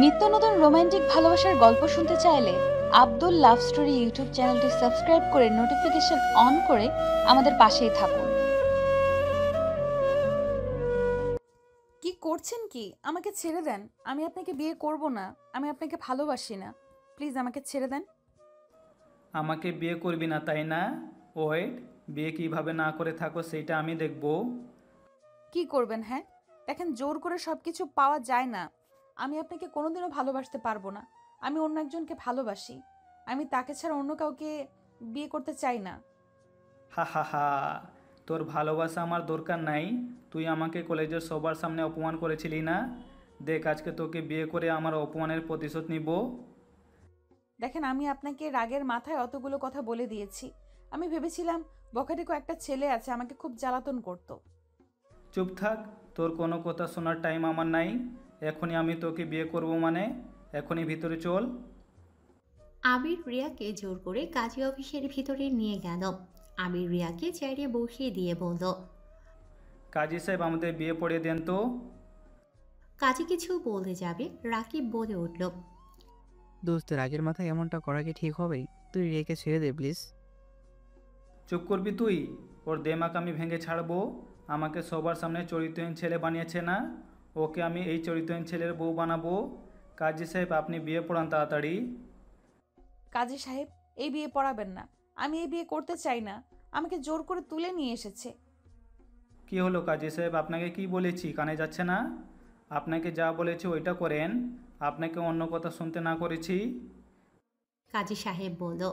নিত্য নতুন রোমান্টিক ভালোবাসার গল্প শুনতে চাইলে আব্দুল লাভ স্টোরি ইউটিউব চ্যানেলটি সাবস্ক্রাইব করে নোটিফিকেশন অন করে আমাদের পাশেই থাকুন। কি করছেন কি? আমাকে ছেড়ে দেন। আমি আপনাকে বিয়ে করব না। আমি আপনাকে ভালোবাসি না। প্লিজ আমাকে ছেড়ে দেন। আমাকে বিয়ে করবি না তাই না? ওয়েট, বিয়ে কিভাবে না করে থাকো সেইটা আমি দেখব। কি করবেন? হ্যাঁ, দেখেন, জোর করে সবকিছু পাওয়া যায় না। আমি আপনাকে কোনোদিনও ভালোবাসতে পারবো না। আমি অন্য একজনকে ভালোবাসি। আমি তাকে ছাড়া অন্য কাউকে বিয়ে করতে চাই না। হা হা হা, তোর ভালোবাসা আমার দরকার নাই। তুই আমাকে কলেজের সবার সামনে অপমান করেছিলি না? দেখ, আজকে তোকে বিয়ে করে আমার অপমানের প্রতিশোধ নিব। দেখেন, আমি আপনাকে রাগের মাথায় অতগুলো কথা বলে দিয়েছি। আমি ভেবেছিলাম বখাটেকো একটা ছেলে আছে, আমাকে খুব জ্বালাতন করত। চুপ থাক, তোর কোনো কথা শোনার টাইম আমার নাই। এখনই আমি তোকে বিয়ে করব মানে? এখনই ভিতরে চল। আবির রিয়াকে জোর করে কাজী অফিসের ভিতরে নিয়ে গেল। আবির রিয়াকে চেয়ারে বসিয়ে দিয়ে বলল, কাজী সাহেব, আমাদের বিয়ে পড়িয়ে দেন তো। কাজী কিছু বলতে যাবে, রাকিব বলে উঠল, দোস্ত, রাগের মাথায় এমনটা করা কি ঠিক হবে? তুই রেখে ছেড়ে দে প্লিজ। চুপ করবি তুই? ওর দেমাক আমি ভেঙে ছাড়বো। আমাকে সবার সামনে চরিত্রহীন ছেলে বানিয়েছে না? ওকে আমি এই চরিত্রহীন ছেলের বউ বানাবো। কাজী সাহেব, আপনি বিয়ে পড়ান তাড়াতাড়ি। কাজী সাহেব, এই বিয়ে পড়াবেন না। আমি এই বিয়ে করতে চাই না। আমাকে জোর করে তুলে নিয়ে এসেছে। কি হলো কাজী সাহেব, আপনাকে কি বলেছি কানে যাচ্ছে না? আপনাকে যা বলেছি ওইটা করেন। আপনাকে অন্য কথা শুনতে না করেছি। কাজী সাহেব বলল,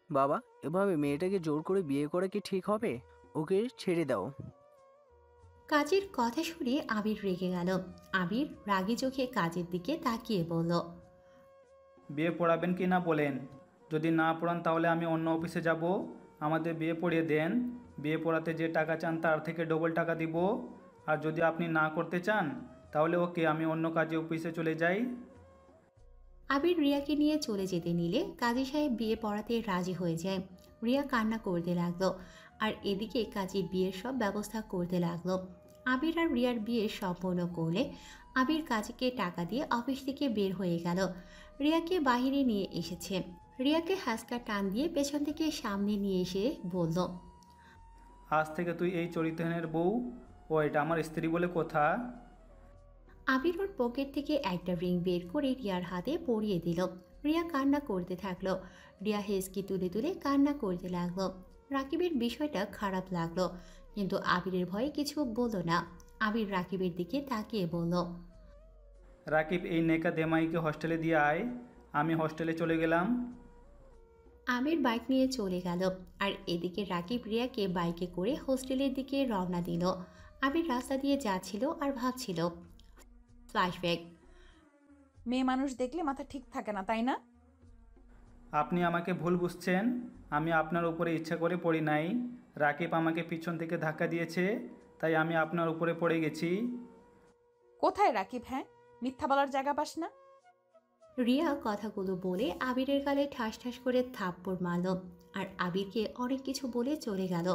বাবা, এভাবে মেয়েটাকে জোর করে বিয়ে করা কি ঠিক হবে? ওকে ছেড়ে দাও। কাজীর কথা শুনে আবির রেগে গেল। আবির রাগী চোখে কাজের দিকে তাকিয়ে বলল, বিয়ে পড়াবেন কি না বলেন। যদি না পড়ান তাহলে আমি অন্য অফিসে যাব। আমাদের বিয়ে পড়িয়ে দেন। বিয়ে পড়াতে যে টাকা চান তার থেকে ডবল টাকা দিব। আর যদি আপনি না করতে চান তাহলে ওকে, আমি অন্য কাজে অফিসে চলে যাই। আবির রিয়াকে নিয়ে চলে যেতে নিলে কাজী সাহেব বিয়ে পড়াতে রাজি হয়ে যায়। রিয়া কান্না করতে লাগলো, আর এদিকে কাজীর বিয়ের সব ব্যবস্থা করতে লাগলো। আবির আর রিয়ার বিয়ে সম্পন্ন করলে আবির কাজীকে টাকা দিয়ে অফিস থেকে বের হয়ে গেল। রিয়াকে বাহিরে নিয়ে এসেছে। রিয়াকে হাসকা টান দিয়ে পেছন থেকে সামনে নিয়ে এসে বলল, আজ থেকে তুই এই চরিত্রহীনের বউ। ও এটা আমার স্ত্রী বলে কথা। আবির ওর পকেট থেকে একটা রিং বের করে রিয়ার হাতে পরিয়ে দিল। রিয়া কান্না করতে থাকলো। রিয়া হেসকি তুলে তুলে কান্না করতে লাগলো। রাকিবের বিষয়টা খারাপ লাগলো, কিন্তু আবিরের ভয়ে কিছু বলল না। আবির রাকিবের দিকে তাকিয়ে বলল, রাকিব, এই নেকা দেমাইকে হস্টেলে দিয়ে আয়। আমি হস্টেলে চলে গেলাম। আবির বাইক নিয়ে চলে গেল, আর এদিকে রাকিব রিয়াকে বাইকে করে হোস্টেলের দিকে রওনা দিল। আবির রাস্তা দিয়ে যাচ্ছিল আর ভাবছিল। ফ্ল্যাশব্যাক। মেয়ে মানুষ দেখলে মাথা ঠিক থাকে না, তাই না? আপনি আমাকে ভুল বুঝছেন। আমি আপনার উপরে ইচ্ছা করে পড়ি নাই। রাকিব আমাকে পিছন থেকে ধাক্কা দিয়েছে, তাই আমি আপনার উপরে পড়ে গেছি। কোথায় রাকিব? হ্যাঁ, মিথ্যা বলার জায়গা পাস না। রিয়া কথাগুলো বলে আবিরের গালে ঠাস ঠাস করে থাপ্পড় মারল, আর আবিরকে অনেক কিছু বলে চলে গেল।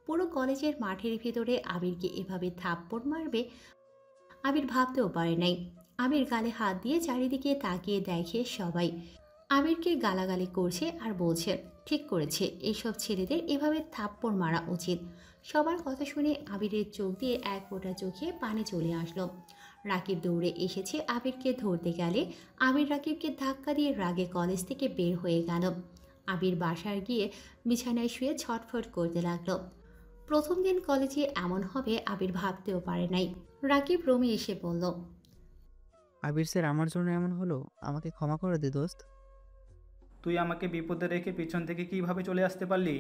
পুরো কলেজের মাঠের ভিতরে আবিরকে এভাবে থাপ্পড় মারবে আবির ভাবতেও পারে নাই। আবির গালে হাত দিয়ে চারিদিকে তাকিয়ে দেখে সবাই আবিরকে গালাগালি করছে আর বলছে ঠিক করেছে, এইসব ছেলেদের এভাবে থাপ্পড় মারা উচিত। সবার কথা শুনে আবিরের চোখ দিয়ে এক ফোঁটা চোখে পানি চলে আসলো। রাকিব দৌড়ে এসেছে আবিরকে ধরতে গেলে আবির রাকিবকে ধাক্কা দিয়ে রাগে কলেজ থেকে বের হয়ে গেল। আবির বাসায় গিয়ে বিছানায় শুয়ে ছটফট করতে লাগলো। প্রথম দিন কলেজে এমন হবে আবির ভাবতেও পারে নাই। রাকিব রুমে এসে বলল, আবির স্যার, আমার জন্য এমন হলো, আমাকে ক্ষমা করে দে দোস্ত। তুই আমাকে বিপদে রেখে পিছন থেকে কিভাবে চলে আসতে পারলি?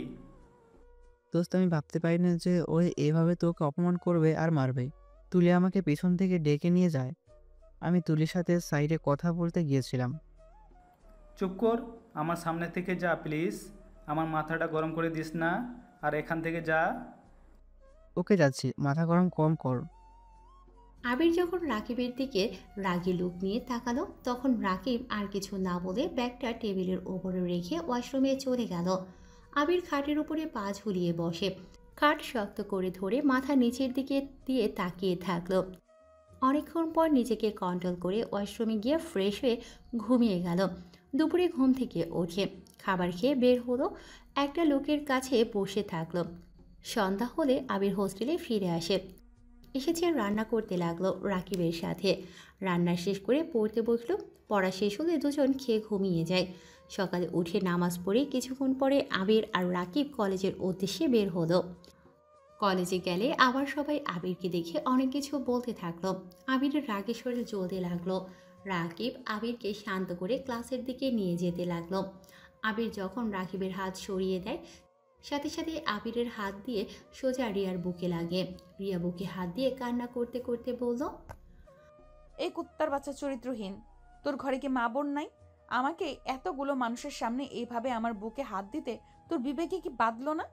দোস্ত, আমি ভাবতে পারি না যে ও এভাবে তোকে অপমান করবে আর মারবে। তুলি আমাকে পেছন থেকে ডেকে নিয়ে যায়। আমি তুলির সাথে সাইডে কথা বলতে গিয়েছিলাম। চুপ কর, আমার সামনে থেকে যা প্লিজ। আমার মাথাটা গরম করে দিস না। আর এখান থেকে যা। ওকে, যাচ্ছি, মাথা গরম কম কর। আবির যখন রাকিবের দিকে রাগী লুক নিয়ে তাকালো, তখন রাকিব আর কিছু না বলে ব্যাগটা টেবিলের ওপরে রেখে ওয়াশরুমে চলে গেল। আবির খাটের উপরে পা ঝুলিয়ে বসে খাট শক্ত করে ধরে মাথা নিচের দিকে দিয়ে তাকিয়ে থাকলো। অনেকক্ষণ পর নিজেকে কন্ট্রোল করে ওয়াশরুমে গিয়ে ফ্রেশ হয়ে ঘুমিয়ে গেল। দুপুরে ঘুম থেকে ওঠে খাবার খেয়ে বের হলো, একটা লোকের কাছে বসে থাকলো। সন্ধ্যা হলে আবির হোস্টেলে ফিরে আসে। এসেছে রান্না করতে লাগলো রাকিবের সাথে। রান্না শেষ করে পড়তে বসলো। পড়া শেষ হলে দুজন খেয়ে ঘুমিয়ে যায়। সকালে উঠে নামাজ পড়ে কিছুক্ষণ পরে আবির আর রাকিব কলেজের উদ্দেশ্যে বের হলো। কলেজে গেলে আবার সবাই আবিরকে দেখে অনেক কিছু বলতে থাকলো। আবিরের রাগে শরীর জ্বলতে লাগলো। রাকিব আবিরকে শান্ত করে ক্লাসের দিকে নিয়ে যেতে লাগলো। আবির যখন রাকিবের হাত সরিয়ে দেয়, সাথে সাথে আবিরের হাত দিয়ে সোজা রিয়ার বুকে লাগে। রিয়া বুকে হাত দিয়ে কান্না করতে করতে বলল, এই কুত্তার বাচ্চা চরিত্রহীন, তোর ঘরে কি মা বোন নাই? আমাকে এতগুলো মানুষের সামনে এইভাবে আমার বুকে হাত দিতে তোর বিবেকে কি বাঁধলো না?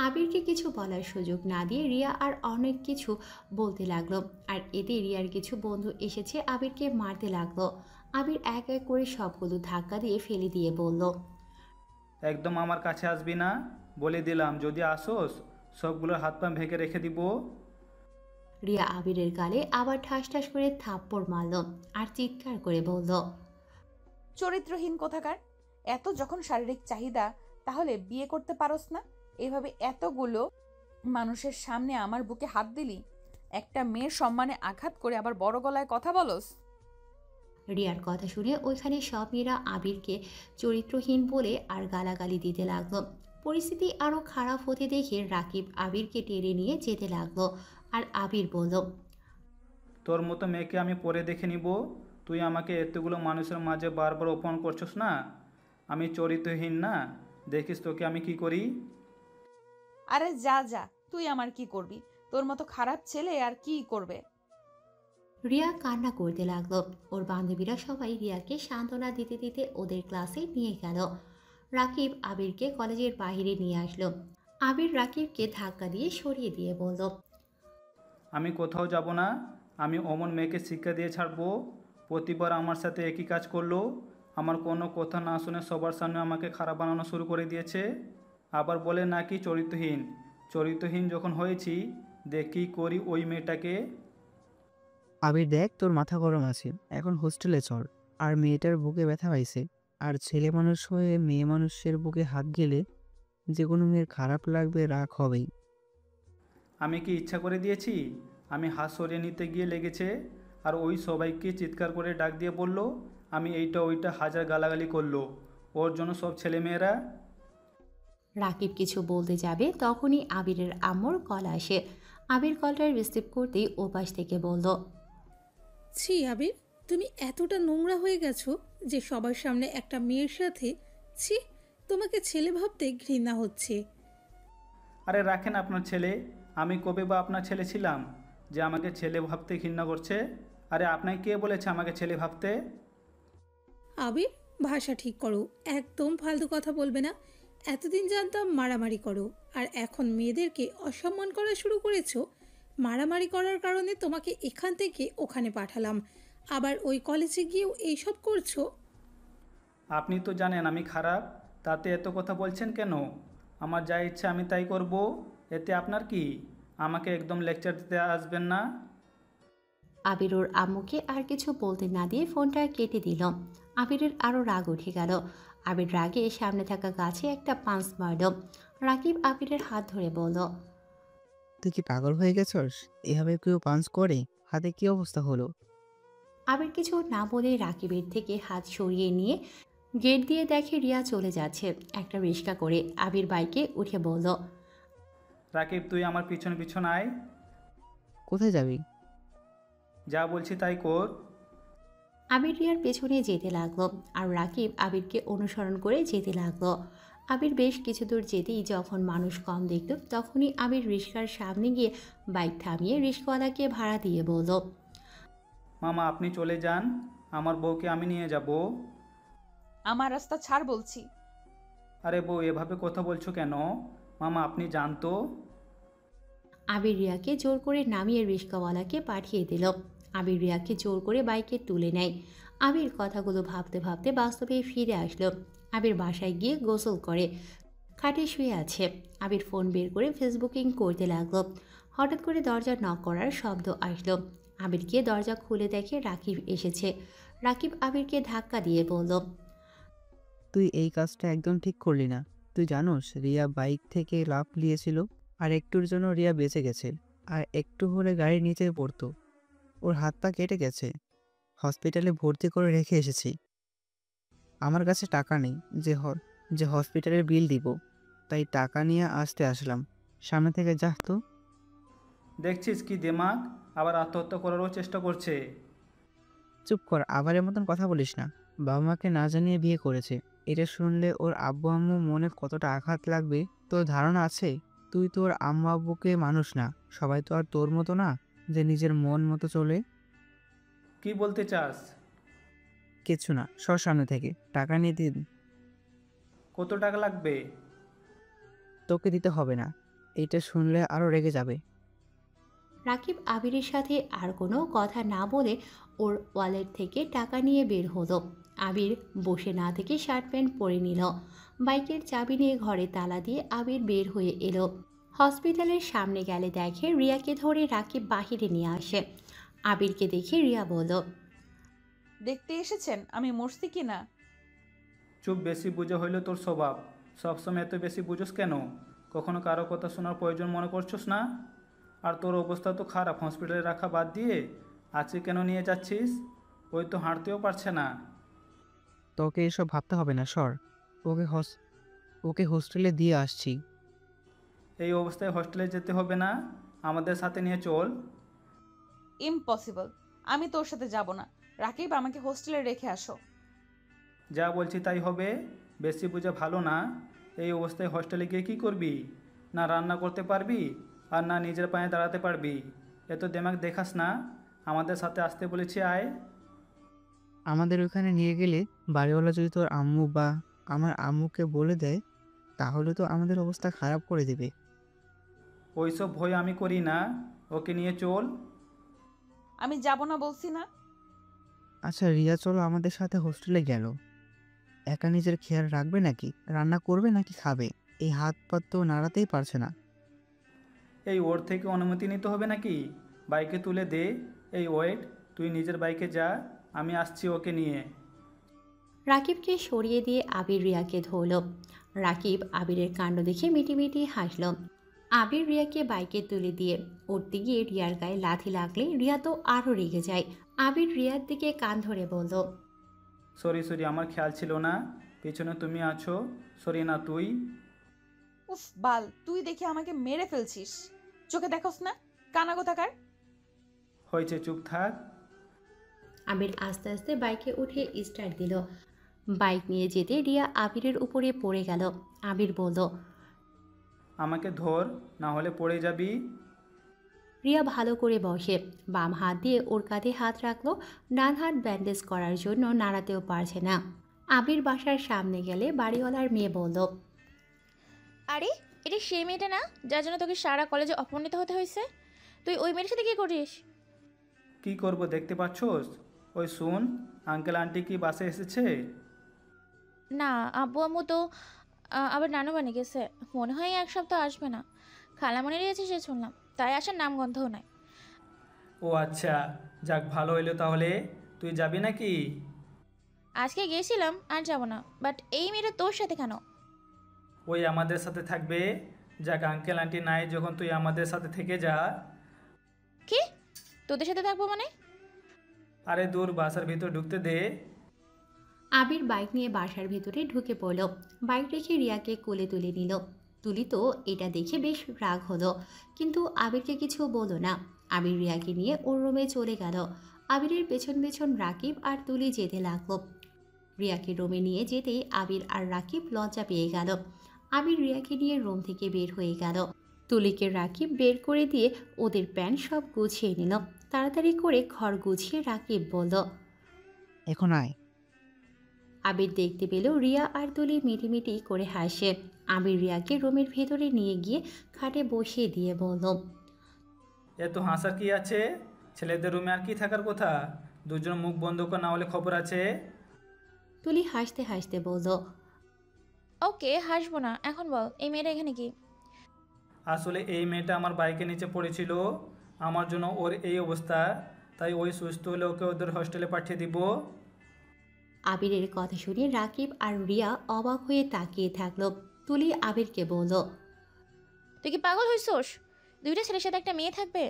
আবিরকে কিছু বলার সুযোগ না দিয়ে রিয়া আর অনেক কিছু বলতে লাগলো। আর এতে রিয়ার কিছু বন্ধু এসেছে আবিরকে মারতে লাগলো। আবির এক এক করে সবগুলো ধাক্কা দিয়ে ফেলে দিয়ে বলল, একদম আমার কাছে আসবি না, বলে দিলাম। যদি আসোস সবগুলোর হাত পা ভেঙে রেখে দিব। রিয়া আবিরের গালে আবার ঠাস ঠাস করে থাপ্পড় মারল আর চিৎকার করে বলল, চরিত্রহীন কোথাকার! এত যখন শারীরিক চাহিদা, তাহলে বিয়ে করতে পারোস না? এভাবে এতগুলো মানুষের সামনে আমার বুকে হাত দিলি, একটা মেয়ের সম্মানে আঘাত করে আবার বড় গলায় কথা বলস। রিয়ার কথা শুনে ওইখানে সব মেয়েরা আবিরকে চরিত্রহীন বলে আর গালাগালি দিতে লাগলো। পরিস্থিতি আরও খারাপ হতে দেখে রাকিব আবিরকে টেনে নিয়ে যেতে লাগলো। আর আবির বলল, তোর মতো মেয়েকে আমি পরে দেখে নিব। তুই আমাকে এতগুলো মানুষের মাঝে বারবার অপমান করছিস না? আমি চরিত্রহীন না? দেখিস তোকে আমি কি করি। আরে যা যা, তুই আমার কি করবি? তোর মতো খারাপ ছেলে আর কি করবে? রিয়া কান্না করতে লাগলো। ওর বান্ধবীরা সবাই রিয়াকে সান্ত্বনা দিতে দিতে ওদের ক্লাসে নিয়ে গেল। রাকিব আবিরকে কলেজের বাইরে নিয়ে আসলো। আবির রাকিবকে ধাক্কা দিয়ে সরিয়ে দিয়ে বলল, আমি কোথাও যাব না। আমি অমন মেয়েকে শিক্ষা দিয়ে ছাড়বো। প্রতিবার আমার সাথে একই কাজ করলো। আমার কোনো কথা না শুনে সবার সামনে আমাকে খারাপ বানানো শুরু করে দিয়েছে। আবার বলে নাকি চরিত্রহীন। চরিত্রহীন যখন হয়েছি, দেখি করি ওই মেয়েটাকে। আবির দেখ, তোর মাথা গরম আছে, এখন হোস্টেলে চল। আর মেয়েটার বুকে ব্যথা পাইছে, আর ছেলে মানুষ হয়ে মেয়ে মানুষের বুকে হাত গেলে যে কোনো মেয়ের খারাপ লাগবে, রাগ হবেই। আমি কি ইচ্ছা করে দিয়েছি? আমি হাত সরিয়ে নিতে গিয়ে লেগেছে। আর ওই সবাইকে চিৎকার করে ডাক দিয়ে বলল আমি এইটা ওইটা, হাজার গালাগালি করলো। ওর জন্য সব ছেলেমেয়েরা। রাকিব কিছু বলতে যাবে তখনই আবিরের আম্মুর কল আসে। আবির কলটা রিসিভ করতেই ওপাশ থেকে বলল, ছি আবির, তুমি এতটা নোংরা হয়ে গেছো যে সবার সামনে একটা মেয়ের সাথে, ছি, তোমাকে ছেলে ভাবতে ঘৃণা হচ্ছে। আরে রাখেন আপনার ছেলে। আমি কবে বা আপনার ছেলে ছিলাম যে আমাকে ছেলে ভাবতে ঘৃণা করছে? আরে আপনাকে কে বলেছে আমাকে ছেলে ভাবতে? আবির, ভাষা ঠিক করো, একদম ফালতু কথা বলবে না। এতদিন জানতাম মারামারি করো, আর এখন মেয়েদেরকে অসম্মান করা শুরু করেছো। মারামারি করার কারণে তোমাকে এখান থেকে ওখানে পাঠালাম, আবার ওই কলেজে গিয়েও এইসব করছো। আপনি তো জানেন আমি খারাপ, তাতে এত কথা বলছেন কেন? আমার যা ইচ্ছা আমি তাই করব। এতে আপনার কি? আমাকে একদম লেকচার দিতে আসবেন না। আবির ওর আম্মুকে আর কিছু বলতে না দিয়ে ফোনটা কেটে দিল। আবিরের আরও রাগ উঠে গেল। আবির রাগে সামনে থাকা গাছে একটা পাঁচ মারল। রাকিব আবিরের হাত ধরে বলল, তুই কি পাগল হয়ে গেছস? এভাবে কেউ পাঞ্চ করে? হাতে কি অবস্থা হলো? আবির কিছু না বলে রাকিবের থেকে হাত সরিয়ে নিয়ে গেট দিয়ে দেখে রিয়া চলে যাচ্ছে একটা রিক্সা করে। আবির বাইকে উঠে বলল, রাকিব, তুই আমার পিছন পিছন আয়। কোথায় যাবি? যা বলছি তাই কর। আবির রিয়ার পেছনে যেতে লাগলো আর রাকিব আবিরকে অনুসরণ করে যেতে লাগলো। আবির বেশ কিছু দূর যেতেই যখন মানুষ কম দেখল তখনই আবির রিক্সার সামনে গিয়ে বাইক থামিয়ে রিক্সাওয়ালাকে ভাড়া দিয়ে বলল, মামা আপনি চলে যান, আমার বউকে আমি নিয়ে যাব। আমার রাস্তা ছাড় বলছি। আরে বউ, এভাবে কথা বলছো কেন? মামা আপনি যান তো। আবির রিয়াকে জোর করে নামিয়ে রিক্সাওয়ালাকে পাঠিয়ে দিল। আবির রিয়াকে জোর করে বাইকে তুলে নেয়। আবির কথাগুলো ভাবতে ভাবতে বাস্তবে ফিরে আসলো। আবির বাসায় গিয়ে গোসল করে খাটে শুয়ে আছে। আবির ফোন বের করে ফেসবুকিং করতে লাগলো। হঠাৎ করে দরজা নক করার শব্দ আসলো। আবিরকে দরজা খুলে দেখে রাকিব এসেছে। রাকিব আবিরকে ধাক্কা দিয়ে বলল, তুই এই কাজটা একদম ঠিক করলি না। তুই জানোস রিয়া বাইক থেকে লাফ দিয়েছিল, আর একটুর জন্য রিয়া বেঁচে গেছে। আর একটু হলে গাড়ির নিচে পড়তো। ওর হাত পা কেটে গেছে। হসপিটালে ভর্তি করে রেখে এসেছি। আমার কাছে টাকা নেই যে হসপিটালের বিল দিব, তাই টাকা নিয়ে আসলাম। সামনে থেকে যা তো। দেখছিস কি দেমাগ, আবার আত্মহত্যা করারও চেষ্টা করছে। চুপ কর, আবারের মতন কথা বলিস না। বাবা মাকে না জানিয়ে বিয়ে করেছে। এটা শুনলে ওর আব্বু আম্মু মনে কতটা আঘাত লাগবে তোর ধারণা আছে? তুই তোর আম্মু আব্বুকে মানুষ না। সবাই তো আর তোর মতো না যে নিজের মন মতো চলে। কি বলতে চাস? কিচ্ছু না, সর সামনে থেকে। টাকা নিয়ে দিন। কত টাকা লাগবে? তোকে দিতে হবে না। এইটা শুনলে আরো রেগে যাবে। রাকিব আবিরের সাথে আর কোনো কথা না বলে ওর ওয়ালেট থেকে টাকা নিয়ে বের হলো। আবির বসে না থেকে শার্ট প্যান্ট পরে নিল। বাইকের চাবি নিয়ে ঘরে তালা দিয়ে আবির বের হয়ে এলো। হসপিটালের সামনে গেলে দেখে রিয়াকে ধরে রাকিব বাহিরে নিয়ে আসে। আবিরকে দেখে রিয়া বলল, দেখতে এসেছেন আমি মরছি কি না? চুপ, বেশি বুঝে হইল তোর স্বভাব। সবসময় এত বেশি বুঝোস কেন? কখনো কারো কথা শোনার প্রয়োজন মনে করছোস না? আর তোর অবস্থা তো খারাপ, হসপিটালে রাখা বাদ দিয়ে আজকে কেন নিয়ে যাচ্ছিস? ওই তো হাঁটতেও পারছে না। তোকে এসব ভাবতে হবে না, সর। ওকে ওকে হোস্টেলে দিয়ে আসছি। এই অবস্থায় হস্টেলে যেতে হবে না, আমাদের সাথে নিয়ে চল। ইম্পসিবল, আমি তোর সাথে যাব না। রাকিব, আমাকে হোস্টেলে রেখে আসো। যা বলছি তাই হবে। বেশি বুঝে ভালো না। এই অবস্থায় হস্টেলে গিয়ে কী করবি? না রান্না করতে পারবি, আর না নিজের পায়ে দাঁড়াতে পারবি। এত দেমাগ দেখাস না। আমাদের সাথে আসতে বলেছি, আয়। আমাদের ওখানে নিয়ে গেলে বাড়িওয়ালা যদি তোর আম্মু বা আমার আম্মুকে বলে দেয়, তাহলে তো আমাদের অবস্থা খারাপ করে দেবে। ওইসব ভয় আমি করি না। ওকে নিয়ে চল। আমি যাব না বলছি না। আচ্ছা রিয়া, চলো আমাদের সাথে হোস্টেলে গেল। একা নিজের খেয়াল রাখবে নাকি? রান্না করবে নাকি খাবে? এই হাত পা তো নাড়াতেই পারছে না। এই ওর থেকে অনুমতি নিতে হবে নাকি? বাইকে তুলে দে। এই ওয়েট, তুই নিজের বাইকে যা, আমি আসছি ওকে নিয়ে। রাকিবকে সরিয়ে দিয়ে আবির রিয়াকে ধরল। রাকিব আবিরের কাণ্ড দেখে মিটিমিটি হাসল। আবির রিয়াকে বাইকে তুলে দিয়ে উঠতে গিয়ে রিয়ার গায়ে লাথি লাগলে রিয়া তো আরও রেগে যায়। আবির রিয়ার দিকে কান ধরে বলল, সরি, আমার খেয়াল ছিল না। পেছনে তুমি আছো। সরি না তুই। উফ বাল, তুই দেখে আমাকে মেরে ফেলছিস। চোখে দেখোস না? কানা কোথাকার। হয়েছে, চুপ থাক। আবির আস্তে আস্তে বাইকে উঠে স্টার্ট দিল। বাইক নিয়ে যেতে রিয়া আবিরের উপরে পড়ে গেল। আবির বলল, আমাকে ধর, না হলে পড়ে যাবি। রিয়া ভালো করে বসে বাম হাত দিয়ে ওর কাঁধে হাত রাখলো। ডান হাত ব্যান্ডেজ করার জন্য নাড়াতেও পারছে না। আবির বাসার সামনে গেলে বাড়িওয়ালার মেয়ে বলল, আরে, এটা সেই মেয়েটা না যার জন্য তোকে সারা কলেজে অপমানিত হতে হয়েছে? তুই ওই মেয়ের সাথে কি করিস? কি করব দেখতে পাচ্ছোস? ওই শুন, আঙ্কেল আন্টি কি বাসে এসেছে? না, আব্বু আম্মু তো আবার নানু বানি গেছে। মনে হয় এক সপ্তাহ আসবে না। খালামণিরই আছে সে শুনলাম, তাই আসার নামগন্ধও নাই। ও আচ্ছা, যাক ভালো হইলো তাহলে। তুই যাবি নাকি? আজকে গেছিলাম, আর যাব না। বাট এই মেয়েটা তোর সাথে কেন? ওই আমাদের সাথে থাকবে। যাক, আঙ্কেল আন্টি নাই যখন তুই আমাদের সাথে থেকে যা। কি? তোদের সাথে থাকবো মানে? আরে দূর, বাসার ভিতর ঢুকতে দে। আবির বাইক নিয়ে বাসার ভিতরে ঢুকে পড়ল। বাইক রেখে রিয়াকে কোলে তুলে নিল। তুলি তো এটা দেখে বেশ রাগ হলো, কিন্তু আবিরকে কিছু বলল না। আবির রিয়াকে নিয়ে ওর রুমে চলে গেল। আবিরের পেছন পেছন রাকিব আর তুলি যেতে লাগলো। রিয়াকে রুমে নিয়ে যেতেই আবির আর রাকিব লজ্জা পেয়ে গেল। আবির রিয়াকে নিয়ে রুম থেকে বের হয়ে গেল। তুলিকে রাকিব বের করে দিয়ে ওদের প্যান্ট সব গুছিয়ে নিল। তাড়াতাড়ি করে ঘর গুছিয়ে রাকিব বলল, এখন আয়। আবির দেখতে পেল রিয়া আর তুলি মিটিমিটি করে হাসে। আবির রিয়াকে রুমের ভেতরে নিয়ে গিয়ে খাটে বসিয়ে দিয়ে বলল, এত হাসার কি আছে? ছেলেদের রুমে আর কি থাকার কথা? দুজন মুখ বন্ধ কর, না হলে খবর আছে। তুলি হাসতে হাসতে বলল, ওকে, হাসবো না। এখন বল, এই মেয়েটা এখানে কি? আসলে এই মেয়েটা আমার বাইকের নিচে পড়েছিল। আমার জন্য ওর এই অবস্থা। তাই ওই সুস্থ হলে ওকে ওদের হোস্টেলে পাঠিয়ে দিব। আবিরের কথা শুনে রাকিব আর রিয়া অবাক হয়ে তাকিয়ে থাকলো। তুলি আবিরকে বলল, তুই কি পাগল হইছোস? দুইটা ছেলের সাথে একটা মেয়ে থাকবে?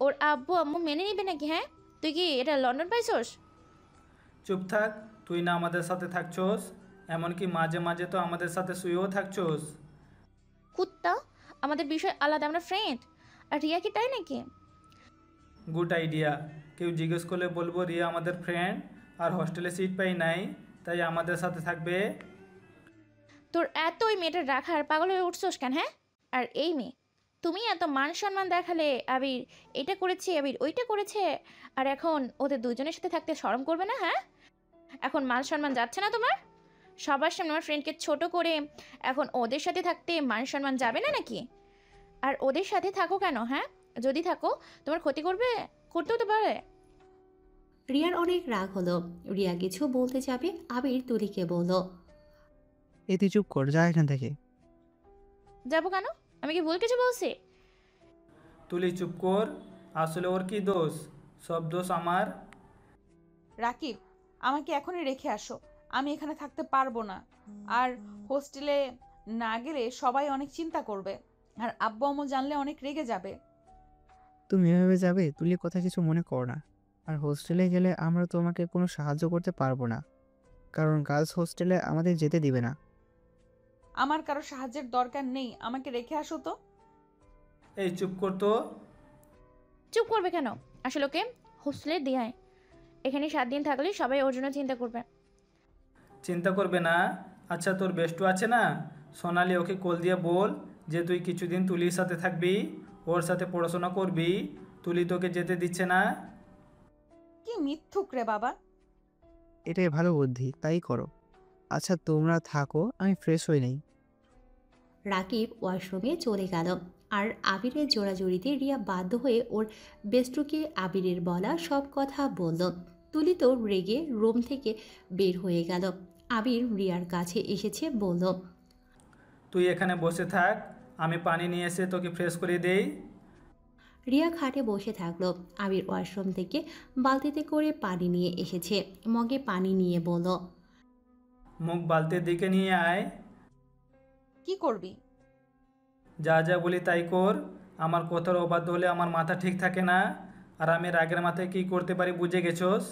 ওর আব্বু আম্মু মেনে নিবে নাকি? হ্যাঁ, তুই কি এটা লন্ডন পাইছোস? চুপ থাক, তুই না আমাদের সাথে থাকছোস, এমনকি মাঝে মাঝে তো আমাদের সাথে শুয়েও থাকছোস। কুত্তা, আমাদের বিষয় আলাদা, আমরা ফ্রেন্ড। আর রিয়া কি তাই নাকি? Good idea. কেউ জিজ্ঞেস করলে বলবো রিয়া আমাদের ফ্রেন্ড, আর হোস্টেলে সিট পাই নাই তাই আমাদের সাথে থাকবে। তোর এত ওই মেয়েটার রাখার পাগল হয়ে উঠছোস কেন? হ্যাঁ, আর এই মেয়ে, তুমি এত মান সম্মান দেখালে, আবির এটা করেছে, আবির ওইটা করেছে, আর এখন ওদের দুজনের সাথে থাকতে শরম করবে না? হ্যাঁ, এখন মান সম্মান যাচ্ছে না তোমার? সবার সামনে আমার ফ্রেন্ডকে ছোট করে এখন ওদের সাথে থাকতে মান সম্মান যাবে না নাকি? আর ওদের সাথে থাকো কেন? হ্যাঁ, যদি থাকো তোমার ক্ষতি করবে, করতেও তো পারে। রিয়ার অনেক রাগ হলো। রিয়া কিছু বলতে যাবে, আবির তুলিকে বলল, তুই চুপ কর, যা এখান থেকে। যাবো কেন? আমি কি ভুল কিছু বলছি? তুলি চুপ কর, আসলে ওর কি দোষ? সব দোষ আমার। রাকিব, আমাকে এখনই রেখে আসো, আমি এখানে থাকতে পারবো না। আর হোস্টেলে না গেলে সবাই অনেক চিন্তা করবে, আর আব্বু আম্মু জানলে অনেক রেগে যাবে। তুমি এভাবে যাবে? তুলি কথা কিছু মনে কর না। আর হোস্টেলে গেলে আমরা তোমাকে কোনো সাহায্য করতে পারবো না, কারণ গার্লস হোস্টেলে আমাদের যেতে দিবে না। আমার কারো সাহায্যের দরকার নেই, আমাকে রেখে আসো তো। এই চুপ কর তো। চুপ করবে কেন? আসলে ওকে হোস্টেলে দিয়ে আয়। এখানে 7 দিন থাকলে সবাই ওর জন্য চিন্তা করবে। চিন্তা করবে না? আচ্ছা, তোর বেস্টু আছে না সোনালি, ওকে কল দিয়ে বল যে তুই কিছুদিন তুলির সাথে থাকবি, ওর সাথে পড়াশোনা করবি। তুলি তোকে যেতে দিচ্ছে না। কি মিথ্যুক রে বাবা। এটাই ভালো বুদ্ধি, তাই করো। আচ্ছা তোমরা থাকো, আমি ফ্রেশ হয়ে নেই। রাকিব ওয়াশরুমে চলে গেল। আর আবিরের জোড়াজুড়িতে রিয়া বাধ্য হয়ে ওর বেস্টুকে আবিরের বলা সব কথা বলল। তুলি তো রেগে রুম থেকে বের হয়ে গেল। আবির রিয়ার কাছে এসেছে, বলল, তুই এখানে বসে থাক, আমি পানি নিয়ে এসে তোকে ফ্রেশ করে দেই। রিয়া খাটে বসে থাকলো। আবির ওয়াশরুম থেকে বালতিতে করে পানি নিয়ে এসেছে, মগে পানি নিয়ে বলল, মুখ বালতির দিকে নিয়ে আয়। কি করবি? যা যা বলি তাই কর। আমার কথার অবাধ্য হলে আমার মাথা ঠিক থাকে না, আর আমি রাগের মাথায় কি করতে পারি বুঝে গেছোস।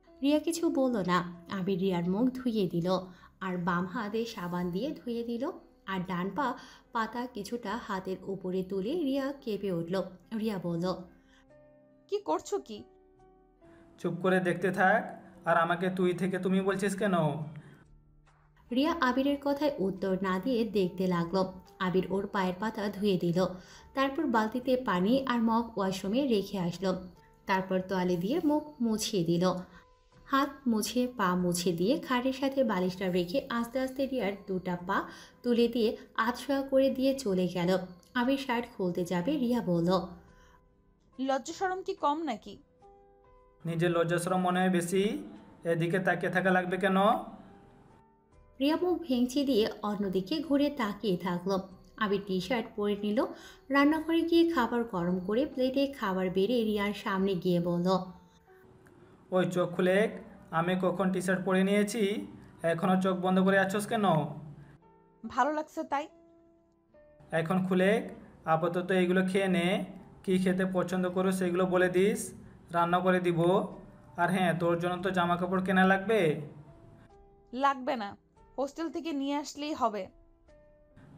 রিয়া কিছু বলল না। আবির রিয়ার মুখ ধুইয়ে দিল, আর বাম হাতে সাবান দিয়ে ধুয়ে দিল, আর ডান পা পাতা কিছুটা হাতের উপরে তুলে রিয়া কেঁপে উঠল। রিয়া বলল, কি করছো কি? চুপ করে দেখতে থাক। আর আমাকে তুই থেকে তুমি বলছিস কেন? রিয়া আবিরের কথায় উত্তর না দিয়ে দেখতে লাগলো। আবির ওর পায়ের পাতা ধুয়ে দিল, তারপর বালতিতে পানি আর মগ ওয়াশরুমে রেখে আসলো। তারপর তোয়ালে দিয়ে মুখ মুছিয়ে দিল, হাত মুছে পা মুছে দিয়ে খাটের সাথে বালিশটা রেখে আস্তে আস্তে রিয়ার দুটা পা তুলে দিয়ে আধশোয়া করে দিয়ে চলে গেল। আবির শার্ট খুলতে যাবে, রিয়া বলল, লজ্জা শরম কি কম নাকি? নিজের লজ্জাশরম মনে হয় বেশি, এদিকে তাকিয়ে থাকা লাগবে কেন? রিয়া মুখ ভেঙচি দিয়ে অন্যদিকে ঘুরে তাকিয়ে থাকলো। আবির টি শার্ট পরে নিল, রান্নাঘরে গিয়ে খাবার গরম করে প্লেটে খাবার বেড়ে রিয়ার সামনে গিয়ে বলল, ওই চোখ খুলে, আমি কখন টি শার্ট পরে নিয়েছি? এখনও চোখ বন্ধ করে আছোস কেন? ভালো লাগছে তাই। এখন খুলে, আপাতত এইগুলো খেয়ে নে। কী খেতে পছন্দ করো সেগুলো বলে দিস, রান্না করে দিব। আর হ্যাঁ, তোর জন্য তো জামা কাপড় কেনা লাগবে। লাগবে না, হোস্টেল থেকে নিয়ে আসলেই হবে।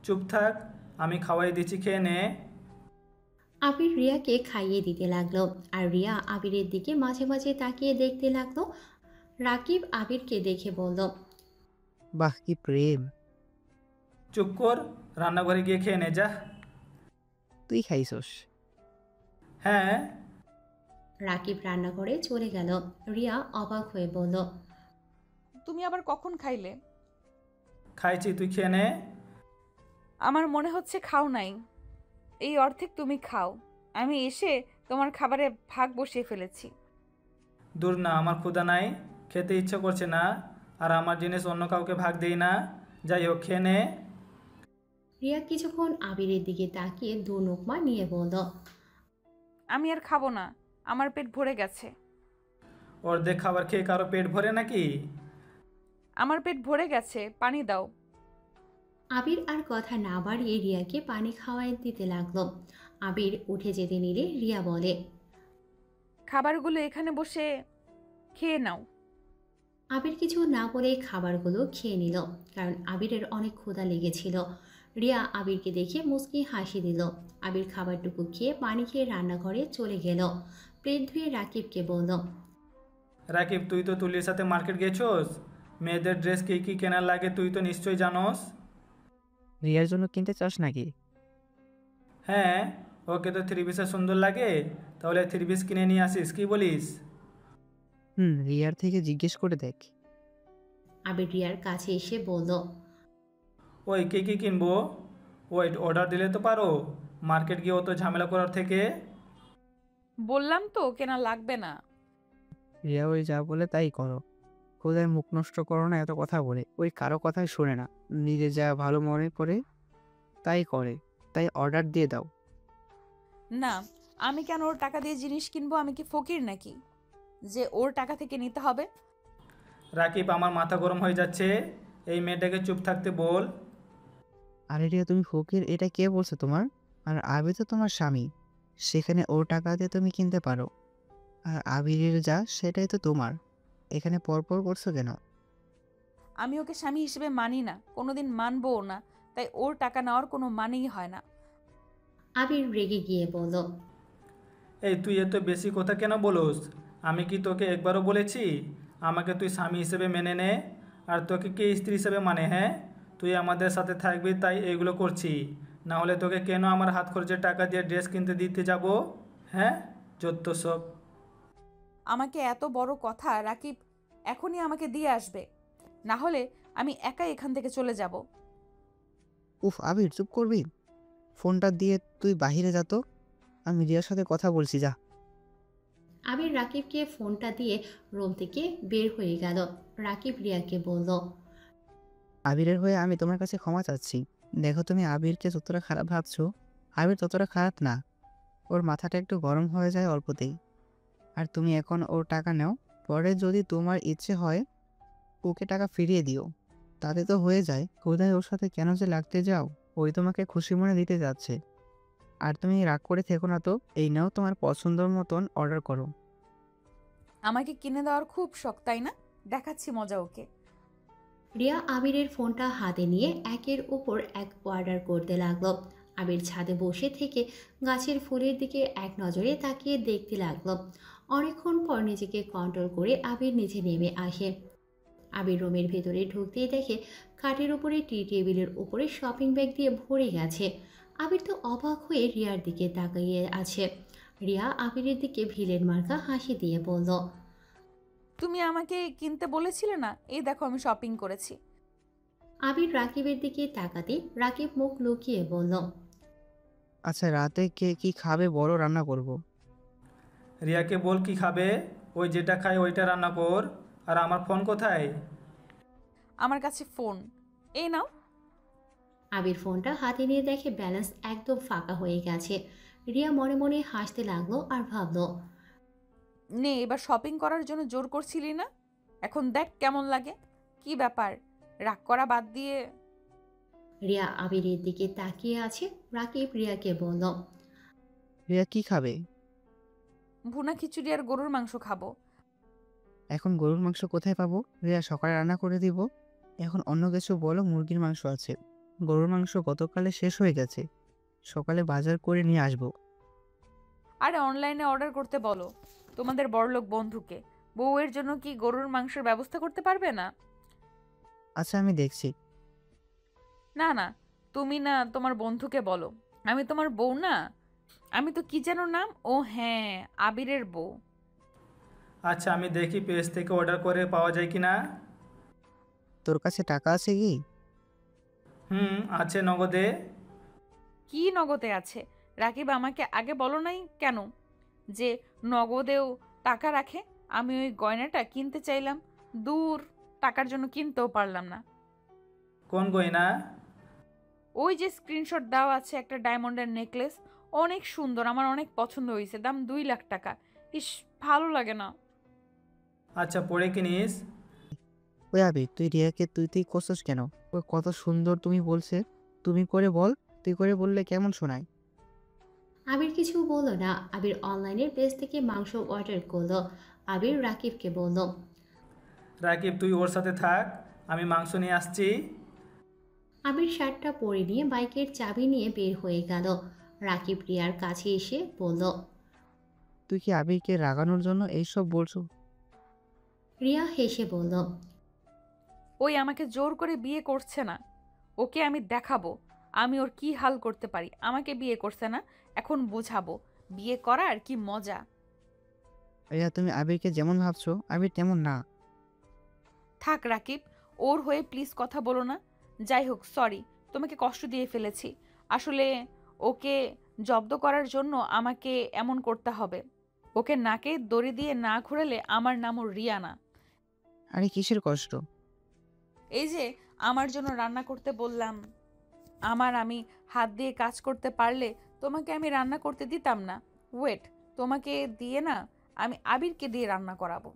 চুপ থাক, আমি খাওয়াই দিচ্ছি, খেয়ে নে। আবির রিয়াকে খাইয়ে দিতে লাগলো, আর রিয়া আবিরের দিকে মাঝে মাঝে তাকিয়ে দেখতে লাগলো। রাকিব আবিরকে দেখে বলল, বাহ কি প্রেম! চুপ কর, রান্নাঘরে গিয়ে খেয়ে নে যা। তুই খাইছস? হ্যাঁ। রাকিব রান্নাঘরে চলে গেল। রিয়া অবাক হয়ে বলল, তুমি আবার কখন খাইলে? খাইছি, তুই খেয়ে নে। আমার মনে হচ্ছে খাও নাই, এই অর্ধেক তুমি খাও। আমি এসে তোমার খাবারে ভাগ বসিয়ে ফেলেছি। দূর না, আমার ক্ষুধা নাই, খেতে ইচ্ছে করছে না, আর আমার জিনিস অন্য কাউকে ভাগ দেই না। যাই হোক, খেয়ে নে। রিয়া কিছুক্ষণ আবিরের দিকে তাকিয়ে দু নোকমা নিয়ে বলল, আমি আর খাবো না, আমার পেট ভরে গেছে। অর্ধেক খাবার খেয়ে কারো পেট ভরে নাকি? আমার পেট ভরে গেছে, পানি দাও। আবির আর কথা না বাড়িয়ে রিয়াকে পানি খাওয়াই দিতে লাগলো। আবির উঠে যেতে নিলে রিয়া বলে, খাবারগুলো এখানে বসে খেয়ে নাও। আবির কিছু না বলে খাবারগুলো খেয়ে নিল, কারণ আবিরের অনেক ক্ষুধা লেগেছিল। রিয়া আবিরকে দেখে মুচকি হাসি দিল। আবির খাবারটুকু খেয়ে পানি খেয়ে রান্নাঘরে চলে গেল। প্লেট ধুয়ে রাকিবকে বলল, রাকিব, তুই তো তুলির সাথে মার্কেট গেছোস, মেয়েদের ড্রেস কী কী কেনার লাগে তুই তো নিশ্চয়ই জানোস। রিয়ার জন্য কিনতে চাস নাকি? হ্যাঁ, ওকে তো থ্রি পিসে সুন্দর লাগে, তাহলে থ্রি পিস কিনে নিয়ে আসিস, কি বলিস? রিয়ার থেকে জিজ্ঞেস করে দেখ। আবির রিয়ার কাছে এসে বলল, ওই কী কী কিনবো? ওই অর্ডার দিলে তো পারো, মার্কেট গিয়ে অত ঝামেলা করার থেকে। বললাম তো কেনা লাগবে না। রিয়া ওই যা বলে তাই করো। কোথায় মুখ নষ্ট করো না এত কথা বলে। ওই কারো কথাই শোনে না, নিজে যা ভালো মনে করে তাই করে। তাই অর্ডার দিয়ে দাও। না, আমি কেন ওর টাকা দিয়ে জিনিস কিনবো? আমি কি ফকির নাকি যে ওর টাকা থেকে নিতে হবে? রাকিব, আমার মাথা গরম হয়ে যাচ্ছে, এই মেয়েটাকে চুপ থাকতে বল। আরে রিয়া, তুমি ফকির এটা কে বলছে তোমার? আর আবি তো তোমার স্বামী, সেখানে ওর টাকা দিয়ে তুমি কিনতে পারো। আর আবিরের যা সেটাই তো তোমার, এখানে পরপর করছো কেন? আমি ওকে স্বামী হিসেবে মানি না, কোনোদিন মানবও না, তাই ওর টাকা নেওয়ার কোনো মানেই হয় না। আবির রেগে গিয়ে বলল, এই তুই এত বেশি কথা কেন বলোস? আমি কি তোকে একবারও বলেছি আমাকে তুই স্বামী হিসেবে মেনে নে? আর তোকে কে স্ত্রী হিসেবে মানে? হ্যাঁ, তুই আমাদের সাথে থাকবি তাই এইগুলো করছি, না হলে তোকে কেন আমার হাত খরচের টাকা দিয়ে ড্রেস কিনতে দিতে যাব? হ্যাঁ, যত সব। আমাকে এত বড় কথা রাকিব এখনই আমাকে দিয়ে আসবে, না হলে আমি একাই এখান থেকে চলে যাব। উফ আবির, চুপ করবি? ফোনটা দিয়ে তুই বাহিরে যা তো, আমি রিয়ার সাথে কথা বলছি, যা। আবির রাকিবকে ফোনটা দিয়ে রুম থেকে বের হয়ে গেল। রাকিব রিয়াকে বলল, আবিরের হয়ে আমি তোমার কাছে ক্ষমা চাচ্ছি। দেখো, তুমি আবিরকে যতটা খারাপ ভাবছো, আবির ততটা খারাপ না। ওর মাথাটা একটু গরম হয়ে যায় অল্পতেই। আর তুমি এখন ওর টাকা নাও, পরে যদি তোমার ইচ্ছে হয় ওকে টাকা ফিরিয়ে দিও, তাতে তো হয়ে যায়। কোথায় ওর সাথে কেন যে লাগতে যাও? ওই তোমাকে খুশি মনে দিতে যাচ্ছে। আর তুমি রাগ করে থেকো না তো, এই নাও তোমার পছন্দ মতন অর্ডার করো। আমাকে কিনে দেওয়ার খুব শখ, তাই না? দেখাচ্ছি মজা ওকে। রিয়া আবিরের ফোনটা হাতে নিয়ে একের উপর এক অর্ডার করতে লাগলো। আবির ছাদে বসে থেকে গাছের ফুলের দিকে এক নজরে তাকিয়ে দেখতে লাগলো। অনেকক্ষণ পর নিজেকে কন্ট্রোল করে আবির নিচে নেমে আসে। আবির রুমের ভেতরে ঢুকতেই দেখে খাটের উপরে টি টেবিলের উপরে শপিং ব্যাগ দিয়ে ভরে গেছে। আবির তো অবাক হয়ে রিয়ার দিকে তাকিয়ে আছে। রিয়া আবিরের দিকে ভিলেন মার্কা হাসি দিয়ে বলল, তুমি আমাকে কিনতে বলেছিলে না, এই দেখো আমি শপিং করেছি। আবির রাকিবের দিকে তাকাতে রাকিব মুখ লুকিয়ে বলল, আচ্ছা, রাতে কে কি খাবে বড়, রান্না করব। রিয়াকে বল কি খাবে, ওই যেটা খায় ওইটা রান্না কর। আর আমার ফোন কোথায়? আমার কাছে ফোন, এই নাও। আবির ফোনটা হাতে নিয়ে দেখে ব্যালেন্স একদম ফাঁকা হয়ে গেছে। রিয়া মনে মনে হাসতে লাগলো আর ভাবলো, নে, এবার শপিং করার জন্য জোর করছিলি না, এখন দেখ কেমন লাগে। কি ব্যাপার, রাগ করা বাদ দিয়ে? রিয়া আবিরের দিকে তাকিয়ে আছে। রাকিব রিয়াকে বলল, রিয়া কি খাবে? ভুনা খিচুড়ি আর গরুর মাংস খাবো। এখন গরুর মাংস কোথায় পাবো? রিয়া সকালে রান্না করে দিব। এখন অন্য কিছু বলো, মুরগির মাংস আছে। গরুর মাংস গতকালে শেষ হয়ে গেছে, সকালে বাজার করে নিয়ে আসবো। আরে অনলাইনে অর্ডার করতে বলো তোমাদের বড়লোক বন্ধুকে, বউয়ের জন্য কি গরুর মাংসের ব্যবস্থা করতে পারবে না? আচ্ছা, আমি দেখছি। না না, তুমি না, তোমার বন্ধুকে বলো। আমি তোমার বউ না, আমি তো কি যেন নাম, ও হ্যাঁ, আবিরের বউ। আচ্ছা, আমি দেখি পেজ থেকে অর্ডার করে পাওয়া যায় কি না। তোর কাছে টাকা আছে কি? আছে নগদে। কি নগদে আছে? রাকিব আমাকে আগে বলো নাই কেন যে নগদেও টাকা রাখে? আমি ওই গয়নাটা কিনতে চাইলাম, দূর, টাকার জন্য কিনতেও পারলাম না। কোন গয়না? ওই যে স্ক্রিনশট দেওয়া আছে, একটা ডায়মন্ডের নেকলেস, অনেক সুন্দর, আমার অনেক পছন্দ হয়েছে, দাম 2 লাখ টাকা। ইস, ভালো লাগে না। আচ্ছা পড়ে কিনিস। ওই আবির, তুই রিয়াকে তুই তুই করছিস কেন? ও কত সুন্দর তুমি বলছে। তুমি করে বল। তুই করে বললে কেমন শোনায়? আবির কিছু বলল না। আবির অনলাইনের পেজ থেকে মাংস অর্ডার করলো। আবির রাকিবকে বলল, রাকিব তুই ওর সাথে থাক, আমি মাংস নিয়ে আসছি। আবির শার্টটা পরে নিয়ে বাইকের চাবি নিয়ে বের হয়ে গেল। রাকিব রিয়ার কাছে এসে বলল, তুই কি আবিরকে রাগানোর জন্য এইসব বলছো? রিয়া হেসে বলল, ওই আমাকে জোর করে বিয়ে করছে না। ওকে আমি দেখাবো আমি ওর কি হাল করতে পারি। আমাকে বিয়ে করছে না, এখন বুঝাবো বিয়ে করার কি মজা। রিয়া, তুমি আবিরকে যেমন ভাবছো আবির তেমন না। থাক রাকিব, ওর হয়ে প্লিজ কথা বলো না। যাই হোক, সরি, তোমাকে কষ্ট দিয়ে ফেলেছি। আসলে ওকে জব্দ করার জন্য আমাকে এমন করতে হবে। ওকে নাকে দড়ি দিয়ে না ঘোরালে আমার নামও রিয়া না। আরে কিসের কষ্ট? এই যে আমার জন্য রান্না করতে বললাম, আমি হাত দিয়ে কাজ করতে পারলে তোমাকে আমি রান্না করতে দিতাম না। ওয়েট, তোমাকে দিয়ে না, আমি আবিরকে দিয়ে রান্না করাবো।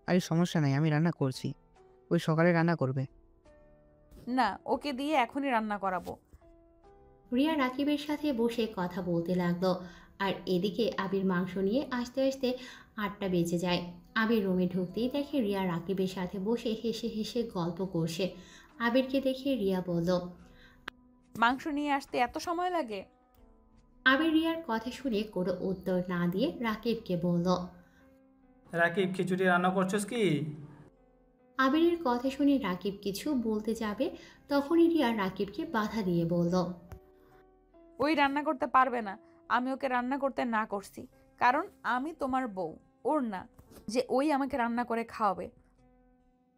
আরে সমস্যা নাই, আমি রান্না করছি। ওই সকালে রান্না করবে। না, ওকে দিয়ে এখনই রান্না করাবো। রিয়া রাকিবের সাথে বসে কথা বলতে লাগলো। আর এদিকে আবির মাংস নিয়ে আসতে আসতে 8টা বেজে যায়। আবির রুমে ঢুকতেই দেখে রিয়া রাকিবের সাথে বসে হেসে হেসে গল্প করছে। আবিরকে দেখে রিয়া বলল, মাংস নিয়ে আসতে এত সময় লাগে? আবির রিয়ার কথা শুনে কোনো উত্তর না দিয়ে রাকিবকে বলল। রাকিব খিচুড়ি রান্না করছস কি? আবিরের কথা শুনে রাকিব কিছু বলতে যাবে, তখনই রিয়া রাকিবকে বাধা দিয়ে বলল, ওই রান্না করতে পারবে না। আমি ওকে রান্না করতে না করছি, কারণ আমি তোমার বউ, ওর না যে ওই আমাকে রান্না করে খাওয়াবে।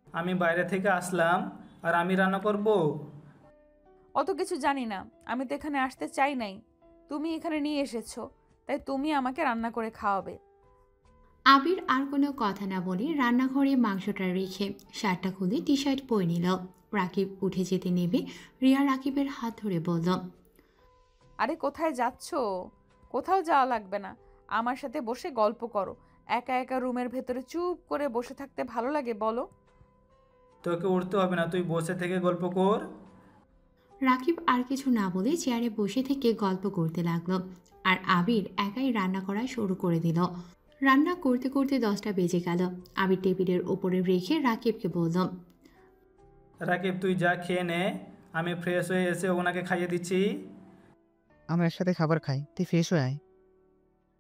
আমি বাইরে থেকে আসলাম আর আমি রান্না করব? অত কিছু জানি না, আমি তো এখানে আসতে চাই নাই। তুমি এখানে নিয়ে এসেছো, তাই তুমি আমাকে রান্না করে খাওয়াবে। আবির আর কোনো কথা না বলে রান্নাঘরে মাংসটা রেখে শার্টটা খুলে টি শার্ট পরে নিল। রাকিব উঠে যেতে নেবে রিয়া রাকিবের হাত ধরে বলল, আরে কোথায় যাচ্ছো? কোথাও যাওয়া লাগবে না, আমার সাথে বসে গল্প করো। একা একা রুমের ভেতরে চুপ করে বসে থাকতে ভালো লাগে বলো? তোকে উঠতে হবে না, তুই বসে থেকে গল্প কর। রাকিব আর কিছু না বলে চেয়ারে বসে থেকে গল্প করতে লাগলো। আর আবির একাই রান্না করা শুরু করে দিল। রান্না করতে করতে 10টা বেজে গেল। আবির টেবিলের ওপরে রেখে রাকিবকে বলল, রাকিব তুই যা খেয়ে নে, আমি ফ্রেশ হয়ে এসে ওনাকে খাইয়ে দিচ্ছি। আমরা একসাথে খাবার খাই, তুই ফ্রেশ হয়ে আয়।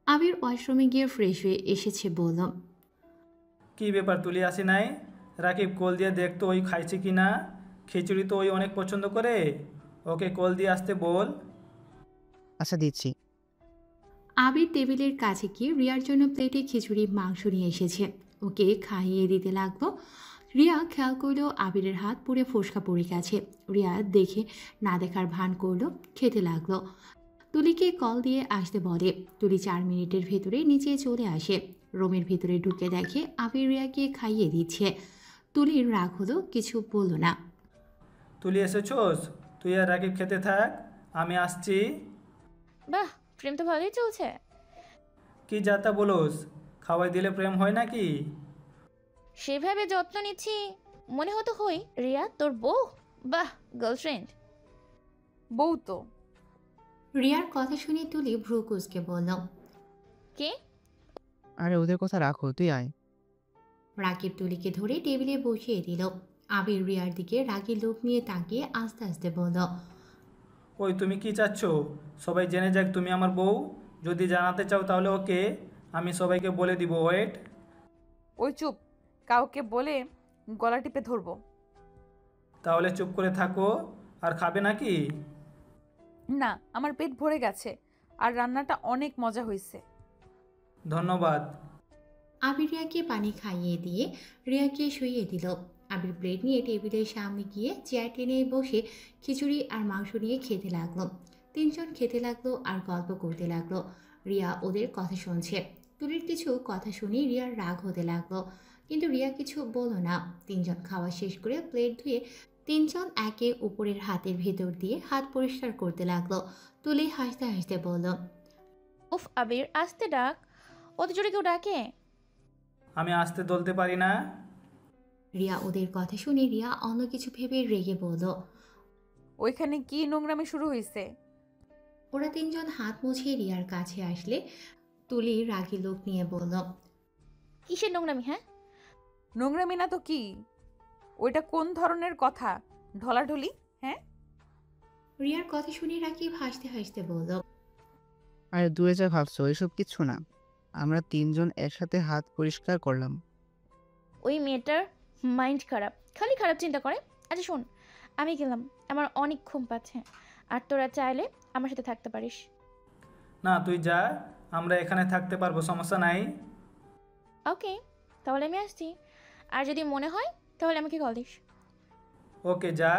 আবির ওয়াশরুমে গিয়ে ফ্রেশ হয়ে এসেছে বলল, কি ব্যাপার তুলি আসি নাই? রাকিব কল দিয়ে দেখতো ওই খাইছে কি না। খিচুড়ি তো ওই অনেক পছন্দ করে, ওকে কল দিয়ে আসতে বল। আচ্ছা দিচ্ছি। আবির টেবিলের কাছে গিয়ে রিয়ার জন্য প্লেটে খিচুড়ি মাংস নিয়ে এসেছে। ওকে খাইয়ে দিতে লাগলো। রিয়া খেয়াল করলো আবিরের হাত পুড়ে ফোসকা পড়ে গেছে। রিয়া দেখে না দেখার ভান করলো, খেতে লাগলো। তুলিকে কল দিয়ে আসতে বলে। তুলি 4 মিনিটের ভেতরে নিচে চলে আসে। রুমের ভিতরে ঢুকে দেখে আবির রিয়াকে খাইয়ে দিচ্ছে। তুলির রাগ হলো, কিছু বলল না। তুলি এসেছোস? তুই আর রাকিব খেতে থাক, আমি আসছি। বাহ, প্রেম তো ভালোই চলছে। কি যাতা বলোস? খাওয়াই দিলে প্রেম হয় নাকি? সেভাবে যত্ন নিচ্ছি, মনে হতো হই রিয়া তোর বউ। বাহ, গার্লফ্রেন্ড। বউ তো। রিয়ার কথা শুনে তুলি ভ্রু কুঁচকে বলল। কে? আরে ওদের কথা রাখো, তুই আয়। রাকিব তুলিকে ধরে টেবিলে বসিয়ে দিল। আবির রিয়ার দিকে রাগী লোক নিয়ে তাকিয়ে আস্তে আস্তে বলল, ওই তুমি কি চাচ্ছ? সবাই জেনে যাক তুমি আমার বউ। যদি জানাতে চাও তাহলে ওকে, আমি সবাইকে বলে দিব। ওয়েট। ওই চুপ, কাউকে বলে গলা টিপে ধরবো। তাহলে চুপ করে থাকো। আর খাবে নাকি? না, আমার পেট ভরে গেছে, আর রান্নাটা অনেক মজা হয়েছে। ধন্যবাদ। আবির রিয়াকে পানি খাইয়ে দিয়ে রিয়াকে শুইয়ে দিল। আবির প্লেট নিয়ে টেবিলের সামনে গিয়ে চেয়ার টেনে বসে খিচুড়ি আর মাংস নিয়ে খেতে লাগলো। 3 জন খেতে লাগলো আর গল্প করতে লাগলো। রিয়া ওদের কথা শুনছে। তুলির কিছু কথা শুনে রিয়ার রাগ হতে লাগলো, কিন্তু রিয়া কিছু বলল না। 3 জন খাওয়া শেষ করে প্লেট ধুয়ে 3 জন একে উপরের হাতের ভেতর দিয়ে হাত পরিষ্কার করতে লাগলো। তুলি হাসতে হাসতে বলল, উফ আবির, আসতে ডাক। অত জোরে কেউ ডাকে? আমি আসতে দলতে পারি না। রিয়া ওদের কথা শুনে রিয়া অন্য কিছু ভেবে রেগে বলল। ওইখানে কি নোংরামি শুরু হয়েছে? ওরা তিনজন হাত মুছিয়ে রিয়ার কাছে আসলে তুলি রাগী লোক নিয়ে বলল। কিসের নোংরামি? হ্যাঁ, নোংরামি না তো কি? ওইটা কোন ধরনের কথা? ঢলাঢলি? হ্যাঁ, রিয়ার কথা শুনে রাকিব হাসতে হাসতে বলল। আর দূরে যা ভাবছো এসব কিচ্ছু না। আমরা তিনজন একসাথে হাত পরিষ্কার করলাম। ওই মেয়েটার মাইন্ড খারাপ, খালি খারাপ চিন্তা করে। আচ্ছা শোন, আমি গেলাম, আমার অনেক ঘুম পাচ্ছে, আর তোরা চাইলে আমার সাথে থাকতে পারিস। না তুই যা, আমরা এখানে থাকতে পারবো, সমস্যা নাই। ওকে, তাহলে আমি আসছি, আর যদি মনে হয় তাহলে আমাকে কল দিস। ওকে যা।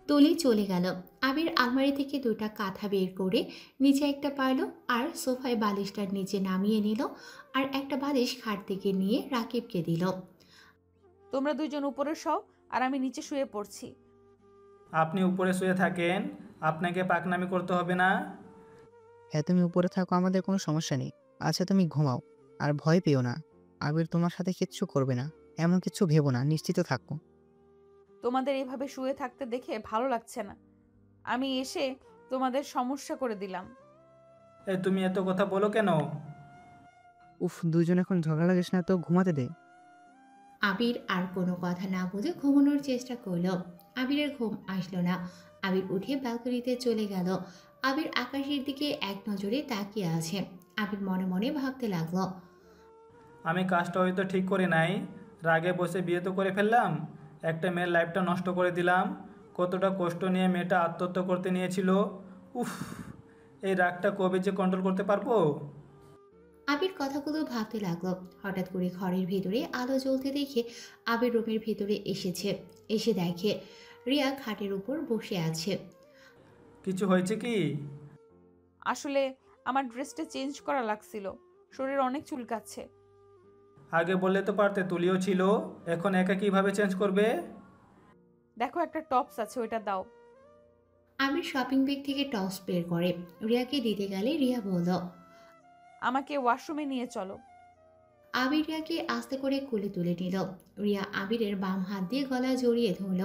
তুলি চলে গেল। আবির আলমারি থেকে দুটা কাঁথা বের করে নিচে একটা পারল আর সোফায় বালিশটার নিচে নামিয়ে নিল, আর একটা বালিশ খাট থেকে নিয়ে রাকিবকে দিল। তোমরা দুইজন উপরে শও আর আমি নিচে শুয়ে পড়ছি। আপনি উপরে শুয়ে থাকেন, আপনাকে পাকনামি করতে হবে না। হ্যাঁ তুমি উপরে থাকো, আমাদের কোনো সমস্যা নেই। আচ্ছা তুমি ঘুমাও, আর ভয় পেও না। আবির তোমার সাথে কিচ্ছু করবে না, এমন কিছু ভেবো না, নিশ্চিত থাকো। তোমাদের এভাবে শুয়ে থাকতে দেখে ভালো লাগছে না। আমি এসে তোমাদের সমস্যা করে দিলাম। এই তুমি এত কথা বলো কেন? উফ, দুজন এখন ঝগড়া লাগিস না তো, ঘুমাতে দে। আবির আর কোনো কথা না বলে ঘুমানোর চেষ্টা করলো। আবিরের ঘুম আসলো না। আবির উঠে ব্যালকনিতে চলে গেল। আবির আকাশের দিকে এক নজরে তাকিয়ে আছে। আবির মনে মনে ভাবতে লাগলো। আমি কাজটা হয়তো ঠিক করে নাই, রাগে বসে বিয়ে তো করে ফেললাম, একটা মেয়ের লাইফটা নষ্ট করে দিলাম। কতটা কষ্ট নিয়ে মেয়েটা আত্মহত্যা করতে নিয়েছিল। উফ, এই রাগটা কবে যে কন্ট্রোল করতে পারবো। আবির কথাগুলো ভাবতে লাগলো। হঠাৎ করে ঘরের ভেতরে আলো জ্বলতে দেখে আবির রুমের ভেতরে এসেছে। এসে দেখে রিয়া খাটের উপর বসে আছে। কিছু হয়েছে কি? আসলে আমার ড্রেসটা চেঞ্জ করা লাগছিল, শরীর অনেক চুলকাচ্ছে। আগে বললে তো পারতে, তুলিও ছিল, এখন একা কিভাবে চেঞ্জ করবে? দেখো একটা টপস আছে, ওইটা দাও। আবির শপিং ব্যাগ থেকে টপস বের করে রিয়াকে দিতে গেলে রিয়া বলল। আমাকে ওয়াশরুমে নিয়ে চলো। আবির রিয়াকে আস্তে করে কোলে তুলে নিল। রিয়া আবিরের বাম হাত দিয়ে গলা জড়িয়ে ধরল।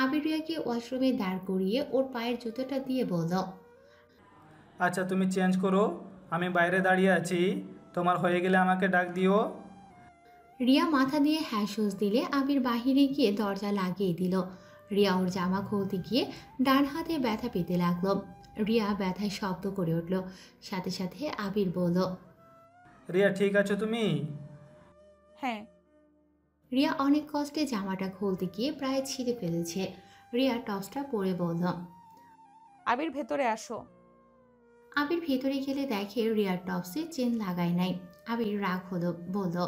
আবির রিয়াকে ওয়াশরুমে দাঁড় করিয়ে ওর পায়ের জুতোটা দিয়ে বলল। আচ্ছা তুমি চেঞ্জ করো, আমি বাইরে দাঁড়িয়ে আছি, তোমার হয়ে গেলে আমাকে ডাক দিও। রিয়া মাথা দিয়ে হ্যাঁসোস দিলে আবির বাহিরে গিয়ে দরজা লাগিয়ে দিল। রিয়া ওর জামা খুলতে গিয়ে ডান হাতে ব্যথা পেতে লাগলো। রিয়া ব্যথায় শব্দ করে উঠল। সাথে সাথে আবির বলল। রিয়া ঠিক আছো তুমি? হ্যাঁ। রিয়া অনেক কষ্টে জামাটা খুলতে গিয়ে প্রায় ছিঁড়ে ফেলেছে। রিয়া টপসটা পরে বলল। আবির ভেতরে আসো। আবির ভেতরে গেলে দেখে রিয়ার টপসে চেন লাগায় নাই। আবির রাগ হলো, বলল।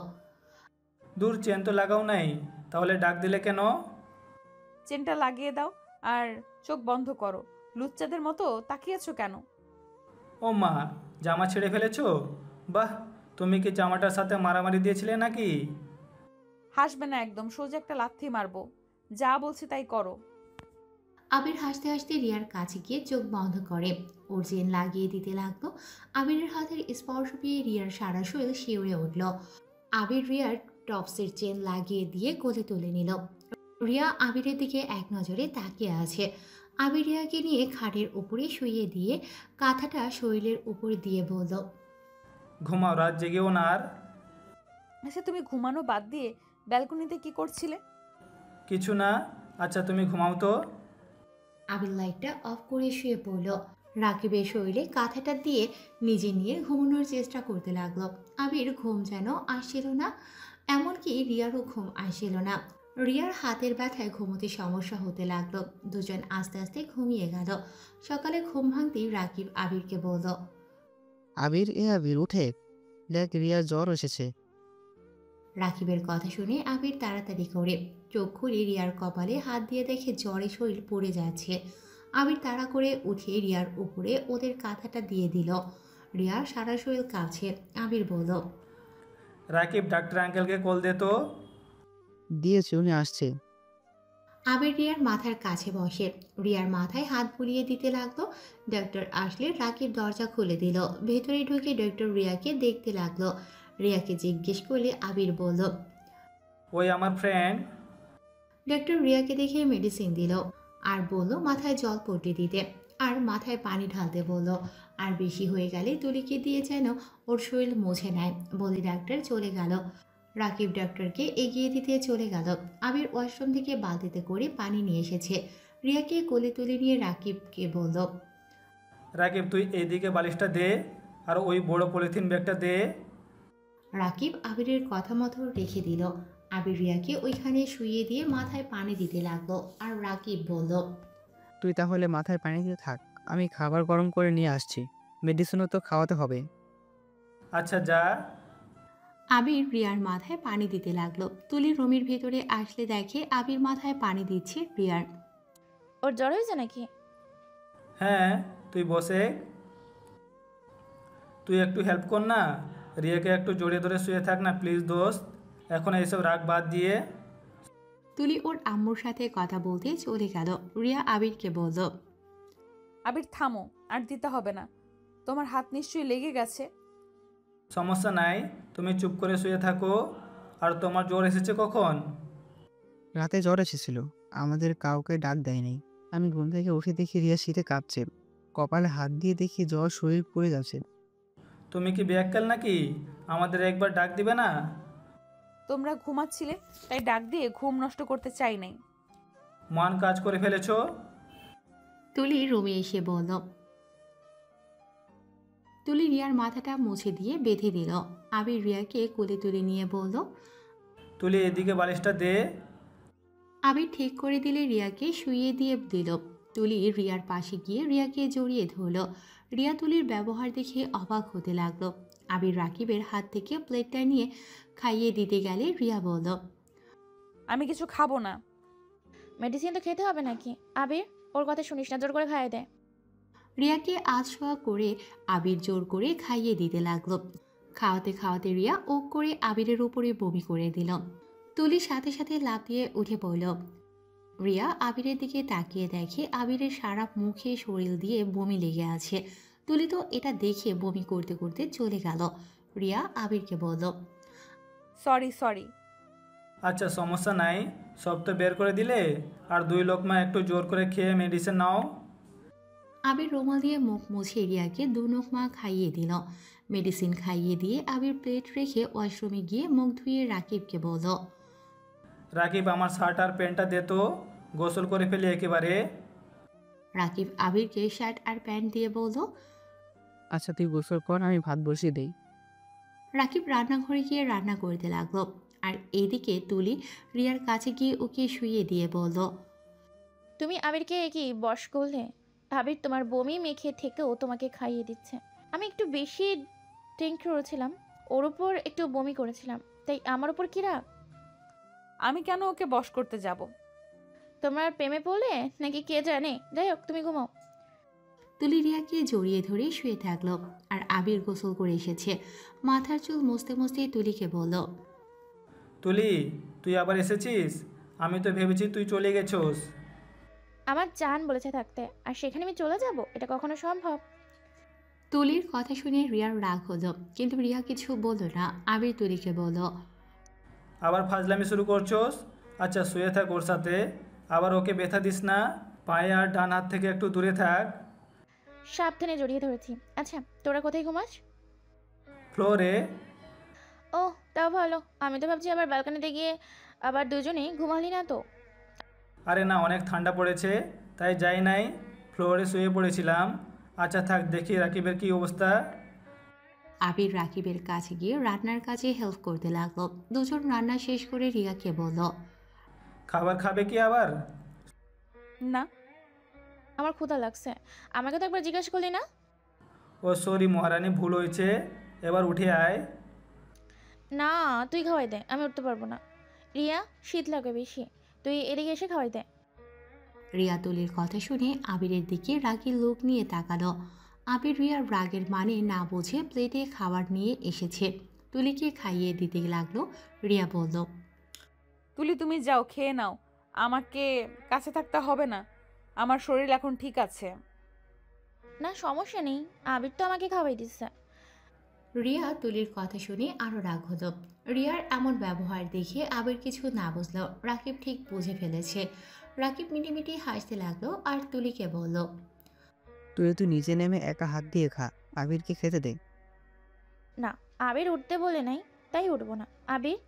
দূর, চেন তো লাগাও নাই, তাহলে ডাক দিলে কেন? চেনটা লাগিয়ে দাও আর চোখ বন্ধ করো। লুচ্চাদের মতো তাকিয়েছো কেন? ও মা, জামা ছেড়ে ফেলেছো? বাহ, তুমি কি জামাটার সাথে মারামারি দিয়েছিলে নাকি? হাসবে না একদম, সোজা একটা লাথি মারবো। যা বলছি তাই করো। আবির হাসতে হাসতে রিয়ার কাছে গিয়ে চোখ বন্ধ করে ওর চেন লাগিয়ে দিতে লাগলো। আবিরের হাতের স্পর্শ পেয়ে রিয়ার সারা শরীর শিউরে উঠল। আবির রিয়ার টপসের চেন লাগিয়ে দিয়ে কোলে তুলে নিল। রিয়া আবিরের দিকে এক নজরে তাকিয়ে আছে। আবির রিয়াকে নিয়ে খাটের উপরে শুইয়ে দিয়ে কাঁথাটা শরীরের উপর দিয়ে বলল। ঘুমাও, রাত জেগেও না আর। আচ্ছা তুমি ঘুমানো বাদ দিয়ে ব্যালকনিতে কি করছিলে? কিছু না, আচ্ছা তুমি ঘুমাও তো। আবির লাইটটা অফ করে শুয়ে পড়ল। রাকিবের শরীরে কাঁথাটা দিয়ে নিজে নিয়ে ঘুমানোর চেষ্টা করতে লাগলো। আবির ঘুম যেন আসছিল না, এমনকি রিয়ারও ঘুম আসছিল না। রিয়ার হাতের ব্যথায় ঘুমোতে সমস্যা হতে লাগলো। দুজন আস্তে আস্তে ঘুমিয়ে গেল। সকালে ঘুম ভাঙতেই রাকিব আবিরকে বলল। আবির, আবির উঠে দেখ, রিয়ার জ্বর এসেছে। রাকিবের কথা শুনে আবির তাড়াতাড়ি করে চোখ খুলে রিয়ার কপালে হাত দিয়ে দেখে জ্বরে শরীর পড়ে যাচ্ছে। আবির তাড়া করে উঠে রিয়ার উপরে ওদের কাঁথাটা দিয়ে দিল। রিয়ার সারা শরীর কাছে। আবির বলল। রাকিব, ডাক্তার আঙ্কেলকে কল দে তো। দিয়েছে, উনি আসছে। আবির রিয়ার মাথার কাছে বসে। রিয়ার মাথায় হাত বুলিয়ে দিতে লাগলো। ডক্টর আসলে রাকিব দরজা খুলে দিল। ভেতরে ঢুকে ডক্টর রিয়াকে দেখতে লাগলো। রিয়াকে জিজ্ঞেস করলে আবির বলল। ওই আমার ফ্রেন্ড। ডক্টর রিয়াকে দেখে মেডিসিন দিল আর বলল মাথায় জল পট্টি দিতে আর মাথায় পানি ঢালতে বলল। আর বেশি হয়ে গেলে তুলিকে দিয়ে যেন ওর শরীর মুছে নেয় বলে ডাক্তার চলে গেল। রাকিব ডাক্তারকে এগিয়ে দিতে চলে গেল। আবির ওয়াশরুম থেকে বালতিতে করে পানি নিয়ে এসেছে। রিয়াকে কোলে তুলে নিয়ে রাকিবকে বলল। রাকিব, তুই এইদিকে বালিশটা দে আর ওই বড় পলিথিন ব্যাগটা দে। রাকিব আবিরের কথা মতো রেখে দিল। আবির রিয়াকে ওইখানে শুইয়ে দিয়ে মাথায় পানি দিতে লাগলো। আর রাকিব বলল। তুই তাহলে মাথায় পানি দিয়ে থাক, আমি খাবার গরম করে নিয়ে আসছি। মেডিসিনও তো খাওয়াতে হবে। আচ্ছা যা। আবির রিয়ার মাথায় পানি দিতে লাগলো। তুলি রুমের ভেতরে আসলে দেখে আবির মাথায় পানি দিচ্ছে রিয়ার। ওর জ্বর হয়েছে নাকি? হ্যাঁ, তুই বসে। তুই একটু হেল্প কর না, রিয়াকে একটু জড়িয়ে ধরে শুয়ে থাক না প্লিজ দোস্ত। এখন এইসব রাগ বাদ দিয়ে। তুলি ওর আম্মুর সাথে কথা বলতে চলে গেল। রিয়া আবিরকে বলল। আবির থামো, আর দিতে হবে না। তোমার হাত নিশ্চয়ই লেগে গেছে। সমস্যা নাই, তুমি চুপ করে শুয়ে থাকো। আর তোমার জ্বর এসেছে কখন? রাতে জ্বর এসেছিল, আমাদের কাউকে ডাক দেয়নি। আমি ঘুম থেকে উঠে দেখি রিয়া শীতে কাঁপছে, কপালে হাত দিয়ে দেখি জ্বর শরীর পুড়ে যাচ্ছে। তুমি কি ব্যাককাল নাকি? আমাদের একবার ডাক দিবে না? তোমরা ঘুমাচ্ছিলে, তাই ডাক দিয়ে ঘুম নষ্ট করতে চাই নাই। মহান কাজ করে ফেলেছো। তুলি রুমে এসে বলল। তুলি রিয়ার মাথাটা মুছে দিয়ে বেঁধে দিল। আবির রিয়াকে কোলে তুলে নিয়ে বলল। তুলি এদিকে বালিশটা দে। আবির ঠিক করে দিলে রিয়াকে শুইয়ে দিয়ে দিল। তুলি রিয়ার পাশে গিয়ে রিয়াকে জড়িয়ে ধরল। রিয়া তুলির ব্যবহার দেখে অবাক হতে লাগলো। আবির রাকিবের হাত থেকে প্লেটটা নিয়ে খাইয়ে দিতে গেলে রিয়া বলল। আমি কিছু খাবো না। মেডিসিন তো খেতে হবে নাকি? আবির, ওর কথা শুনিস না, জোর করে খাইয়ে দে। রিয়াকে আছোয়া করে আবির জোর করে খাইয়ে দিতে লাগলো। খাওয়াতে খাওয়াতে রিয়া ওক করে আবিরের উপরে বমি করে দিল। তুলির সাথে সাথে লাফ দিয়ে উঠে পড়ল। রিয়া আবিরের দিকে তাকিয়ে দেখে আবিরের সারা মুখে শরীর দিয়ে বমি লেগে আছে। তুলি তো এটা দেখে বমি করতে করতে চলে গেল। রিয়া আবিরকে বলল। সরি। আচ্ছা সমস্যা নাই, সব তো বের করে দিলে। আর 2 লোকমা একটু জোর করে খেয়ে মেডিসিন নাও। আবির রুমাল দিয়ে মুখ মুছে রিয়াকে 2 লোকমা খাইয়ে দিল। মেডিসিন খাইয়ে দিয়ে আবির প্লেট রেখে ওয়াশরুমে গিয়ে মুখ ধুয়ে রাকিবকে বলল। রাকিব, আমার শার্ট আর প্যান্টটা দে তো, গোসল করে ফেলি একেবারে। রাকিব আবিরকে শার্ট আর প্যান্ট দিয়ে বলল। আচ্ছা তুই গোসল কর, আমি ভাত বসিয়ে দেই। রাকিব রান্নাঘরে গিয়ে রান্না করতে লাগলো। আর এইদিকে তুলি রিয়ার কাছে গিয়ে ওকে শুইয়ে দিয়ে বলল। তুমি আবিরকে কি বশ করলে? আবির তোমার বমি মেখে থেকেও তোমাকে খাইয়ে দিচ্ছে। আমি একটু বেশি ড্রিঙ্ক করেছিলাম, ওর উপর একটু বমি করেছিলাম, তাই আমার উপর কি রাগ? আমি কেন ওকে বশ করতে যাব? তোমার প্রেমে পড়লে নাকি কে জানে। যাই হোক, তুমি ঘুমাও। তুলি রিয়াকে জড়িয়ে ধরে শুয়ে থাকলো। আর আবির গোসল করে এসেছে। মাথার চুল মুছতে মুছতে তুলিকে বলল। তুলি, তুই আবার এসেছিস? আমি তো ভেবেছি তুই চলে গেছোস। আমার জান বলেছে থাকতে, আর সেখানে আমি চলে যাব? এটা কখনো সম্ভব? তুলির কথা শুনে রিয়ার রাগ হলো, কিন্তু রিয়া কিছু বলল না। আবির তুলিকে বলল। আবার ফাজলামি শুরু করছোস? আচ্ছা শুয়ে থাক ওর সাথে, আবার ওকে ব্যথা দিস না। পায়ে আর ডান হাত থেকে একটু দূরে থাক। সাবধানে জড়িয়ে ধরেছি। আচ্ছা, তোরা কোথায় ঘুমাস? ফ্লোরে। ও, তাও ভালো। আমি তো ভাবছি আবার ব্যালকনিতে গিয়ে আবার দুজনেই ঘুমালি না তো। আরে না, অনেক ঠান্ডা পড়েছে তাই যাই নাই, ফ্লোরে শুয়ে পড়েছিলাম। আচ্ছা থাক, দেখি রাকিবের কি অবস্থা। আবির রাকিবের কাছে গিয়ে রান্নার কাজে হেল্প করতে লাগলো। দুজন রান্না শেষ করে রিয়াকে বলল। খাবার খাবে কি আবার? না। আমার ক্ষুধা লাগছে। আমাকে তো একবার জিজ্ঞাসা করলি না। ও সরি মহারানী, ভুল হয়েছে, এবার উঠে আয়। না, তুই খাওয়াই দে, আমি উঠতে পারবো না। রিয়া, শীত লাগে বেশি, তুই এদিকে এসে খাওয়াই দে। রিয়া তুলির কথা শুনে আবিরের দিকে রাগী লোক নিয়ে তাকালো। আবির রিয়ার রাগের মানে না বুঝে প্লেটে খাবার নিয়ে এসেছে। তুলিকে খাইয়ে দিতে লাগলো। রিয়া বলল। তুলি তুমি যাও, খেয়ে নাও। আমাকে কাছে থাকতে হবে না, আমার শরীর এখন ঠিক আছে। না সমস্যা নেই, আবির তো আমাকে খাওয়াই দিচ্ছে। রিয়া তুলির কথা শুনে আরো রাগ হলো। রিয়ার এমন ব্যবহার দেখে আবির কিছু না বুঝলো রাকিব ঠিক বুঝে ফেলেছে। রাকিব মিটিমিটি হাসতে লাগলো আর তুলিকে বলল, তুই নিচে নেমে একা হাত দিয়ে খা, আবিরকে খেতে দে। না, আবির উঠতে বলে নাই, তাই উঠবো না। আবির,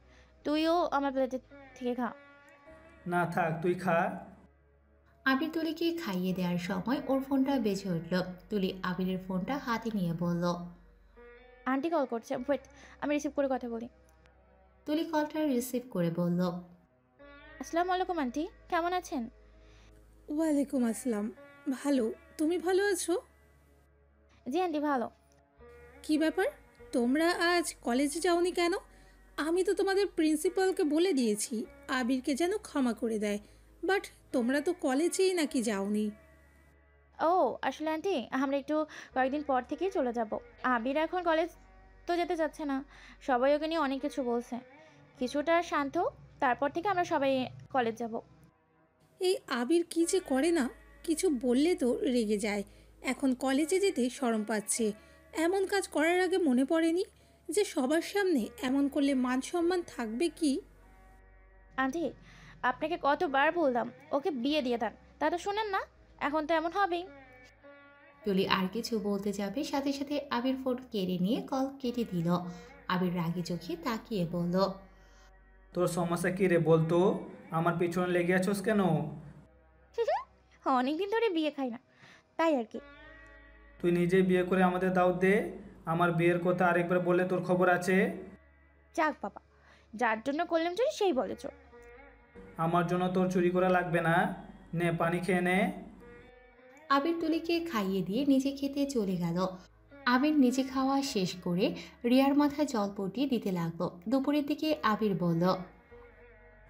তুইও আমার প্লেটে থেকে খা। না থাক, তুই খা। আবির তুলিকে খাইয়ে দেওয়ার সময় ওর ফোনটা বেজে উঠল। তুলি আবিরের ফোনটা হাতে নিয়ে বলল, আন্টি কল করছে, ওয়েট, আমি রিসিভ করে কথা বলি। তুলি কলটা রিসিভ করে বলল, আসসালামু আলাইকুম আন্টি, কেমন আছেন? ওয়ালাইকুম আসসালাম। ভালো, তুমি ভালো আছো? জি আন্টি, ভালো। কি ব্যাপার, তোমরা আজ কলেজে যাওনি কেন? আমি তো তোমাদের প্রিন্সিপালকে বলে দিয়েছি আবিরকে যেন ক্ষমা করে দেয়, বাট তোমরা তো কলেজেই নাকি যাওনি। ও আসলে আন্টি, আমরা একটু কয়েকদিন পর থেকেই চলে যাব। আবির এখন কলেজ তো যেতে চাচ্ছে না, সবাই ওকে নিয়ে অনেক কিছু বলছে। কিছুটা শান্ত হোক, তারপর থেকে আমরা সবাই কলেজ যাব। এই আবির কি যে করে না, কিছু বললে তো রেগে যায়। এখন কলেজে যেতে শরম পাচ্ছে। এমন কাজ করার আগে মনে পড়েনি যে সবার সামনে এমন করলে মান সম্মান থাকবে কি? আন্টি, আপনাকে কতবার বললাম ওকে বিয়ে দিয়ে দেন, তা তো শোনেন না। এখন তো এমন হবেই। তুলি আর কিছু বলতে যাবে, সাথে সাথে আবির ফোন কেড়ে নিয়ে কল কেটে দিল। আবির রাগি চোখে তাকিয়ে বলল, তোর সমস্যা কী রে বলতো? আমার পিছনে লেগে আছোস কেন? অনেকদিন ধরে বিয়ে খাই না, তাই আর কি। তুই নিজেই বিয়ে করে আমাদের দাওয়াত দে। আমার বিয়ের কথা আরেকবার বললে তোর খবর আছে। যাক বাবা, যার জন্য করলাম চুরি সেই বলে চোর। আমার জন্য তোর চুরি করা লাগবে না, নে পানি খেয়ে নে। আবির তুলিকে খাইয়ে দিয়ে নিজে খেতে চলে গেল। আবির নিজে খাওয়া শেষ করে রিয়ার মাথায় জল পটিয়ে দিতে লাগলো। দুপুরের দিকে আবির বলল,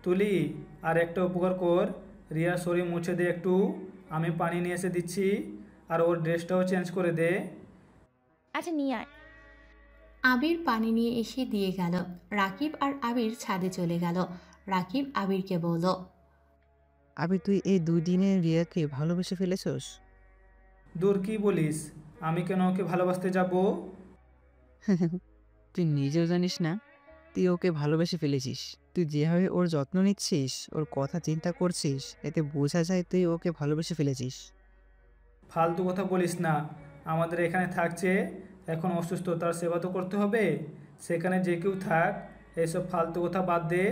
তুলি, আর একটা উপকার কর, রিয়ার শরীর মুছে দে একটু। আমি পানি নিয়ে এসে দিচ্ছি, আর ওর ড্রেসটাও চেঞ্জ করে দে। আচ্ছা নিয়ে আয়। আবির পানি নিয়ে এসে দিয়ে গেল। রাকিব আর আবির ছাদে চলে গেল। রাকিব আবিরকে বলল, আবির তুই এই 2 দিনে রিয়াকে ভালোবেসে ফেলেছস? দূর, কি বলিস? আমি কেন ওকে ভালোবাসতে যাব? তুই নিজেও জানিস না তুই ওকে ভালোবেসে ফেলেছিস। তুই যেভাবে ওর যত্ন নিচ্ছিস, ওর কথা চিন্তা করছিস, এতে বোঝা যায় তুই ওকে ভালোবেসে ফেলেছিস। ফালতু কথা বলিস না। আমাদের এখানে থাকছে, এখন অসুস্থ, তার সেবা তো করতে হবে। সেখানে যে কেউ থাক, এসব ফালতু কথা বাদ দে।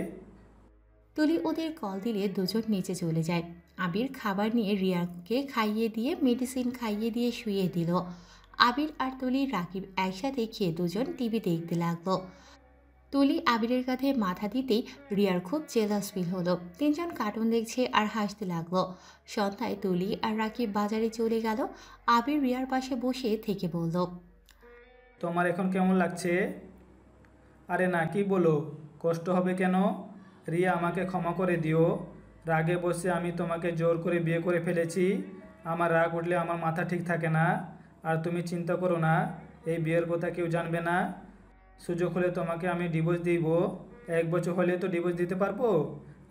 তুলি ওদের কল দিলে দুজন নিচে চলে যায়। আবির খাবার নিয়ে রিয়াকে খাইয়ে দিয়ে মেডিসিন খাইয়ে দিয়ে শুয়ে দিল। আবির আর তুলি রাকিব একসাথে খেয়ে দুজন টিভি দেখতে লাগলো। তুলি আবিরের কাঁধে মাথা দিতেই রিয়ার খুব জেলাস ফিল হলো। তিনজন কার্টুন দেখছে আর হাসতে লাগলো। সন্ধ্যায় তুলি আর রাকিব বাজারে চলে গেল। আবির রিয়ার পাশে বসে থেকে বলল, তোমার এখন কেমন লাগছে? আরে না, কি বলো? কষ্ট হবে কেন? রিয়া, আমাকে ক্ষমা করে দিও। রাগে বসে আমি তোমাকে জোর করে বিয়ে করে ফেলেছি। আমার রাগ উঠলে আমার মাথা ঠিক থাকে না। আর তুমি চিন্তা করো না, এই বিয়ের কথা কেউ জানবে না। সুযোগ হলে তোমাকে আমি ডিভোর্স দিব। 1 বছর হলে তো ডিভোর্স দিতে পারবো।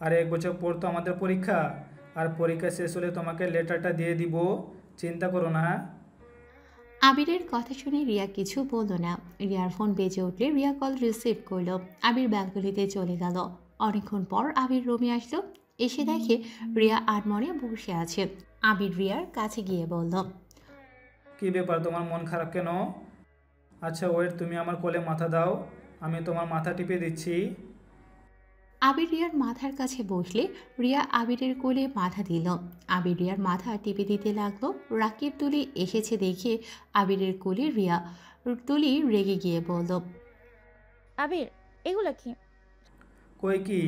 আর 1 বছর পর তো আমাদের পরীক্ষা। আর পরীক্ষা শেষ হলে তোমাকে লেটারটা দিয়ে দিব। চিন্তা করো না। আবিরের কথা শুনে রিয়া কিছু বলল না। রিয়ার ফোন বেজে উঠলে রিয়া কল রিসিভ করলো। আবির ব্যালকনিতে চলে গেল। অনেকক্ষণ পর আবির রুমে আসলো। এসে দেখে রিয়া আনমনে বসে আছে। আবির রিয়ার কাছে গিয়ে বলল, কি ব্যাপার, তোমার মন খারাপ কেন? আচ্ছা ওয়েট, তুমি আমার কোলে মাথা দাও, আমি তোমার মাথা টিপে দিচ্ছি। আবির রিয়ার মাথার কাছে বসলে রিয়া আবিরের কোলে মাথা দিল। আবির রিয়ার মাথা টিপে দিতে লাগলো। রাকিব তুলি এসেছে দেখে আবিরের কোলে রিয়া। তুলি রেগে গিয়ে বলল, আবির, এগুলা কি? কই কি?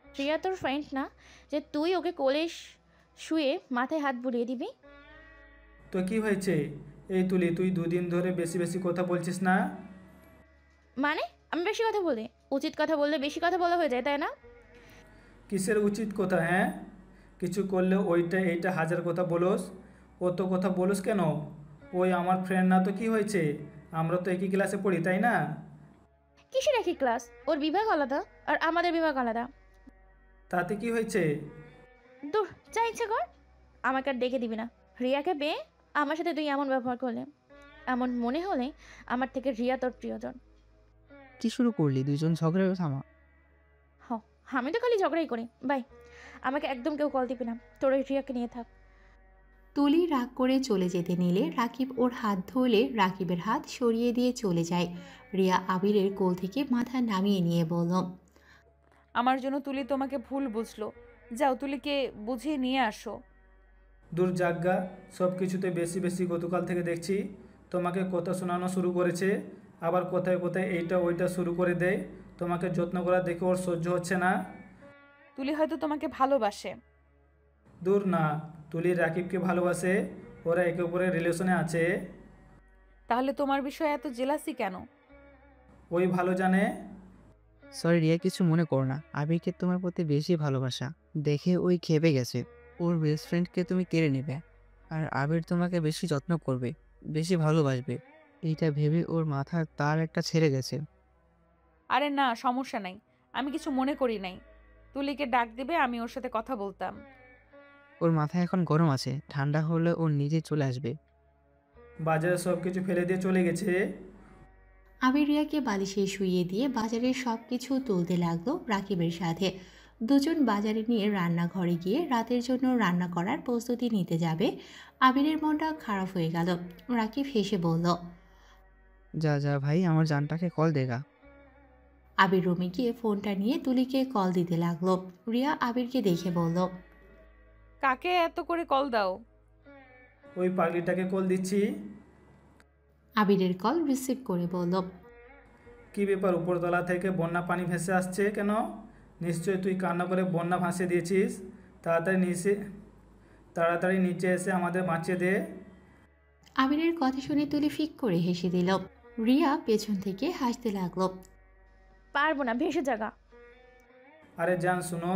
প্রিয়া তোর ফ্রেন্ড না, যে তুই ওকে কোলে শুয়ে মাথায় হাত বুলিয়ে দিবি? তো কি হয়েছে? এই তুলি, তুই 2 দিন ধরে বেশি বেশি কথা বলছিস না? মানে আমি বেশি কথা বলি? উচিত কথা বললে বেশি কথা বলা হয়ে যায়, তাই না? কিসের উচিত কথা? হ্যাঁ, কিছু করলে ওইটা এইটা হাজার কথা বলোস। অত কথা বলোস কেন? ওই আমার ফ্রেন্ড না তো কি হয়েছে? আমরা তো একই ক্লাসে পড়ি, তাই না? কিসের একই ক্লাস? ওর বিভাগ আলাদা আর আমাদের বিভাগ আলাদা। তাতে কি হয়েছে? দূর, যা ইচ্ছে কর, আমাকে আর ডেকে দিবি না। রিয়াকে পেয়ে আমার সাথে তুই এমন ব্যবহার করলে, এমন মনে হলে আমার থেকে রিয়া তোর প্রিয়জন। কি শুরু করলি? দুইজন ঝগড়া থামা। হ, আমি তো খালি ঝগড়াই করি। বাই, আমাকে একদম কেউ কল দিবি না, তোর ওই রিয়াকে নিয়ে থাক। তুলি রাগ করে চলে যেতে নিলে রাকিব ওর হাত ধরলে রাকিবের হাত সরিয়ে দিয়ে চলে যায়। রিয়া আবিরের কোল থেকে মাথা নামিয়ে নিয়ে বলল, আমার জন্য তুলি তোমাকে ভুল বুঝলো। যাও, তুলিকে বুঝিয়ে নিয়ে আসো। দূর জাগা, সব কিছুতে বেশি বেশি গতকাল থেকে দেখছি তোমাকে কথা শোনানো শুরু করেছে, আবার কোথায় কোথায় এইটা ওইটা শুরু করে দেয়। তোমাকে যত্ন করা দেখে ওর সহ্য হচ্ছে না। তুলি হয়তো তোমাকে ভালোবাসে। দূর না, তুলি রাকিবকে ভালোবাসে, ওরা একে অপরের রিলেশনে আছে। তাহলে তোমার বিষয়ে এত জেলাসি কেন? ওই ভালো জানে। সরি রিয়া, কিছু মনে করো না। আবিরকে তোমার প্রতি বেশি ভালোবাসা দেখে ওই খেপে গেছে। ওর বেস্ট ফ্রেন্ডকে তুমি কেড়ে নেবে, আর আবির তোমাকে বেশি যত্ন করবে, বেশি ভালোবাসবে। এইটা ভেবে ওর মাথার তার একটা ছেড়ে গেছে। আরে না, সমস্যা নাই, আমি কিছু মনে করি নাই। তুলিকে ডাক দিবে, আমি ওর সাথে কথা বলতাম। ওর মাথা এখন গরম আছে, ঠান্ডা হলে ওর নিজে চলে আসবে। বাজারে সব কিছু ফেলে দিয়ে চলে গেছে। আবির রিয়াকে বালিশে শুইয়ে দিয়ে বাজারের সব কিছু তুলতে লাগলো রাকিবের সাথে। দুজন বাজারে নিয়ে রান্নাঘরে গিয়ে রাতের জন্য রান্না করার প্রস্তুতি নিতে যাবে। আবিরের মনটা খারাপ হয়ে গেল। রাকিব হেসে বলল, যা যা ভাই, আমার জানটাকে কল দেগা। আবির রুমে গিয়ে ফোনটা নিয়ে তুলিকে কল দিতে লাগলো। রিয়া আবিরকে দেখে বলল, কাকে এত করে কল দাও? ওই পাগলিটাকে কল দিচ্ছি। আবিরের কল রিসিভ করে বলল, কি ব্যাপার, উপরতলা থেকে বন্যা পানি ভেসে আসছে কেন? নিশ্চয়ই তুই কান্না করে বন্যা ভাসিয়ে দিয়েছিস। তাড়াতাড়ি নিচে এসে আমাদের বাঁচিয়ে দে। আবিরের কথা শুনে তুলি ফিক করে হেসে দিল। রিয়া পেছন থেকে হাসতে লাগলো। পারবো না, ভেসে জাগা। আরে জান শুনো,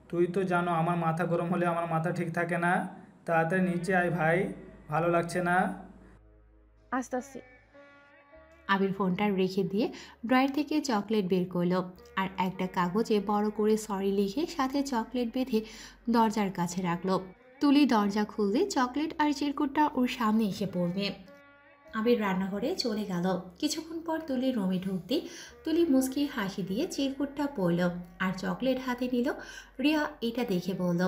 তুই তো জানো আমার মাথা গরম হলে আমার মাথা ঠিক থাকে না। তাড়াতাড়ি নিচে আয় ভাই, ভালো লাগছে না। আস্তে আস্তে। আবির ফোনটা রেখে দিয়ে ড্রয়ার থেকে চকলেট বের করলো আর একটা কাগজে বড় করে সরি লিখে সাথে চকলেট বেঁধে দরজার কাছে রাখলো। তুলি দরজা খুললে চকলেট আর চিরকুটটা ওর সামনে এসে পড়বে। আবির রান্নাঘরে চলে গেল। কিছুক্ষণ পর তুলি রুমে ঢুকতে তুলি মুচকি হাসি দিয়ে চিরকুটটা পরল আর চকলেট হাতে নিল। রিয়া এটা দেখে বলল,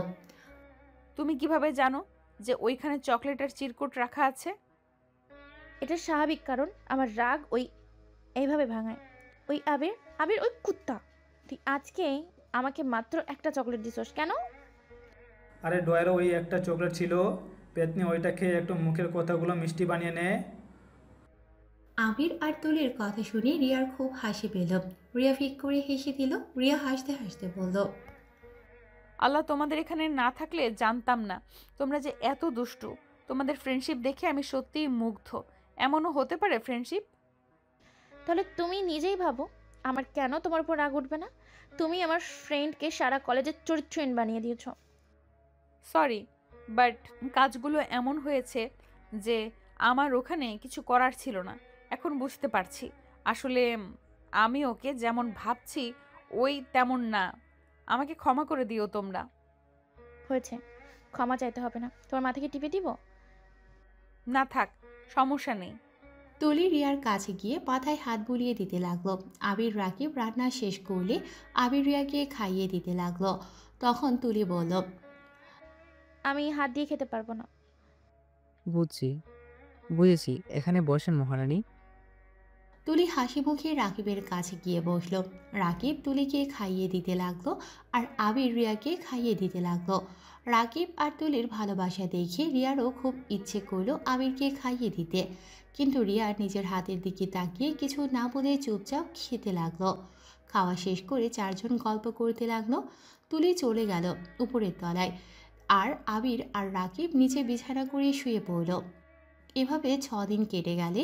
তুমি কিভাবে জানো যে ওইখানে চকলেট আর চিরকুট রাখা আছে? এটা স্বাভাবিক, কারণ আমার রাগ ওই এইভাবে ভাঙায়। ওই আবির, আবির ওই কুত্তা, তুই আজকে আমাকে মাত্র একটা চকলেট দিছস কেন? আরে ডয়ারে ওই একটা চকলেট ছিল, পেতনি ওইটা খেয়ে একটু মুখের কথাগুলো মিষ্টি বানিয়ে নে। আবির আর তুলির কথা শুনে রিয়ার খুব হাসি পেল। রিয়া ফিক করে হেসে দিল। রিয়া হাসতে হাসতে বলল, আল্লাহ, তোমাদের এখানে না থাকলে জানতাম না তোমরা যে এত দুষ্টু। তোমাদের ফ্রেন্ডশিপ দেখে আমি সত্যিই মুগ্ধ। এমনও হতে পারে ফ্রেন্ডশিপ? তাহলে তুমি নিজেই ভাবো, আমার কেন তোমার উপর রাগ উঠবে না? তুমি আমার ফ্রেন্ডকে সারা কলেজের চরিত্রহীন বানিয়ে দিয়েছো। সরি, বাট কাজগুলো এমন হয়েছে যে আমার ওখানে কিছু করার ছিল না। এখন বুঝতে পারছি আসলে আমি ওকে যেমন ভাবছি ওই তেমন না। আমাকে ক্ষমা করে দিও তোমরা। হয়েছে, ক্ষমা চাইতে হবে না। তোমার মাথাকে টিপে দিব? না থাক, সমস্যা নেই। তুলি রিয়ার কাছে গিয়ে মাথায় হাত বুলিয়ে দিতে লাগলো। আবির রাকিব রান্না শেষ করলে আবির রিয়াকে খাইয়ে দিতে লাগলো। তখন তুলি বলল, আমি হাত দিয়ে খেতে পারবো না। বুঝছি, বুঝেছি, এখানে বসেন মহারানী। তুলি হাসি মুখে রাকিবের কাছে গিয়ে বসলো। রাকিব তুলিকে খাইয়ে দিতে লাগলো আর আবির রিয়াকে খাইয়ে দিতে লাগলো। রাকিব আর তুলির ভালোবাসা দেখে রিয়ারও খুব ইচ্ছে করলো আবিরকে খাইয়ে দিতে, কিন্তু রিয়া নিজের হাতের দিকে তাকিয়ে কিছু না বলে চুপচাপ খেতে লাগলো। খাওয়া শেষ করে চারজন গল্প করতে লাগলো। তুলি চলে গেল উপরের তলায়, আর আবির আর রাকিব নিচে বিছানা করে শুয়ে পড়ল। এভাবে 6 দিন কেটে গেলে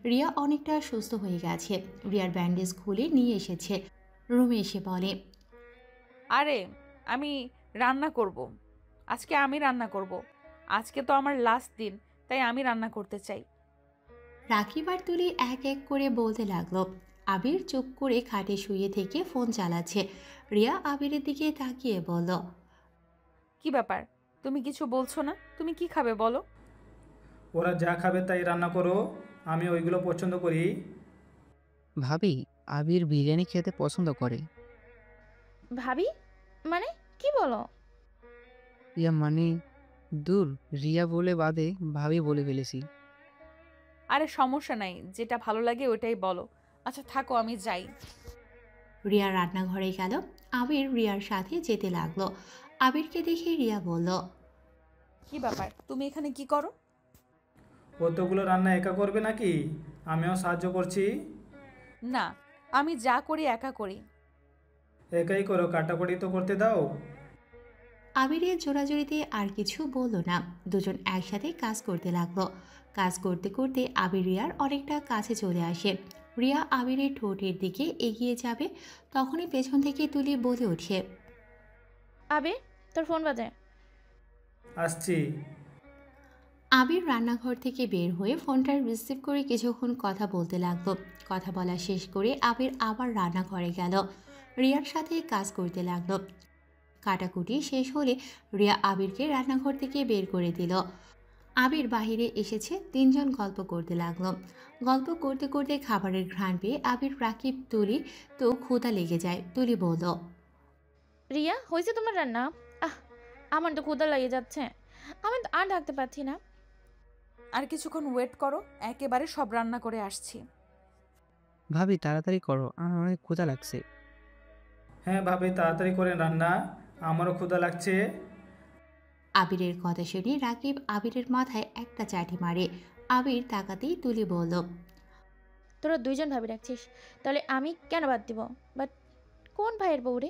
রিয়া অনেকটা সুস্থ হয়ে গেছে। রিয়ার ব্যান্ডেজ খুলে নিয়ে এসেছে। রুমে এসে বলে, আরে আমি রান্না করব। আজকে আমি রান্না করব। আজকে তো আমার লাস্ট দিন, তাই আমি রান্না করতে চাই। রাকিব আর তুলি এক এক করে বলতে লাগলো, আবির চুপ করে খাটে শুয়ে থেকে ফোন চালাচ্ছে। রিয়া আবিরের দিকে তাকিয়ে বলল, কি ব্যাপার? তুমি কিছু বলছো না? তুমি কি খাবে বলো? ওরা যা খাবে তাই রান্না করো, আমি ওইগুলো পছন্দ করি। ভাবি, আবির বিরিয়ানি খেতে পছন্দ করে। ভাবি? মানে কি বলো? ইয়া মানে, দূর, রিয়া বলে বাদে ভাবি বলে ফেলেছি। আরে সমস্যা নাই, যেটা ভালো লাগে ওটাই বলো। আচ্ছা থাকো, আমি যাই। রিয়া রান্নাঘরে গেল। আবির রিয়ার সাথে যেতে লাগলো। আবিরকে দেখে রিয়া বলল, কি ব্যাপার? তুমি এখানে কি করো? অতগুলো রান্না একা করবে নাকি? আমিও সাহায্য করছি। না, আমি যা করি একা করি। একাই করো, কাটাকুটি তো করতে দাও। আবিরের জোরাজুরিতে আর কিছু বলল না। দুজন একসাথে কাজ করতে লাগলো। কাজ করতে করতে আবির রিয়ার অনেকটা কাছে চলে আসে। রিয়া আবিরের ঠোঁটের দিকে এগিয়ে যাবে, তখনই পেছন থেকে তুলি বলে ওঠে, আবির, তোর ফোন বাজে। আসছি। আবির রান্নাঘর থেকে বের হয়ে ফোনটা রিসিভ করে কিছুক্ষণ কথা বলতে লাগলো। কথা বলা শেষ করে আবির আবার রান্নাঘরে গেল। রিয়ার সাথে কাজ করতে লাগলো। কাটাকুটি শেষ হলে রিয়া আবিরকে রান্নাঘর থেকে বের করে দিল। আবির বাহিরে এসেছে, তিনজন গল্প করতে লাগলো। গল্প করতে করতে খাবারের ঘ্রাণ পেয়ে আবির, রাকিব, তুলি তো ক্ষুধা লেগে যায়। তুলি বলল, রিয়া, হয়েছে তোমার রান্না? আহ, আমার তো ক্ষুধা লেগে যাচ্ছে, আমি তো আর থাকতে পারছি না। আর কিছুক্ষণ ওয়েট করো, একেবারে সব রান্না করে আসছি। ভাবি তাড়াতাড়ি করো, আমার অনেক ক্ষুধা লাগছে। হ্যাঁ ভাবি, তাড়াতাড়ি করেন রান্না, আমারও ক্ষুধা লাগছে। আবিরের কথা শুনে রাকিব আবিরের মাথায় একটা চাটি মারে। আবির তাকাতেই তুলি বলল, তোরা দুইজন ভাবি রাখছিস, তাহলে আমি কেন বাদ দিব? বাট কোন ভাইয়ের বউ রে?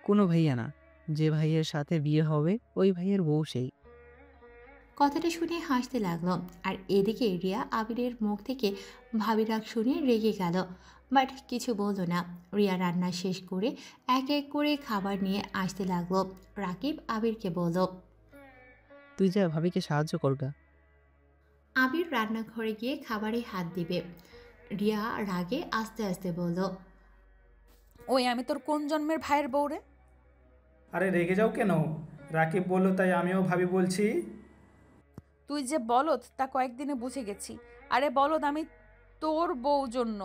কোনো ভাইয়া না, যে ভাইয়ের সাথে বিয়ে হবে ওই ভাইয়ের বউ সেই। কথাটা শুনে হাসতে লাগলো। আর এদিকে রিয়া আবিরের মুখ থেকে ভাবি রাগ শুনে রেগে গেল, বাট কিছু বলল না। রিয়া রান্না শেষ করে এক এক করে খাবার নিয়ে আসতে লাগলো। রাকিব আবিরকে বলল, তুই যা ভাবিকে সাহায্য করগা। আবির রান্নাঘরে গিয়ে খাবারে হাত দিবে। রিয়া রাগে আস্তে আস্তে বলল, ওই আমি তোর কোন জন্মের ভাইয়ের বউ রে? আরে রেগে যাও কেন? রাকিব বললো তাই আমিও ভাবি বলছি। তুই যে বলদ তা কয়েকদিনে বুঝে গেছি। আরে বলদ, আমি তোর বউ জন্য।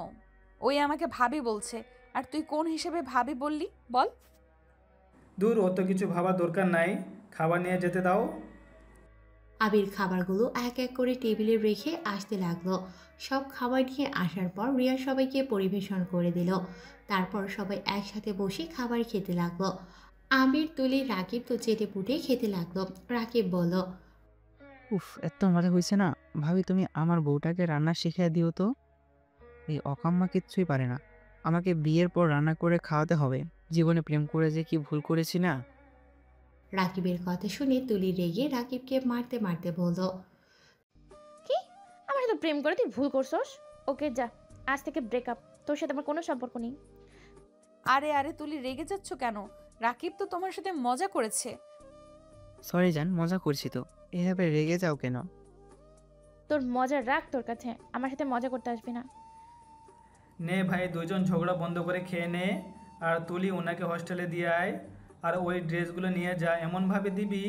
ওই আমাকে ভাবি বলছে, আর তুই কোন হিসেবে ভাবি বললি বল? দূর, অত কিছু ভাবার দরকার নাই, খাবার নিয়ে যেতে দাও। আবির খাবারগুলো এক এক করে টেবিলে রেখে আসতে লাগলো। সব খাবার নিয়ে আসার পর রিয়া সবাইকে পরিবেশন করে দিল। তারপর সবাই একসাথে বসে খাবার খেতে লাগলো। আবির, তুলি, রাকিব তো চেটে পুটে খেতে লাগলো। রাকিব বলল, উফ, এত মজা হয়েছে না। ভাবি তুমি আমার বউটাকে রান্না শিখিয়ে দিও তো। এই অকাম্মা কিচ্ছুই পারে না। আমাকে বিয়ের পর রান্না করে খাওয়াতে হবে। জীবনে প্রেম করে যে কি ভুল করেছি না। রাকিবের কথা শুনে তুলি রেগে রাকিবকে মারতে মারতে বলল, কি? আমার সাথে প্রেম করে তুই ভুল করছস? ওকে যা, আজ থেকে ব্রেকআপ, তোর সাথে আমার কোনো সম্পর্ক নেই। আরে আরে তুলি, রেগে যাচ্ছ কেন? রাকিব তো তোমার সাথে মজা করেছে। সরি জান, মজা করছি তো। এভাবে রেগে যাও কেন? তোর মজা রাখ তোর কাছে, আমার সাথে মজা করতে আসবি না। নে ভাই, দুইজন ঝগড়া বন্ধ করে খেয়ে নে। আর তুলি ওনাকে হোস্টেলে দিয়ে আয়। আর ওই ড্রেসগুলো নিয়ে যা, এমনভাবে দিবি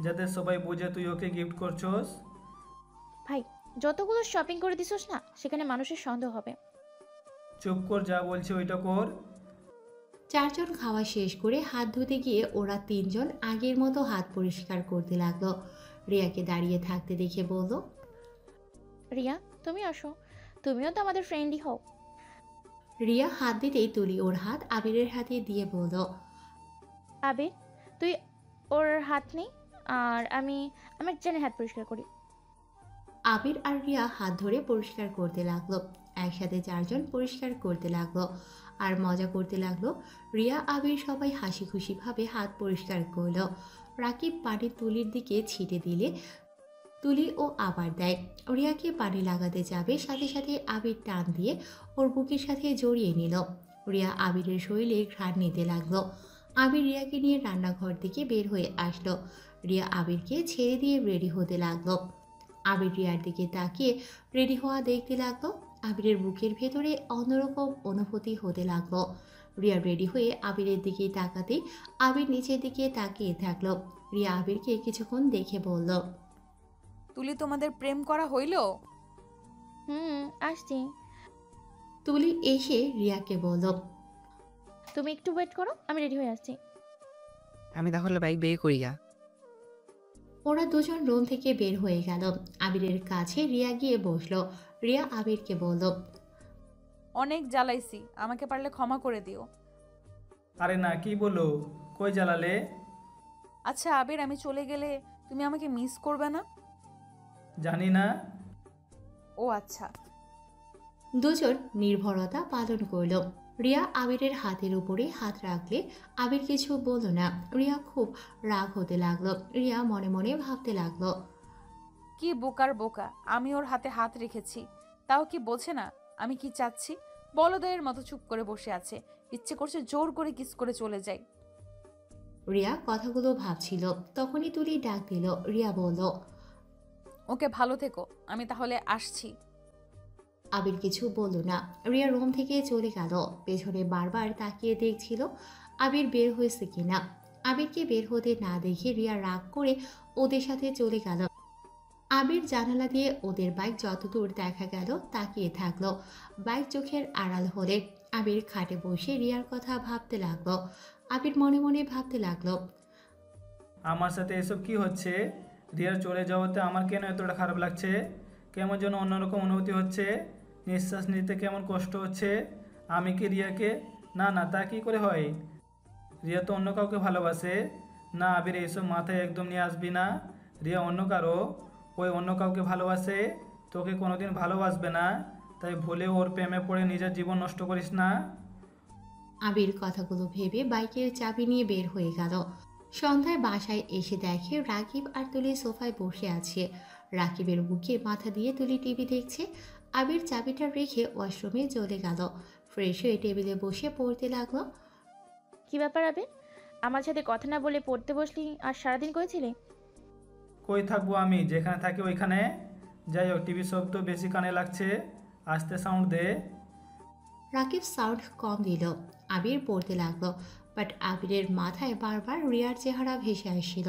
যাতে সবাই বুঝে তুই ওকে গিফট করছস। ভাই, যতগুলো শপিং করে দিছস না, সেখানে মানুষের সন্দেহ হবে। চুপ কর, যা বলছি ওইটা কর। চারজন খাওয়া শেষ করে হাত ধুতে গিয়ে ওরা তিনজন আগের মতো হাত পরিষ্কার করতে লাগলো। রিয়াকে দাঁড়িয়ে থাকতে দেখে বলল, রিয়া, তুমি আসো, তুমিও তো আমাদের ফ্রেন্ডই হও। রিয়া হাত দিতেই তুলি ওর হাত আবিরের হাতে দিয়ে বলল, আবির, তুই ওর হাত নেই, আর আমি আমার জেনের হাত পরিষ্কার করি। আবির আর রিয়া হাত ধরে পরিষ্কার করতে লাগলো। একসাথে চারজন পরিষ্কার করতে লাগলো আর মজা করতে লাগলো। রিয়া আবির সবাই হাসি খুশি ভাবে হাত পরিষ্কার করলো। রাকিব পানি তুলির দিকে ছিটে দিলে তুলি ও আবার দেয়। রিয়াকে পানি লাগাতে যাবে, সাথে সাথে আবির টান দিয়ে ওর বুকের সাথে জড়িয়ে নিল। রিয়া আবিরের শরীরে ঘ্রাণ নিতে লাগলো। আবির রিয়াকে নিয়ে রান্নাঘর থেকে বের হয়ে আসলো। রিয়া আবিরকে ছেড়ে দিয়ে রেডি হতে লাগলো। আবির রিয়ার দিকে তাকিয়ে রেডি হওয়া দেখতে লাগলো। আবিরের বুকের ভেতরে অন্যরকম অনুভূতি হতে লাগলো। রিয়া রেডি হয়ে আবিরের দিকে তাকাতেই আবির নিচের দিকে তাকিয়ে থাকলো। রিয়া আবিরকে কিছুক্ষণ দেখে বলল, তুলি, তোমাদের প্রেম করা হইল? আসছি। তুলি এসে রিয়াকে বলল, তুমি একটু ওয়েট করো, আমি রেডি হয়ে আসছি। আমি তাহলে বাইক বের করি গা। ওরা দুজন রুম থেকে বের হয়ে গেল। আবিরের কাছে রিয়া গিয়ে বসলো। রিয়া আবিরকে বলল, অনেক জ্বালাইছি, আমাকে পারলে ক্ষমা করে দিও। আরে না, কি বলো? কই জ্বালালে? আচ্ছা আবির, আমি চলে গেলে তুমি আমাকে মিস করবে না? জানি না। ও আচ্ছা। দুজন নির্ভরতা পালন করলো। রিয়া আবিরের হাতের উপরে হাত রাখলে আবির কিছু বলল না। রিয়া খুব রাগ হতে লাগলো। রিয়া মনে মনে ভাবতে লাগলো, কি বোকার বোকা, আমি ওর হাতে হাত রেখেছি, তাও কি বোঝে না আমি কি চাচ্ছি? বলদের মতো চুপ করে বসে আছে, ইচ্ছে করছে জোর করে কিস করে চলে যাই। রিয়া কথাগুলো ভাবছিল। তখনই তুলি ডাক দিল। রিয়া বলল, ওকে, ভালো থেকো, আমি তাহলে আসছি। আবির কিছু বলল না। রিয়া রুম থেকে চলে গেল। পেছনে বারবার তাকিয়ে দেখছিল আবির বের হয়েছে কিনা। আবিরকে বের হতে না দেখে রিয়া রাগ করে ওদের সাথে চলে গেল। আবির জানালা দিয়ে ওদের বাইক যতদূর দেখা গেল তাকিয়ে থাকলো। বাইক চোখের আড়াল হলে আবির খাটে বসে রিয়ার কথা ভাবতে লাগলো। আবির মনে মনে ভাবতে লাগলো, আমার সাথে এসব কি হচ্ছে? রিয়ার চলে যাওয়াতে আমার কেন এতটা খারাপ লাগছে? কেমন যেন অন্যরকম অনুভূতি হচ্ছে, নিঃশ্বাস নিতে কেমন কষ্ট হচ্ছে। আমি কি রিয়াকে, না না, তা কি করে হয়? রিয়া তো অন্য কাউকে ভালোবাসে। না আবির, এইসব মাথায় একদম নিয়ে আসবি না। রিয়া অন্য কারো, ওই অন্য কাউকে ভালোবাসে, তোকে কোনোদিন ভালোবাসবে না। তাই ভুলে ওর প্রেমে পড়ে নিজের জীবন নষ্ট করিস না। আবির কথাগুলো ভেবে বাইকের চাবি নিয়ে বের হয়ে গেল। সন্ধ্যায় বাসায় এসে দেখে রাকিব আর তুলি সোফায় বসে আছে। রাকিবের বুকে মাথা দিয়ে তুলি টিভি দেখছে। আবির চাবিটা রেখে ওয়াশরুমে চলে গেল। ফ্রেশ হয়ে টেবিলে বসে পড়তে লাগলো। কি ব্যাপার আবির, আমার সাথে কথা না বলে পড়তে বসলি আর সারাদিন করেছিলি? কই থাকবো আমি, যেখানে থাকি ওইখানে। যাই হোক, টিভি শব্দ বেশি কানে লাগছে, আস্তে সাউন্ড দে। রাকিব সাউন্ড কম দিল। আবির পড়তে লাগলো। বাট আবিরের মাথায় বারবার রিয়ার চেহারা ভেসে আসছিল।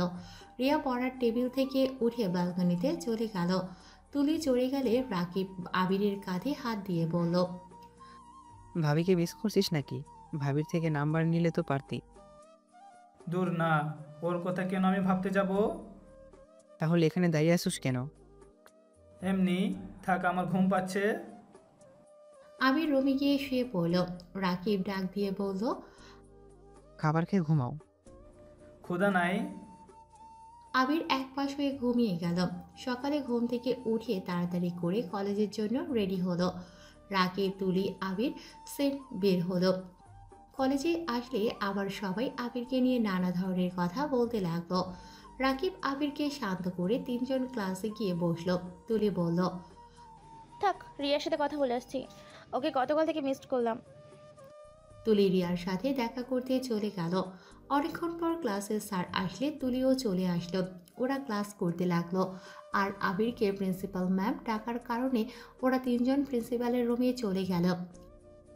রিয়া পড়ার টেবিল থেকে উঠে ব্যালকনিতে চলে গেল। তুলি চড়ে গেলে রাকিব আবিরের কাঁধে হাত দিয়ে বলল, ভাবিকে মিস করছিস নাকি? ভাবির থেকে নাম্বার নিলে তো পারতি। দূর না, ওর কথা কেন আমি ভাবতে যাব? তাহলে এখানে দাঁড়িয়ে আসুস কেন? এমনি থাক, আমার ঘুম পাচ্ছে। আবির রুমে গিয়ে শুয়ে পড়ল। রাকিব ডাক দিয়ে বলল, খাবার খেয়ে ঘুমাও। ক্ষুধা নাই। আবির এক পাশ হয়ে ঘুমিয়ে গেল। সকালে ঘুম থেকে উঠে তাড়াতাড়ি করে কলেজের জন্য রেডি হলো। রাকিব, তুলি, আবির সেট বের হলো। কলেজে আসলে আবার সবাই আবিরকে নিয়ে নানা ধরনের কথা বলতে লাগলো। রাকিব আবিরকে শান্ত করে তিনজন ক্লাসে গিয়ে বসলো। তুলি বলল, থাক, রিয়ার সাথে কথা বলে আসছি, ওকে গতকাল থেকে মিস করলাম। তুলি রিয়ার সাথে দেখা করতে চলে গেল। অনেকক্ষণ পর ক্লাসের স্যার আসলে তুলিও চলে আসলো। ওরা ক্লাস করতে লাগলো। আর আবিরকে প্রিন্সিপাল ম্যাম ডাকার কারণে ওরা তিনজন প্রিন্সিপালের রুমে চলে গেল।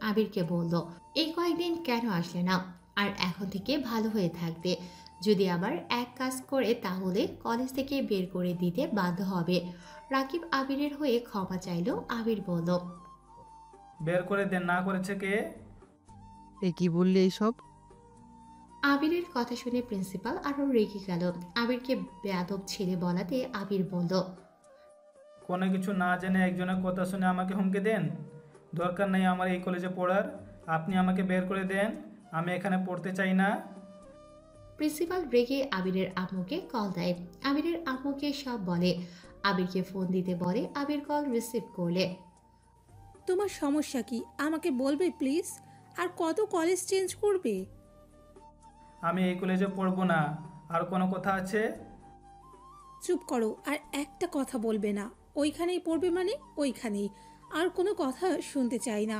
আবিরকে বলল, এই কয়েকদিন কেন আসলে না? আর এখন থেকে ভালো হয়ে থাকবে। যদি আবার এক কাজ করে তাহলে কলেজ থেকে বের করে দিতে বাধ্য হবে। রাকিব আবিরের হয়ে ক্ষমা চাইলো। আবির বলল, বের করে দেন, না করেছে কে? এই কি বললি এইসব? আবিরের কথা শুনে প্রিন্সিপাল আরও রেগে গেল। আবিরকে বেয়াদব ছেলে বলাতে আবির বলল, কোনো কিছু না জেনে একজনের কথা শুনে আমাকে হুমকি দেন? দরকার নেই আমার এই কলেজে পড়ার। আপনি আমাকে বের করে দেন, আমি এখানে পড়তে চাই না। প্রিন্সিপাল রেগে আবিরের আম্মুকে কল দেয়। আবিরের আম্মুকে সব বলে। আবিরকে ফোন দিতে বলে। আবির কল রিসিভ করলে, তোমার সমস্যা কি আমাকে বলবে প্লিজ? আর কত কলেজ চেঞ্জ করবে? আমি এই কলেজে পড়বো না। আর কোনো কথা আছে? চুপ করো, আর একটা কথা বলবে না। ওইখানেই পড়বে মানে ওইখানেই, আর কোনো কথা শুনতে চাই না।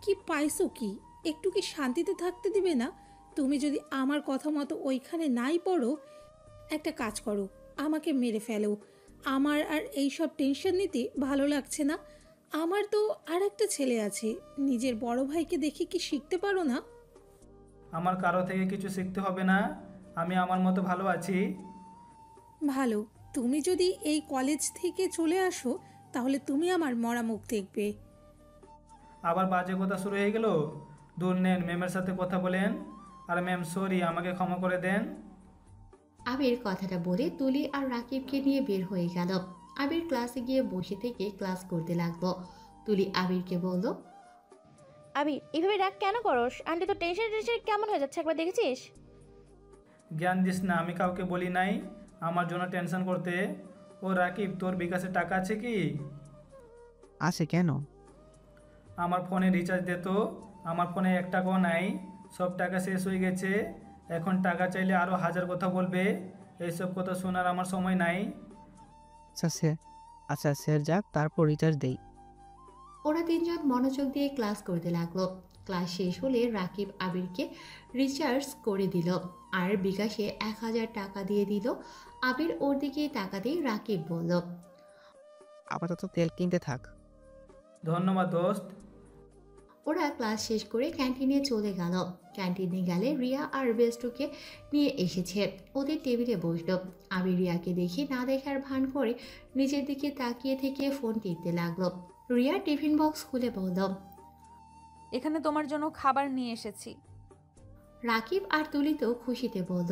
কি পাইছো কি? একটু কি শান্তিতে থাকতে দিবে না? তুমি যদি আমার কথা মতো ওইখানে নাই পড়ো, একটা কাজ করো, আমাকে মেরে ফেলো। আমার আর এইসব টেনশন নিতে ভালো লাগছে না। আমার তো আর একটা ছেলে আছে, নিজের বড় ভাইকে দেখে কি শিখতে পারো না? আমার কারো থেকে কিছু শিখতে হবে না, আমি আমার মতো ভালো আছি। ভালো, তুমি যদি এই কলেজ থেকে চলে আসো তাহলে তুমি আমার মরা মুখ দেখবে। আবার বাজে কথা শুরু হয়ে গেল। দূর নেন, ম্যামের সাথে কথা বলেন। আর ম্যাম সরি, আমাকে ক্ষমা করে দেন। আবির কথাটা বলে তুলি আর রাকিবকে নিয়ে বের হয়ে গেল। আবির ক্লাসে গিয়ে বসে থেকে ক্লাস করতে লাগলো। তুলি আবিরকে বলল, আবির এইভাবে রাগ কেন করস? আন্টি তো টেনশন টেনশন কেমন হয়ে যাচ্ছে, একবার দেখেছিস? জ্ঞান দিস না, আমি কাউকে বলি নাই আমার জন্য টেনশন করতে। ও রাকিব, তোর বিকাশে টাকা আছে কি? আছে কেন? আমার ফোনে রিচার্জ দে তো। আমার ফোনে 1 টাকাও নাই, সব টাকা শেষ হয়ে গেছে। এখন টাকা চাইলে আরও 1000 কথা বলবে। এইসব কথা শোনার আমার সময় নাই। আচ্ছা স্যার, আচ্ছা স্যার যাক, তারপর রিচার্জ দেই। ওরা তিনজন মনোযোগ দিয়ে ক্লাস করতে লাগলো। ক্লাস শেষ হলে রাকিব আবিরকে রিচার্জ করে দিল আর বিকাশে 1000 টাকা দিয়ে দিল। আবির ওর দিকে তাকাতেই রাকিব বলল, আপাতত তেল কিনতে থাক। ধন্যবাদ দোস্ত। ওরা ক্লাস শেষ করে ক্যান্টিনে চলে গেল। ক্যান্টিনে গেলে রিয়া আর বেস্টুকে নিয়ে এসেছে। ওদের টেবিলে বসলো। আবির রিয়াকে দেখে না দেখার ভান করে নিজের দিকে তাকিয়ে থেকে ফোন টিপতে লাগলো। রিয়া টিফিন বক্স খুলে বলল, এখানে তোমার জন্য খাবার নিয়ে এসেছি। রাকিব আর তুলি তো খুশিতে বলল,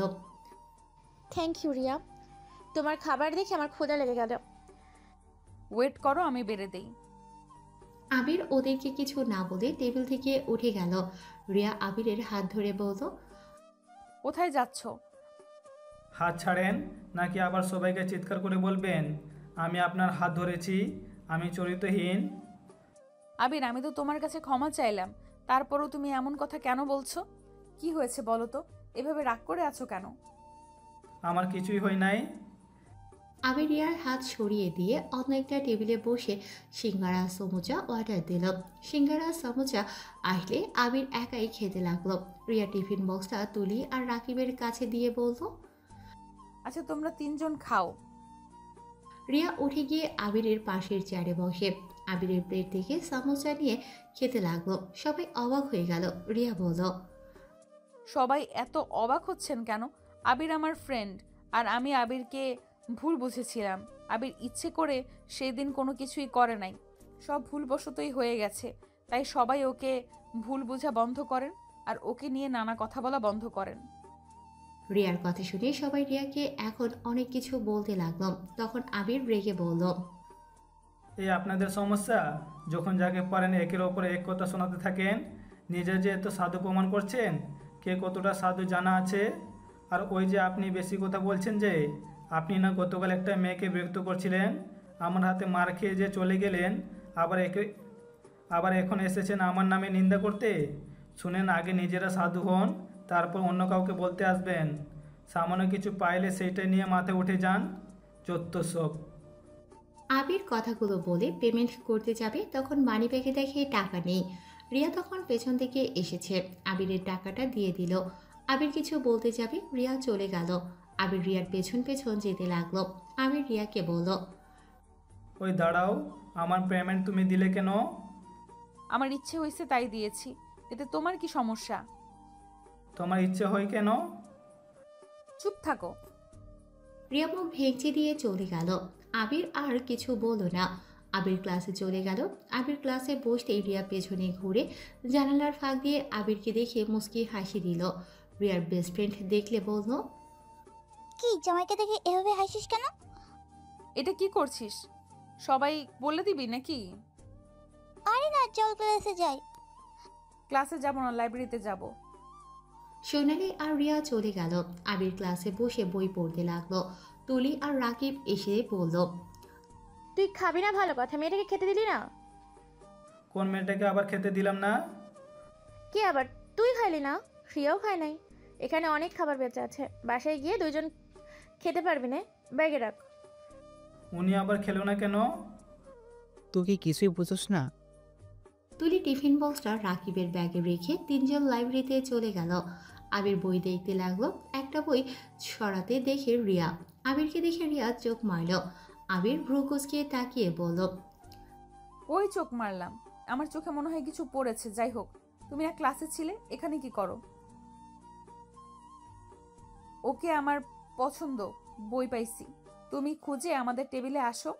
থ্যাংক ইউ রিয়া, তোমার খাবার দেখে আমার ক্ষুধা লেগে গেল। ওয়েট করো, আমি বেড়ে দেই। আবির ওদেরকে কিছু না বলে টেবিল থেকে উঠে গেল। রিয়া আবিরের হাত ধরে বলল, কোথায় যাচ্ছ? হাত ছাড়েন, নাকি আবার সবাইকে চিৎকার করে বলবেন আমি আপনার হাত ধরেছি? আমি চরিত্রহীন। আবির, আমি তো তোমার কাছে ক্ষমা চাইলাম, তারপরও তুমি এমন কথা কেন বলছো? কি হয়েছে বলো তো? এভাবে রাগ করে আছো কেন? আমার কিছুই হয় নাই। আবির রিয়ার হাত সরিয়ে দিয়ে অন্য একটা টেবিলে বসে সিঙ্গারা সমুচা অর্ডার দিল। সিঙ্গারা সমুচা আসলে আবির একাই খেতে লাগলো। রিয়া টিফিন বক্সটা তুলি আর রাকিবের কাছে দিয়ে বলল, আচ্ছা তোমরা তিনজন খাও। রিয়া উঠে গিয়ে আবিরের পাশের চেয়ারে বসে আবিরের প্লেট থেকে সমোসা নিয়ে খেতে লাগলো। সবাই অবাক হয়ে গেল। রিয়া বলল, সবাই এত অবাক হচ্ছেন কেন? আবির আমার ফ্রেন্ড, আর আমি আবিরকে ভুল বুঝেছিলাম। আবির ইচ্ছে করে সেদিন কোনো কিছুই করে নাই, সব ভুলবশতই হয়ে গেছে। তাই সবাই ওকে ভুল বোঝা বন্ধ করেন আর ওকে নিয়ে নানা কথা বলা বন্ধ করেন। রিয়ার কথা শুনে সবাই রিয়াকে এখন অনেক কিছু বলতে লাগলো। তখন আবির রেগে বলল, এই আপনাদের সমস্যা, যখন যাকে পারেন একের ওপরে এক কথা শোনাতে থাকেন। নিজে যে এত সাধু প্রমাণ করছেন, কে কতটা সাধু জানা আছে। আর ওই যে আপনি বেশি কথা বলছেন যে, আপনি না গতকাল একটা মেয়েকে বিরক্ত করছিলেন, আমার হাতে মার খেয়ে যে চলে গেলেন, আবার এখন এসেছেন আমার নামে নিন্দা করতে। শুনেন, আগে নিজেরা সাধু হন, তারপর অন্য কাউকে বলতে আসবেন। সামান্য কিছু পাইলে সেইটা নিয়ে মাথায় উঠে যান, যত সব। আবির কথাগুলো বলে পেমেন্ট করতে যাবে, তখন মানিব্যাগে দেখে টাকা নেই। রিয়া তখন পেছন থেকে এসেছে, আবিরের টাকাটা দিয়ে দিল। আবির কিছু বলতে যাবে, রিয়া চলে গেল। আবির রিয়ার পেছন পেছন যেতে লাগলো। আবির রিয়াকে বলল, ওই দাঁড়াও, আমার পেমেন্ট তুমি দিলে কেন? আমার ইচ্ছে হয়েছে তাই দিয়েছি, এতে তোমার কি সমস্যা? তোমার ইচ্ছে হয় কেন? চুপ থাকো। রিয়া মুখ ভেঙচি দিয়ে চলে গেল। আবির আর কিছু বলল না। আবির ক্লাসে চলে গেল। আবির ক্লাসে বসতেই রিয়া পেছনে ঘুরে জানালার ফাঁক দিয়ে আবিরকে দেখে মুচকি হাসি দিল। রিয়ার বেস্ট ফ্রেন্ড দেখলে বলল, কি জামাইকে দেখে এভাবে হাসিস কেন? এটা কি করছিস? সবাই বলে দিবি নাকি? আরে না, চল ক্লাসে যাই। ক্লাসে যাব না, লাইব্রেরিতে যাব। সোনালি আর রিয়া চলে গেল। আবির ক্লাসে বসে বই পড়তে লাগলো। তুলি আর রাকিব এসে বলল, তুই খাবি না ভালো কথা, মেয়েটাকে খেতে দিলি না? কোন মেয়েটাকে আবার খেতে দিলাম না? কি আবার তুই খাইলি না? রিয়াও খায় নাই। এখানে অনেক খাবার বেঁচে আছে, বাসায় গিয়ে দুইজন খেতে পারবি না, ব্যাগে রাখ। উনি আবার খেলো না কেন? তুই কি কিছুই বুঝোস না? তুলি টিফিন বক্সটা রাকিবের ব্যাগে রেখে তিনজন লাইব্রেরিতে চলে গেল। আবির বই দেখতে লাগলো। একটা বই সরাতে দেখে রিয়া। আবিরকে দেখে রিয়া চোখ মারল। আবির ভ্রু কুঁচকে তাকিয়ে বলল, ওই চোখ মারলাম, আমার চোখে মনে হয় কিছু পড়েছে। যাই হোক, তুমি না ক্লাসে ছিলে, এখানে কি করো? ওকে আমার পছন্দ, বই পাইছি। তুমি খুঁজে আমাদের টেবিলে আসো।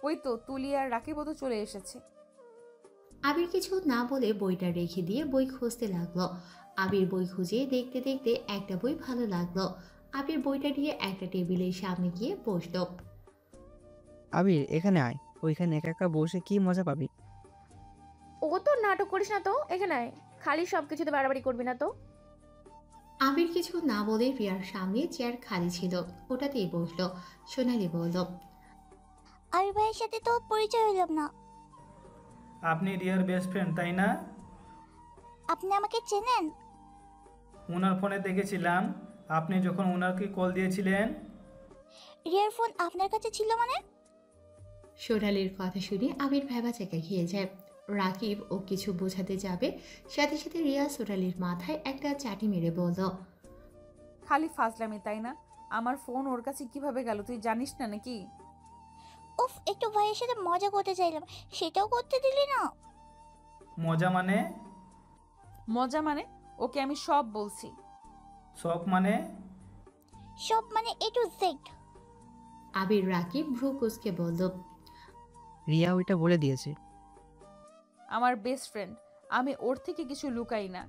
ওই তো তুলি আর রাকিবও তো চলে এসেছে। আবির কিছু না বলে বইটা রেখে দিয়ে বই খুঁজতে লাগলো। আবির বই খুঁজে দেখতে দেখতে একটা বই ভালো লাগলো। আবির বইটা নিয়ে একটা টেবিলের সামনে গিয়ে বসলো। আবির এখানে আয়, ওইখানে একা একা বসে কি মজা পাবি। ও তো নাটক করিস না তো, এখানে আয়। খালি সব কিছুতে বাড়াবাড়ি করবি না তো। আবির কিছু না বলে রিয়ার সামনে চেয়ার খালি ছিল, ওটাতেই বসলো। সোনালি বলল, আবির ভাইয়ের সাথে তো পরিচয় হলাম না। আপনি রিয়ার বেস্ট ফ্রেন্ড তাই না? আপনি আমাকে চেনেন? ওনার ফোনে দেখেছিলাম আপনি যখন ওনাকে কল দিয়েছিলেন। রিয়ার ফোন আপনার কাছে ছিল মানে? সোনালির কথা শুনে আবির ভেবাচাকা খেয়ে যায়। রাকিব ও কিছু বোঝাতে যাবে, সাথে সাথে রিয়া সোনালির মাথায় একটা চাটি মেরে বলল, খালি ফাজলামি তাই না? আমার ফোন ওর কাছে কিভাবে গেল তুই জানিস না নাকি? উফ, একটু ভাইয়ের সাথে মজা করতে চাইলাম, সেটাও করতে দিলি না। মজা মানে? মজা মানে? ওকে আমি সব বলছি। সব মানে? সব মানে A to Z। আবির রাকিব ভ্রু কুঁচকে বলল, রিয়া ওইটা বলে দিয়েছে। আমার বেস্ট ফ্রেন্ড, আমি ওর থেকে কিছু লুকাই না,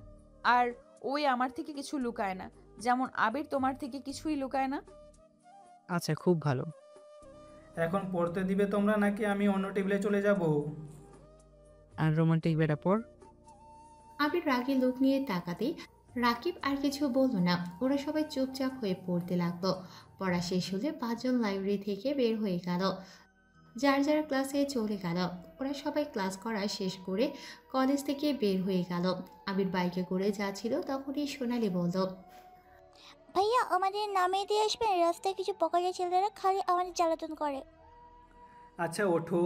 আর ওই আমার থেকে কিছু লুকায় না, যেমন আবির তোমার থেকে কিছুই লুকায় না। আচ্ছা, খুব ভালো। এখন পড়তে দিবে তোমরা নাকি আমি অন্য টেবিলে চলে যাব? আর রোমান্টিক বেটা পর। আবির রাগী লোক নিয়ে তাকাতেই রাকিব আর কিছু বলল না। ওরা সবাই চুপচাপ হয়ে পড়তে লাগলো। পড়া শেষ হলে 5 জন লাইব্রেরি থেকে বের হয়ে গেল, যার যার ক্লাসে চলে গেল। ওরা সবাই ক্লাস করা শেষ করে কলেজ থেকে বের হয়ে গেল। আবির বাইকে করে যাচ্ছিল, তখনই সোনালি বলল, ভাইয়া আমাদের নামিয়ে দিয়ে আসবেন, রাস্তায় কিছু পকাজা ছেলেরা খালি আমাদের জ্বালাতন করে। আচ্ছা ওঠো।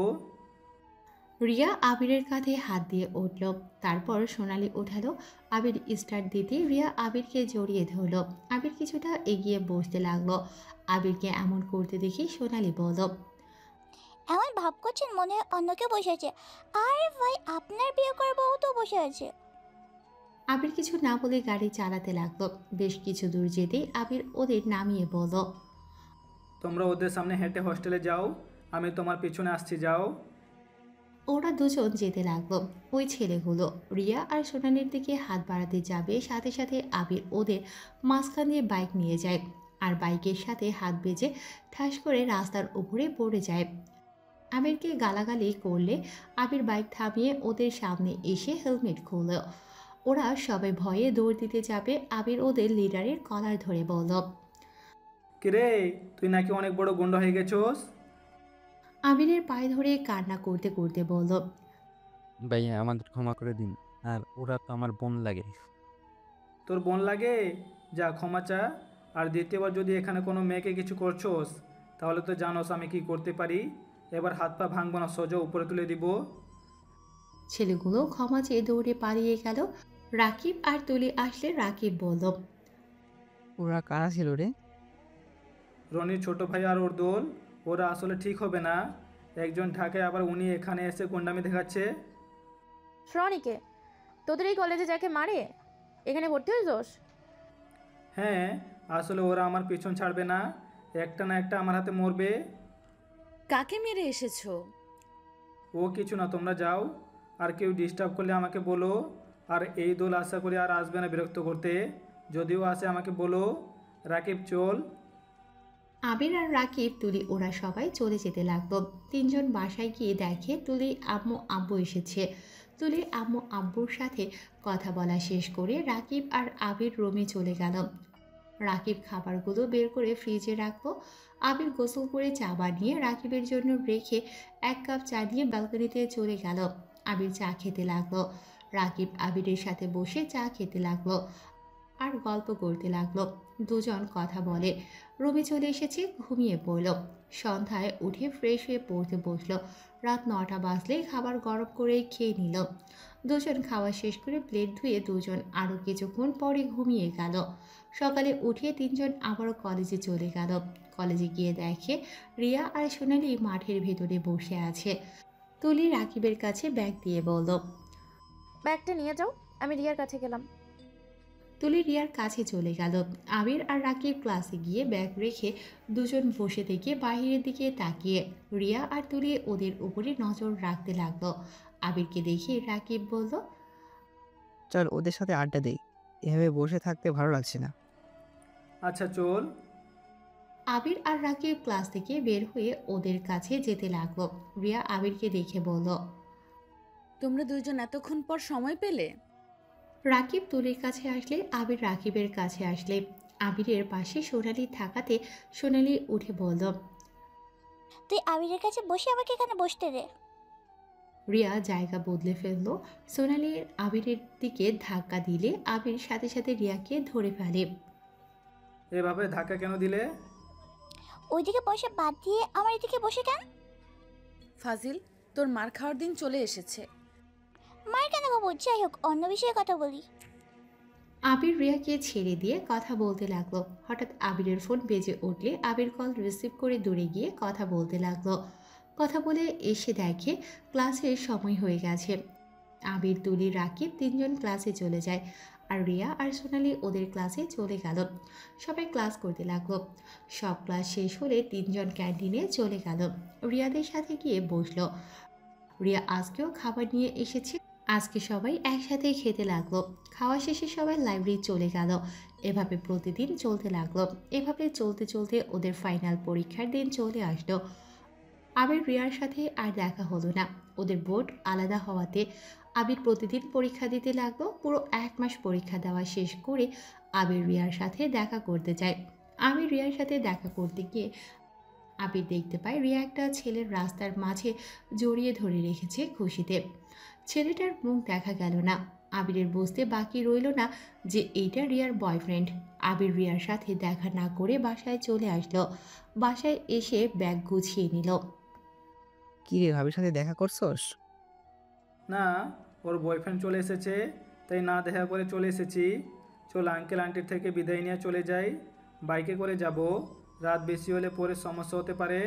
রিয়া আবিরের কাঁধে হাত দিয়ে উঠল। তারপর সোনালি উঠালো। আবির স্টার্ট দিতে রিয়া আবিরকে জড়িয়ে ধরল। আবির কিছুটা এগিয়ে বসতে লাগলো। আবিরকে এমন করতে দেখে সোনালি বলল, এমন ভাব করছেন মনে হয় অন্য কেউ বসে আছে। আরে ভাই, আপনার বিয়ে করার বউ তো বসে আছে। আবির কিছু না বলে গাড়ি চালাতে লাগলো। বেশ কিছু দূর যেতেই আবির ওদের নামিয়ে বলল, তোমরা ওদের সামনে হেঁটে হোস্টেলে যাও, আমি তোমার পিছনে আসছি, যাও। ওরা দুজন যেতে লাগলো। ওই ছেলেগুলো রিয়া আর সোনালির দিকে হাত বাড়াতে যাবে, সাথে সাথে আবির ওদের মাঝখান দিয়ে বাইক নিয়ে যায়, আর বাইকের সাথে হাত বেজে ঠাস করে রাস্তার উপরে পড়ে যায়। আবিরকে গালাগালি করলে আবির বাইক থামিয়ে ওদের সামনে এসে হেলমেট খুলল। ওরা সবাই ভয়ে দৌড় দিতে যাবে। আবির ওদের লিডারের কলার ধরে বলল, কিরে, তুই নাকি অনেক বড় গুন্ডা হয়ে গেছোস? আবিরের পায়ে ধরে কান্না করতে করতে বলল, ভাইয়া আমাদের ক্ষমা করে দিন, আর ওরা তো আমার বোন লাগে। তোর বোন লাগে? যা ক্ষমা চা। আর দ্বিতীয়বার যদি এখানে কোনো মেয়েকে কিছু করছোস, তাহলে তো জানোস আমি কি করতে পারি। এবার হাত পা ভাঙবো না, সোজা উপরে তুলে দিব। ছেলেগুলো ক্ষমা চেয়ে দৌড়ে পালিয়ে গেল। রাকিব আর তুলি আসলে রাকিব বলল, ওরা কারা ছিল রে? রনির ছোট ভাই আর ওর দোল। ওরা আসলে ঠিক হবে না। একজন ঢাকায়, আবার উনি এখানে এসে গুন্ডামি দেখাচ্ছে। শ্রনিকে তোদের এই কলেজে যাকে মারে এখানে ভর্তি হয়েছোস? হ্যাঁ, আসলে ওরা আমার পিছন ছাড়বে না, একটা না একটা আমার হাতে মরবে। কাকে মেরে এসেছো? ও কিছু না, তোমরা যাও। আর কেউ ডিস্টার্ব করলে আমাকে বলো। আর এই দোল আশা করি আর আসবে না বিরক্ত করতে। যদিও আসে আমাকে বলো। রাকিব চল। আবির আর রাকিব তুলি ওরা সবাই চলে যেতে লাগলো। তিনজন বাসায় গিয়ে দেখে তুলি আম্মু আব্বু এসেছে। তুলি আম্মু আব্বুর সাথে কথা বলা শেষ করে রাকিব আর আবির রুমে চলে গেল। রাকিব খাবারগুলো বের করে ফ্রিজে রাখলো। আবির গোসল করে চা বানিয়ে রাকিবের জন্য রেখে 1 কাপ চা দিয়ে ব্যালকনিতে চলে গেল। আবির চা খেতে লাগলো। রাকিব আবিরের সাথে বসে চা খেতে লাগলো আর গল্প করতে লাগলো। দুজন কথা বলে। রুমে চলে এসেছে, ঘুমিয়ে পড়ল। সন্ধ্যায় উঠে ফ্রেশ হয়ে পড়তে বসলো। রাত 9টা বাজলেই খাবার গরম করে খেয়ে নিল। দুজন খাওয়া শেষ করে প্লেট ধুয়ে দুজন আরও কিছুক্ষণ পরে ঘুমিয়ে গেল। সকালে উঠে তিনজন আবারও কলেজে চলে গেল। কলেজে গিয়ে দেখে রিয়া আর সোনালি মাঠের ভেতরে বসে আছে। তুলি রাকিবের কাছে ব্যাগ দিয়ে বলল। ব্যাগটা নিয়ে যাও, আমি রিয়ার কাছে গেলাম। তুলি রিয়ার কাছে চলে গেল। আবির আর রাকিব ক্লাসে গিয়ে ব্যাগ রেখে দুজন বসে থেকে বাইরের দিকে তাকিয়ে রিয়া আর তুলি ওদের উপরে নজর রাখতে লাগলো। আবিরকে দেখে রাকিব বলল, চল ওদের সাথে আড্ডা দেই, এভাবে বসে থাকতে ভালো লাগছে না। আচ্ছা চল। আবির আর রাকিব ক্লাস থেকে বের হয়ে ওদের কাছে যেতে লাগলো। রিয়া আবিরকে দেখে বলল, তোমরা দুজন এতক্ষণ পর সময় পেলে? রাকিব তুলির কাছে আসলে আবির রাকিবের কাছে আসলে আবিরের পাশে সোনালি থাকাতে সোনালি উঠে বলল, তুই আবিরের কাছে বসে আমাকে এখানে বসতে দে। রিয়া জায়গা বদলে ফেললো। সোনালির আবিরের দিকে ধাক্কা দিলে আবির সাথে সাথে রিয়াকে ধরে ফেলে। এভাবে ধাক্কা কেন দিলে? ওইদিকে বসে বাদ দিয়ে আমার এদিকে বসে কেন? ফাজিল, তোর মার খাওয়ার দিন চলে এসেছে। মার কেন খাবো? যাই হোক, অন্য বিষয়ে কথা বলি। আবির রিয়াকে ছেড়ে দিয়ে কথা বলতে লাগলো। হঠাৎ আবিরের ফোন বেজে উঠলে আবির কল রিসিভ করে দূরে গিয়ে কথা বলতে লাগলো। কথা বলে এসে দেখে ক্লাসের সময় হয়ে গেছে। আবির, তুলি, রাকিব তিনজন ক্লাসে চলে যায় আর রিয়া আর সোনালি ওদের ক্লাসে চলে গেল। সবাই ক্লাস করতে লাগলো। সব ক্লাস শেষ হলে তিনজন ক্যান্টিনে চলে গেল। রিয়াদের সাথে গিয়ে বসলো। রিয়া আজকেও খাবার নিয়ে এসেছে। আজকে সবাই একসাথে খেতে লাগলো। খাওয়া শেষে সবাই লাইব্রেরি চলে গেল। এভাবে প্রতিদিন চলতে লাগলো। এভাবে চলতে চলতে ওদের ফাইনাল পরীক্ষার দিন চলে আসলো। আবির রিয়ার সাথে আর দেখা হলো না। ওদের বোর্ড আলাদা হওয়াতে আবির প্রতিদিন পরীক্ষা দিতে লাগলো। পুরো 1 মাস পরীক্ষা দেওয়া শেষ করে আবির রিয়ার সাথে দেখা করতে যায়। আবির রিয়ার সাথে দেখা করতে গিয়ে আবির দেখতে পায় রিয়া একটা ছেলের রাস্তার মাঝে জড়িয়ে ধরে রেখেছে খুশিতে। ছেলেটার মুখ দেখা গেল না। আবিরের বুঝতে বাকি রইল না যে এইটা রিয়ার বয়ফ্রেন্ড। আবির রিয়ার সাথে দেখা না করে বাসায় চলে আসলো। বাসায় এসে ব্যাগ গুছিয়ে নিল। কি রে, ভাবির সাথে দেখা করছস? না, ওর বয়ফ্রেন্ড চলে এসেছে, তাই না দেখা করে চলে এসেছি। চল আঙ্কেল আন্টির থেকে বিদায় নিয়ে চলে যাই। বাইকে করে যাব, রাত বেশি হলে পরে সমস্যা হতে পারে।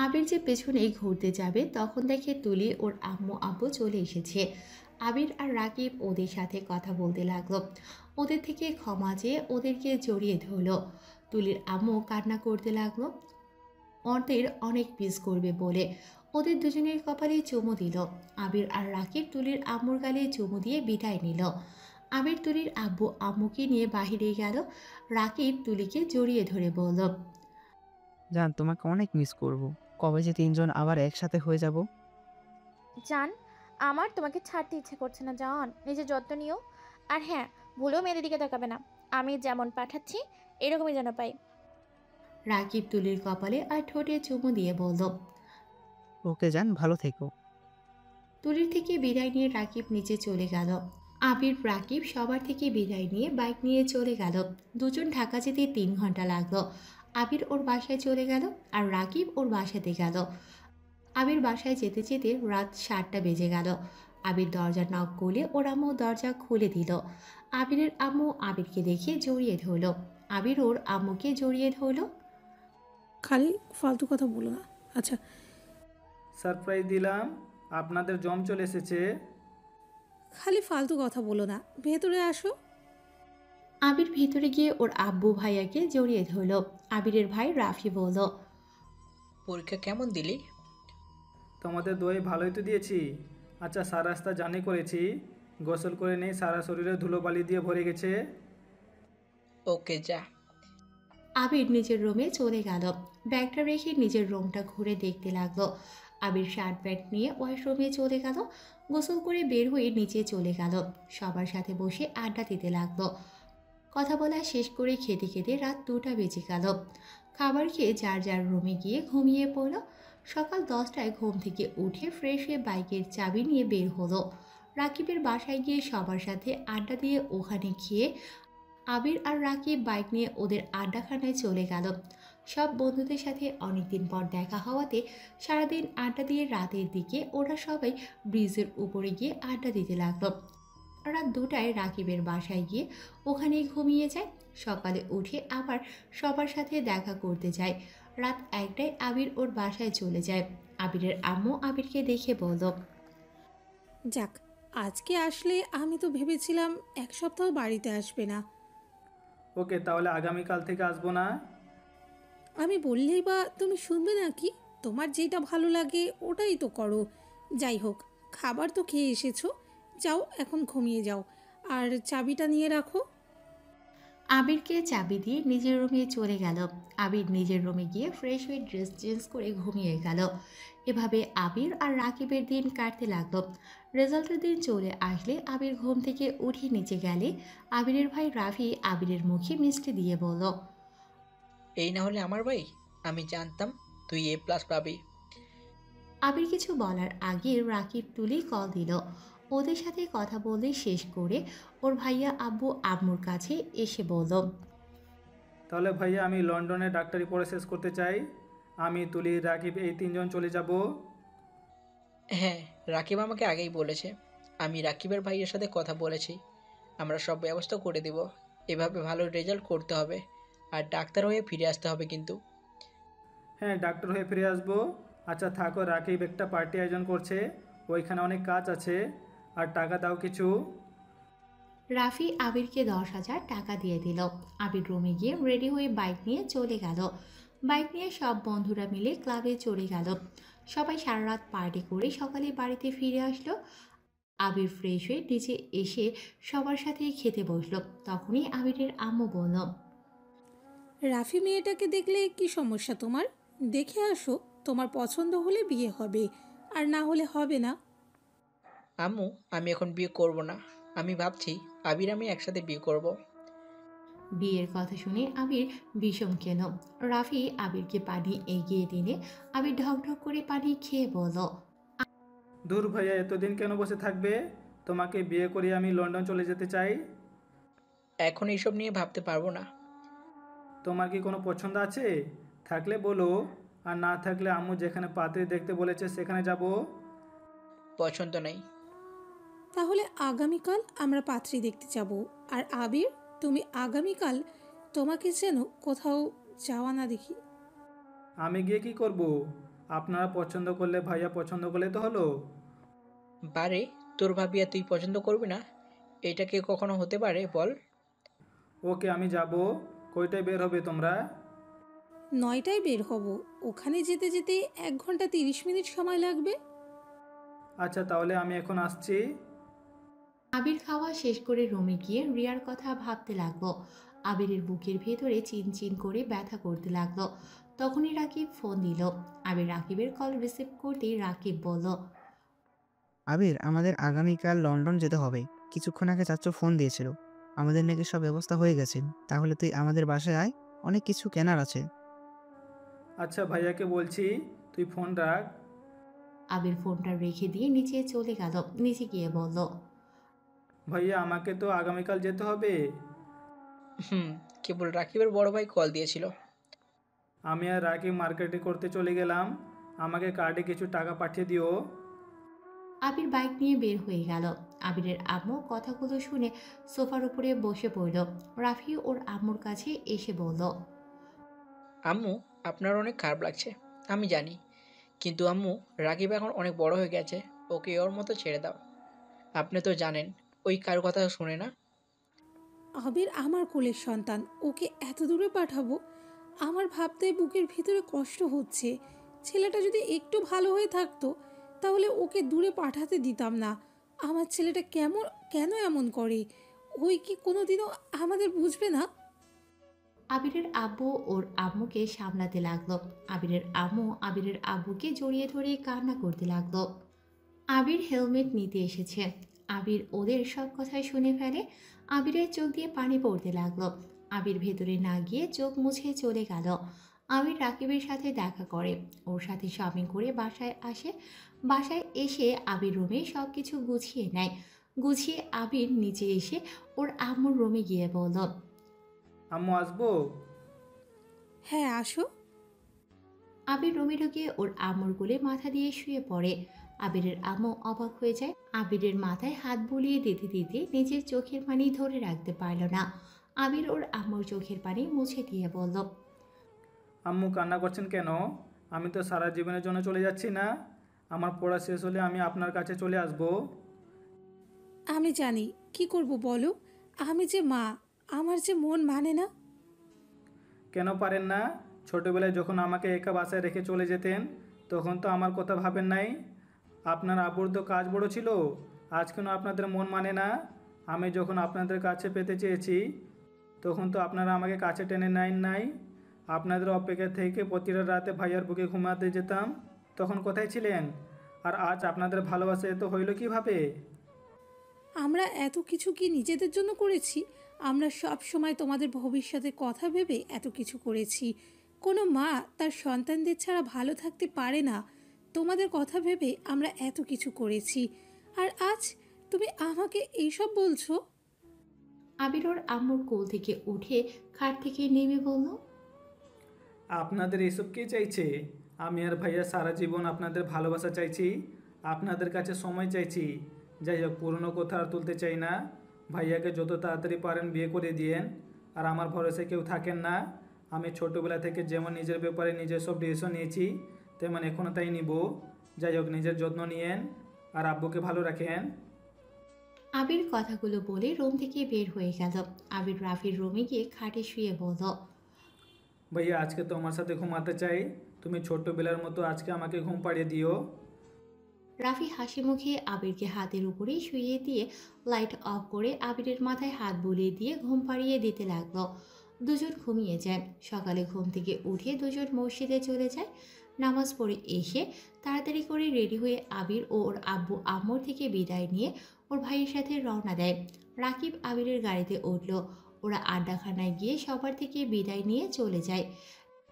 আবির যে পেছনেই ঘুরতে যাবে তখন দেখে তুলি ওর আম্মু আব্বু চলে এসেছে। আবির আর রাকিব ওদের সাথে কথা বলতে লাগলো। ওদের থেকে ক্ষমা চেয়ে ওদেরকে জড়িয়ে ধরলো। তুলির আম্মু কান্না করতে লাগলো ওদের অনেক মিস করবে বলে। ওদের দুজনের কপালে চুমু দিল। আবির আর রাকিব তুলির আম্মুর গালে চুমু দিয়ে বিদায় নিল। আবির তুলির আব্বু আম্মুকে নিয়ে বাহিরে গেল। রাকিব তুলিকে জড়িয়ে ধরে বলল, জান, তোমাকে অনেক মিস করব। কবে যে তিনজন আবার একসাথে হয়ে যাব। জান, আমার তোমাকে ছাড়তে ইচ্ছে করছে না জান, নিজের যত্ন নিও। আর হ্যাঁ, ভুলেও মেয়েদের দিকে তাকাবে না। আমি যেমন পাঠাচ্ছি এরকমই যেন পাই। রাকিব তুলির কপালে আর ঠোঁটে চুমু দিয়ে বলল। ওকে জান, ভালো থেকো। তুলির থেকে বিদায় নিয়ে রাকিব নিচে চলে গেল। আবির রাকিব সবার থেকে বিদায় নিয়ে বাইক নিয়ে চলে গেল। দুজন ঢাকা যেতে 3 ঘন্টা লাগলো। আবির ওর বাসায় চলে গেল আর রাকিব ওর বাসাতে গেল। আবির বাসায় যেতে যেতে রাত 7টা বেজে গেল। আবির দরজা নক করলে ওর আম্মু দরজা খুলে দিল। আবিরের আম্মু আবিরকে দেখে জড়িয়ে ধরল। আবির ওর আম্মুকে জড়িয়ে ধরল। খালি ফালতু কথা বলো না। আচ্ছা, সারপ্রাইজ দিলাম, আপনাদের জম চলে এসেছে। খালি ফালতু কথা বলো না, ভেতরে আসো। আবির ভিতরে গিয়ে ওর আব্বু ভাইয়াকে জড়িয়ে ধরল। আবিরের ভাই রাফি বলল, পরীক্ষা কেমন দিলি? তোমাদের দই ভালোই তো দিয়েছি। আচ্ছা, সারা রাস্তা জার্নি করেছি, গোসল করে নেই, সারা শরীরে ধুলোবালি দিয়ে ভরে গেছে। ওকে যা। আবির নিজের রুমে চলে গেল। ব্যাগটা রেখে নিজের রুমটা ঘুরে দেখতে লাগলো। আবির শার্ট প্যান্ট নিয়ে ওয়াশরুমে চলে গেল। গোসল করে বের হয়ে নিচে চলে গেল। সবার সাথে বসে আড্ডা দিতে লাগলো। কথা বলা শেষ করে খেতে খেতে রাত 2টা বেজে গেল। খাবার খেয়ে যার যার রুমে গিয়ে ঘুমিয়ে পড়ল। সকাল 10টায় ঘুম থেকে উঠে ফ্রেশ হয়ে বাইকের চাবি নিয়ে বের হলো। রাকিবের বাসায় গিয়ে সবার সাথে আড্ডা দিয়ে ওখানে খেয়ে আবির আর রাকিব বাইক নিয়ে ওদের আড্ডাখানায় চলে গেল। সব বন্ধুদের সাথে অনেকদিন পর দেখা হওয়াতে সারাদিন আড্ডা দিয়ে রাতের দিকে ওরা সবাই ব্রিজের উপরে গিয়ে আড্ডা দিতে লাগলো। রাত 2টায় রাকিবের বাসায় গিয়ে ওখানেই ঘুমিয়ে যায়। সকালে উঠে আবার সবার সাথে দেখা করতে যায়। রাত 1টায় আবির ওর বাসায় চলে যায়। আবিরের আম্মু আবিরকে দেখে বলল, যাক, আজকে আসলে আমি তো ভেবেছিলাম এক সপ্তাহ বাড়িতে আসবে না। ওকে, তাহলে আগামীকাল থেকে আসবো না? আমি বললেই বা তুমি শুনবে নাকি? তোমার যেটা ভালো লাগে ওটাই তো করো। যাই হোক, খাবার তো খেয়ে এসেছো, যাও এখন ঘুমিয়ে যাও, আর চাবিটা নিয়ে রাখো। আবিরকে চাবি দিয়ে নিজের রুমে চলে গেল। আবির নিজের রুমে গিয়ে ফ্রেশ হয়ে ড্রেস চেঞ্জ করে ঘুমিয়ে গেল। এভাবে আবির আর রাকিবের দিন কাটতে লাগলো। রেজাল্টের দিন চলে আসলে আবির ঘুম থেকে উঠে নিচে গেলে আবিরের ভাই রাফি আবিরের মুখে মিষ্টি দিয়ে বলল, এই না হলে আমার ভাই, আমি জানতাম তুই A+ পাবি। আবির কিছু বলার আগে রাকিব তুলি কল দিল। ওদের সাথে কথা বলে শেষ করে ওর ভাইয়া আব্বু আম্মুর কাছে এসে বলল, তাহলে ভাইয়া আমি লন্ডনে ডাক্তারি পড়ে শেষ করতে চাই। আমি, তুলি, রাকিব এই 3জন চলে যাব। হ্যাঁ, রাকিব আমাকে আগেই বলেছে। আমি রাকিবের ভাইয়ের সাথে কথা বলেছি, আমরা সব ব্যবস্থা করে দেব। এভাবে ভালো রেজাল্ট করতে হবে, আর ডাক্তার হয়ে ফিরে আসতে হবে কিন্তু। হ্যাঁ, ডাক্তার হয়ে ফিরে আসবো। আচ্ছা থাকো, রাকিব একটা পার্টি আয়োজন করছে, ওইখানে অনেক কাজ আছে। আর টাকা দাও কিছু। রাফি আবিরকে 10,000 টাকা দিয়ে দিল। আবির রুমে গিয়ে রেডি হয়ে বাইক নিয়ে চলে গেল। বাইক নিয়ে সব বন্ধুরা মিলে ক্লাবে চলে গেল। সবাই সারা রাত পার্টি করে সকালে বাড়িতে ফিরে আসলো। আবির ফ্রেশ হয়ে নিচে এসে সবার সাথে খেতে বসলো। তখনই আবিরের আম্মু বলল, রাফি মেয়েটাকে দেখলে কি সমস্যা তোমার? দেখে আসো, তোমার পছন্দ হলে বিয়ে হবে, আর না হলে হবে না। আম্মু, আমি এখন বিয়ে করব না। আমি ভাবছি আবির আমি একসাথে বিয়ে করব। বিয়ের কথা শুনে আবির বিষম কেন। রাফি আবিরকে পানি এগিয়ে দিলে আবির ঢকঢক করে পানি খেয়ে বলল, দূর ভাইয়া, এতদিন কেন বসে থাকবে? তোমাকে বিয়ে করে আমি লন্ডন চলে যেতে চাই। এখন এইসব নিয়ে ভাবতে পারবো না। তোমার কি কোনো পছন্দ আছে? থাকলে বলো, আর না থাকলে আম্মু যেখানে পাত্রী দেখতে বলেছে সেখানে যাব। পছন্দ নেই। তাহলে আগামীকাল আমরা পাত্রী দেখতে যাব। আর আবির, তুমি আগামীকাল তোমাকে যেন কোথাও যাওয়া না দেখি। আমি গিয়ে কি করব? আপনারা পছন্দ করলে, ভাইয়া পছন্দ করলে তো হলো। বারে, তোর ভাবি আর তুই পছন্দ করবি না? এটা কি কখনো হতে পারে বল? ওকে, আমি যাব। কয়টায় বের হবে তোমরা? 9টায় বের হব। ওখানে যেতে যেতে 1 ঘন্টা 30 মিনিট সময় লাগবে। আচ্ছা তাহলে আমি এখন আসছি। আবির খাওয়া শেষ করে রুমে গিয়ে রিয়ার কথা ভাবতে লাগলো। আবিরের বুকের ভেতরে চিনচিন করে ব্যথা করতে লাগলো। তখনই রাকিব ফোন দিল। আবির রাকিবের কল রিসিভ করতেই রাকিব বলল, আবির, আমাদের আগামীকাল লন্ডন যেতে হবে। কিছুক্ষণ আগে চাচু ফোন দিয়েছিল, আমাদের নাকি সব ব্যবস্থা হয়ে গেছে। তাহলে তুই আমাদের বাসায় আয়, অনেক কিছু কেনার আছে। আচ্ছা ভাইয়াকে বলছি, তুই ফোন রাখ। আবির ফোনটা রেখে দিয়ে নিচে চলে গেল। নিচে গিয়ে বলল, ভাইয়া আমাকে তো আগামীকাল যেতে হবে। হুম, কেবল রাকিবের বড় ভাই কল দিয়েছিল। আমি আর রাকিব মার্কেটে করতে চলে গেলাম, আমাকে কার্ডে কিছু টাকা পাঠিয়ে দিও। আবির বাইক নিয়ে বের হয়ে গেল। আবিরের আম্মু কথাগুলো শুনে সোফার উপরে বসে পড়ল। রাফি ওর আম্মুর কাছে এসে বলল, আম্মু, আপনার অনেক খারাপ লাগছে, আমি জানি। কিন্তু আম্মু, রাকিব এখন অনেক বড় হয়ে গেছে, ওকে ওর মতো ছেড়ে দাও। আপনি তো জানেন, ওই কারো কথা শুনে না। আবির আমার কোলের সন্তান, ওকে এত দূরে পাঠাবো? আমার ভাবতে বুকের ভিতরে কষ্ট হচ্ছে। ছেলেটা যদি একটু ভালো হয়ে থাকতো তাহলে ওকে দূরে পাঠাতে দিতাম না। আমার ছেলেটা কেন এমন করে? ওই কি কোনোদিনও আমাদের বুঝবে না? আবিরের আব্বু ওর আম্মুকে সামলাতে লাগলো। আবিরের আম্মু আবিরের আব্বুকে জড়িয়ে ধরে কান্না করতে লাগলো। আবির হেলমেট নিতে এসেছে। আবির ওদের সব কথাই শুনে ফেলে। আবিরের চোখ দিয়ে পানি পড়তে লাগলো। আবির ভেতরে না গিয়ে চোখ মুছে চলে গেল। আবির রাকিবের সাথে দেখা করে, ওর সাথে শপিং করে বাসায় আসে। বাসায় এসে আবির রুমে সব কিছু গুছিয়ে নেয়। গুছিয়ে আবির নিচে এসে ওর আম্মুর রুমে গিয়ে বলল, আম্মু আসবো? হ্যাঁ, আসো। আবির রুমে ঢুকে ওর আম্মুর কোলে মাথা দিয়ে শুয়ে পড়ে। আবিরের আম্মু অবাক হয়ে যায়। আবিরের মাথায় হাত বুলিয়ে দিতে দিতে নিজের চোখের পানি ধরে রাখতে পারল না। আবির ওর আম্মুর চোখের পানি মুছে দিয়ে বলল, আম্মু কান্না করছেন কেন? আমি তো সারা জীবনের জন্য চলে যাচ্ছি না, আমার পড়া শেষ হলে আমি আপনার কাছে চলে আসবো। আমি জানি কি করব বলো, আমি যে মা, আমার যে মন মানে না। কেন পারেন না? ছোটোবেলায় যখন আমাকে একা বাসায় রেখে চলে যেতেন তখন তো আমার কথা ভাবেন নাই। আপনার আব্বুর তো কাজ বড় ছিল, আজ কেন আপনাদের মন মানে না? আমি যখন আপনাদের কাছে পেতে চেয়েছি তখন তো আপনারা আমাকে কাছে টেনে নেন নাই। আপনাদের অপেক্ষা থেকে প্রতিটা রাতে ভাইয়ার বুকে ঘুমাতে যেতাম, তখন কোথায় ছিলেন? আর আজ আপনাদের ভালোবাসা এত হইল কিভাবে? আমরা এত কিছু কি নিজেদের জন্য করেছি? আমরা সব সময় তোমাদের ভবিষ্যতের কথা ভেবে এত কিছু করেছি। কোনো মা তার সন্তানদের ছাড়া ভালো থাকতে পারে না। তোমাদের কথা ভেবে আমরা এত কিছু করেছি, আর আজ তুমি আমাকে এইসব বলছো? আবির ওর আম্মুর কোল থেকে উঠে খাট থেকে নেমে বলল, আপনাদের এসব কে চাইছে? আমি আর ভাইয়া সারা জীবন আপনাদের ভালোবাসা চাইছি, আপনাদের কাছে সময় চাইছি। যাই হোক, পুরনো কথা আর তুলতে চাই না। ভাইয়াকে যত তাড়াতাড়ি পারেন বিয়ে করে দিয়েন। আর আমার ভরসায় কেউ থাকেন না। আমি ছোটোবেলা থেকে যেমন নিজের ব্যাপারে নিজের সব ডিসিশন নিয়েছি তেমন এখনও তাই নিব। যাই হোক, নিজের যত্ন নিয়েন আর আব্বুকে ভালো রাখেন। আবির কথাগুলো বলে রুম থেকে বের হয়ে গেল। আবির রাফির রুমে গিয়ে খাটে শুয়ে বলল, ভাইয়া আজকে তোমার সাথে ঘুমাতে চাই, তুমি ছোট্টবেলার মতো আজকে আমাকে ঘুম পাড়িয়ে দিও। রাফি হাসি মুখে আবিরকে হাতের উপরেই শুইয়ে দিয়ে লাইট অফ করে আবিরের মাথায় হাত বুলিয়ে দিয়ে ঘুম পাড়িয়ে দিতে লাগলো। দুজন ঘুমিয়ে যায়। সকালে ঘুম থেকে উঠে দুজন মসজিদে চলে যায়। নামাজ পড়ে এসে তাড়াতাড়ি করে রেডি হয়ে আবির ও ওর আব্বু আম্মুর থেকে বিদায় নিয়ে ওর ভাইয়ের সাথে রওনা দেয়। রাকিব আবিরের গাড়িতে উঠল। ওরা আড্ডাখানায় গিয়ে সবার থেকে বিদায় নিয়ে চলে যায়।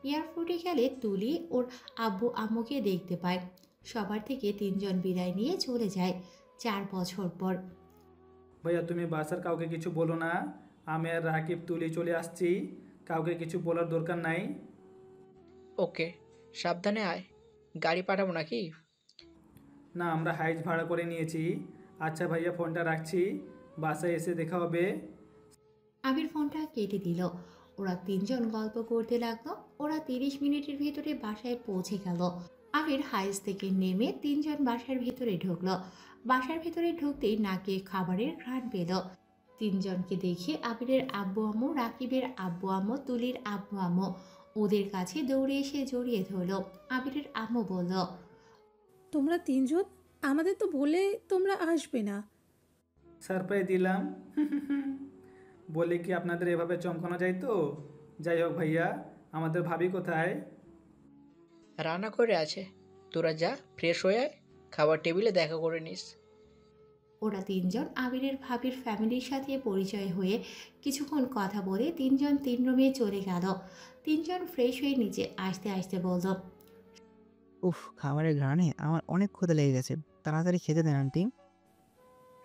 এয়ারপোর্টে গেলে তুলি ওর আব্বু আম্মুকে দেখতে পায়। সবার থেকে তিনজন বিদায় নিয়ে চলে যায় 4 বছর পর। ভাইয়া তুমি বাসার কাউকে কিছু বলো না, আমি আর রাকিব তুলি চলে আসছি, কাউকে কিছু বলার দরকার নাই। ওকে, সাবধানে আয়। গাড়ি পাঠাবো নাকি? না, আমরা হাইজ ভাড়া করে নিয়েছি। আচ্ছা ভাইয়া, ফোনটা রাখছি, বাসায় এসে দেখা হবে। আবির ফোনটা কেটে দিল। ওরা তিনজন গল্প করতে লাগলো। ওরা 30 মিনিটের ভিতরে বাসায় পৌঁছে গেল। আবির হাইস থেকে নেমে তিনজন বাসার ভিতরে ঢুকলো। বাসার ভিতরে ঢুকতেই নাকে খাবারের ঘ্রাণ পেল। তিনজনকে দেখে আবিরের আব্বু আম্মু, রাকিবের আব্বু আম্মু, তুলির আব্বু আম্মু ওদের কাছে দৌড়ে এসে জড়িয়ে ধরলো। আবিরের আম্মু বলল, তোমরা তিনজন আমাদের তো বলে তোমরা আসবে না। সারপ্রাইজ দিলাম। বলে কি আপনাদের এভাবে চমকানো যায় তো? যাই হোক ভাইয়া, আমাদের ভাবি কোথায়? রান্না করে আছে, তোরা যা ফ্রেশ হয়ে আয়, খাবার টেবিলে দেখা করে নিস। ওরা তিনজন আবিরের ভাবির ফ্যামিলির সাথে পরিচয় হয়ে কিছুক্ষণ কথা বলে তিনজন তিন রুমে চলে গেল। তিনজন ফ্রেশ হয়ে নিচে আসতে আসতে বলল, উফ, খাবারের ঘ্রাণে আমার অনেক ক্ষুধা লেগে গেছে, তাড়াতাড়ি খেতে দেন আন্টি।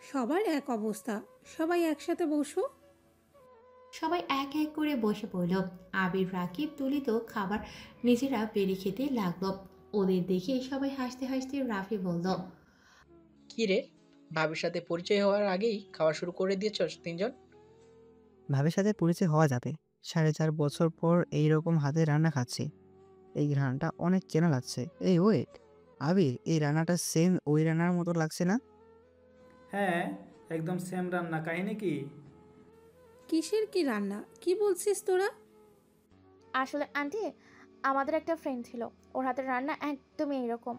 সবার এক অবস্থা, সবাই একসাথে বসো। সবাই এক এক করে বসে পড়ল। আবির, রাকিব, তুলি তো খাবার নিজেরা বেড়ে খেতে লাগলো। ওদের দেখে সবাই হাসতে হাসতে রাফি বলল, কি রে, ভাবির সাথে পরিচয় হওয়ার আগেই খাওয়া শুরু করে দিয়েছস তিনজন? ভাবির সাথে পরিচয় হওয়া যাবে, 4.5 বছর পর এইরকম হাতে রান্না খাচ্ছি, এই রান্নাটা অনেক চেনা লাগছে। এই ওয়েট, আবির, এই রান্নাটা সেম ওই রান্নার মতো লাগছে না? হ্যাঁ, একদম সেম রান্না। কাহিনী কি? কিসের কি রান্না, কি বলছিস তোরা? আসলে আন্টি, আমাদের একটা ফ্রেন্ড ছিল, ওর হাতের রান্না একদমই এইরকম।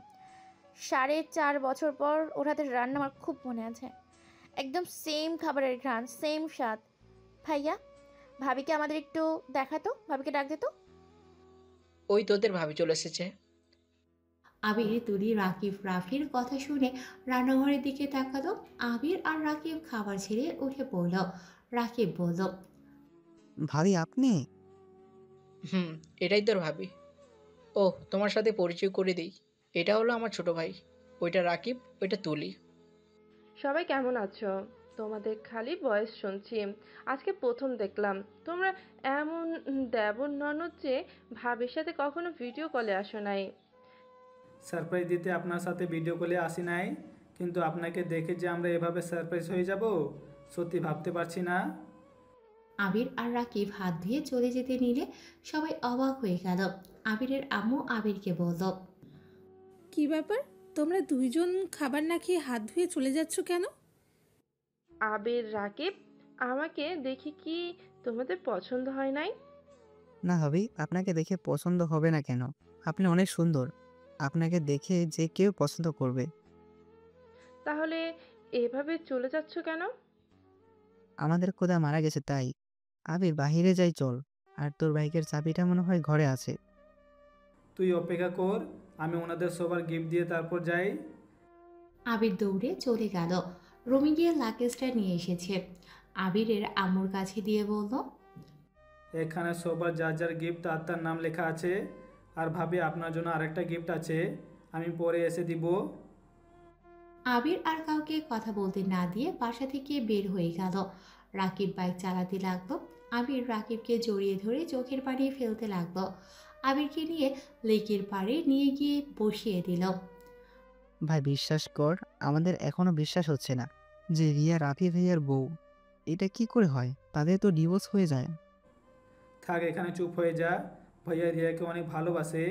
4.5 বছর পর ওর হাতের রান্না আমার খুব মনে আছে। একদম সেম খাবারের ঘ্রাণ, সেম স্বাদ। ভাইয়া, ভাবিকে আমাদের একটু দেখাতো, ভাবিকে ডাক দিত। ওই তোদের ভাবি চলে এসেছে। আবির, তুলি, রাকিব, রাফির কথা শুনে রান্নাঘরের দিকে তাকালো। আবির আর রাকিব খাবার ছেড়ে উঠে পড়ল। রাকিব বলল, ভাবি আপনি? এটাই তোর ভাবি। ও, তোমার সাথে পরিচয় করে দিই, এটা হলো আমার ছোট ভাই, ওইটা রাকিব, ওইটা তুলি। সবাই কেমন আছো? তোমাদের খালি ভয়েস শুনছি, আজকে প্রথম দেখলাম। তোমরা এমন দেবর ননদ যে ভাবির সাথে কখনো ভিডিও কলে আসো নাই। সারপ্রাইজ দিতে আপনার সাথে ভিডিও কলে আসি নাই, কিন্তু আপনাকে দেখে যে আমরা এভাবে সারপ্রাইজ হয়ে যাব সত্যি ভাবতে পারছি না। আবির আর রাকিব হাত ধুয়ে চলে যেতে নিলে সবাই অবাক হয়ে গেল। আবিরের আম্মু আবিরকে বলল, কি ব্যাপার, তোমরা দুইজন খাবার না খেয়ে হাত ধুয়ে চলে যাচ্ছ কেন? আবির, রাকিব, আমাকে দেখে কি তোমাদের পছন্দ হয় নাই? না ভাবি, আপনাকে দেখে পছন্দ হবে না কেন? আপনি অনেক সুন্দর। আপনাকে দেখে যে কেউ পছন্দ করবে। তাহলে এভাবে চলে যাচ্ছ কেন? আমাদের খোদা মারা গেছে তাই। আবির বাহিরে যাই চল। আর তোর বাইকের চাবিটা মনে হয় ঘরে আছে। তুই অপেক্ষা কর, আমি ওনাদের সবার গিফট দিয়ে তারপর যাই। আবির দৌড়ে চলে গেল। রুমে গিয়ে লাগেজটা নিয়ে এসেছে। আবিরের আম্মুর কাছে দিয়ে বলল, এখানে সবার যার যার গিফট তার তার নাম লেখা আছে। আর ভাবি, আপনার জন্য আরেকটা গিফট আছে, আমি পরে এসে দিব। আবির আর কাউকে কথা বলতে না দিয়ে বাসা থেকে বের হয়ে গেল। রাকিব বাইক চালাতে লাগলো। আবির রাকিবকে জড়িয়ে ধরে চোখের পানি ফেলতে লাগলো। আবিরকে নিয়ে লেকের পাড়ে নিয়ে গিয়ে বসিয়ে দিল। ভাই বিশ্বাস কর, আমাদের এখনো বিশ্বাস হচ্ছে না যে রিয়া রাফি ভাইয়ার বউ। এটা কি করে হয়? তাদের তো ডিভোর্স হয়ে যায়। থাক, এখানে চুপ হয়ে যা। ভাইয়া রিয়াকে অনেক ভালোবাসে।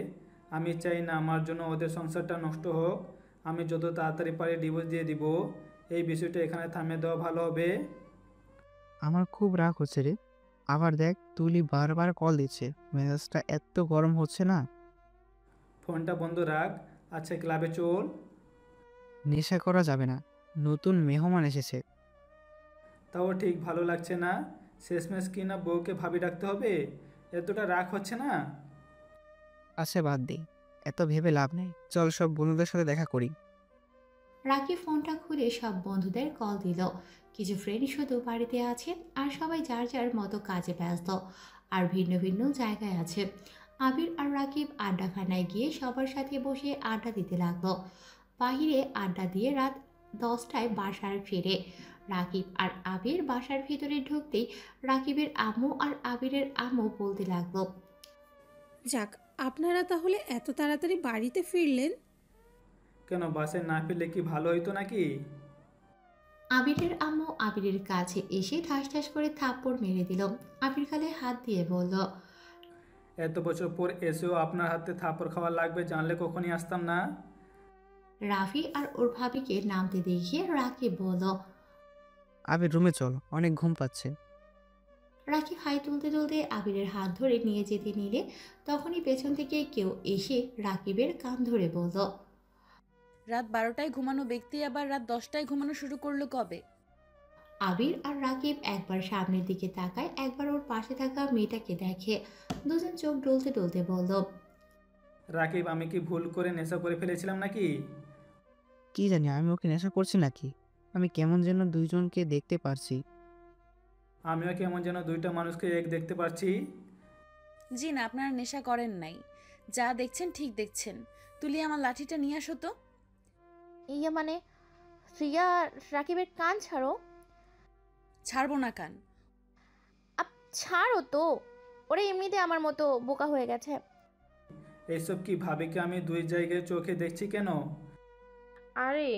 আমি চাই না আমার জন্য ওদের সংসারটা নষ্ট হোক। আমি যত তাড়াতাড়ি পারি ডিভোর্স দিয়ে দিব। এই বিষয়টা এখানে থামিয়ে দেওয়া ভালো হবে। আমার খুব রাগ হচ্ছে রে। আবার দেখ, তুলি বারবার কল দিচ্ছে। মেজাজটা এত গরম হচ্ছে না। ফোনটা বন্ধ রাখ। আচ্ছা, ক্লাবে চল। নেশা করা যাবে না, নতুন মেহমান এসেছে। তাও ঠিক ভালো লাগছে না। শেষমেশ কি না বউকে ভাবি ডাকতে হবে? এতটা রাগ হচ্ছে না? আচ্ছা বাদ দে, এত ভেবে লাভ নেই। চল সব বন্ধুদের সাথে দেখা করি। রাকিব ফোনটা খুলে সব বন্ধুদের কল দিল। কিছু ফ্রেন্ড শুধু বাড়িতে আছে, আর সবাই যার যার মতো কাজে ব্যস্ত আর ভিন্ন ভিন্ন জায়গায় আছে। আবির আর রাকিব আড্ডাখানায় গিয়ে সবার সাথে বসে আড্ডা দিতে লাগলো। বাহিরে আড্ডা দিয়ে রাত 10টায় বাসার ফিরে। রাকিব আর আবির বাসার ভিতরে ঢুকতেই রাকিবের আম্মু আর আবিরের আম্মু বলতে লাগলো, যাক, আপনারা তাহলে এত তাড়াতাড়ি বাড়িতে ফিরলেন। কেন, বাসে না ফিরলে কি ভালো হইতো নাকি? আবিরের আম্মু আবিরের কাছে এসে ঠাস ঠাস করে থাপ্পড় মেরে দিল। আবির গালে হাত দিয়ে বলল, এত বছর পর এসেও আপনার হাতে থাপড় খাওয়া লাগবে জানলে কখনই আসতাম না। রাফি আর ওর ভাবিকে নামতে দেখিয়ে রাকিব বলল। আবির রুমে চল, অনেক ঘুম পাচ্ছে। রাকিব হাই তুলতে তুলতে আবিরের হাত ধরে নিয়ে যেতে নিলে তখনই পেছন থেকে কেউ এসে রাকিবের কান ধরে বলল, রাত 12টায় ঘুমানো ব্যক্তি আবার রাত 10টায় ঘুমানো শুরু করলো কবে? আবির আর রাকিব একবার সামনের দিকে তাকায়, একবার ওর পাশে থাকা মেয়েটাকে দেখে। দুজন চোখ ডলতে ডলতে বলল, রাকিব, আমি কি ভুল করে নেশা করে ফেলেছিলাম নাকি? কি জানি আমি ওকে নেশা করছি নাকি। আমি কেমন যেন দুইজনকে দেখতে পারছি। আমিও কেমন যেন দুইটা মানুষকে এক দেখতে পাচ্ছি। জি না, আপনারা নেশা করেন নাই। যা দেখছেন ঠিক দেখছেন। তুলি, আমার লাঠিটা নিয়ে আসো তো। ইয়ে মানে, রিয়া, রাকিবের কান ছাড়ো। ছাড়বো না কান। ছাড়ো তো, ওরা এমনিতে আমার মতো বোকা হয়ে গেছে। এইসব কি ভাবিকে আমি দুই জায়গায় চোখে দেখছি কেন? আরে,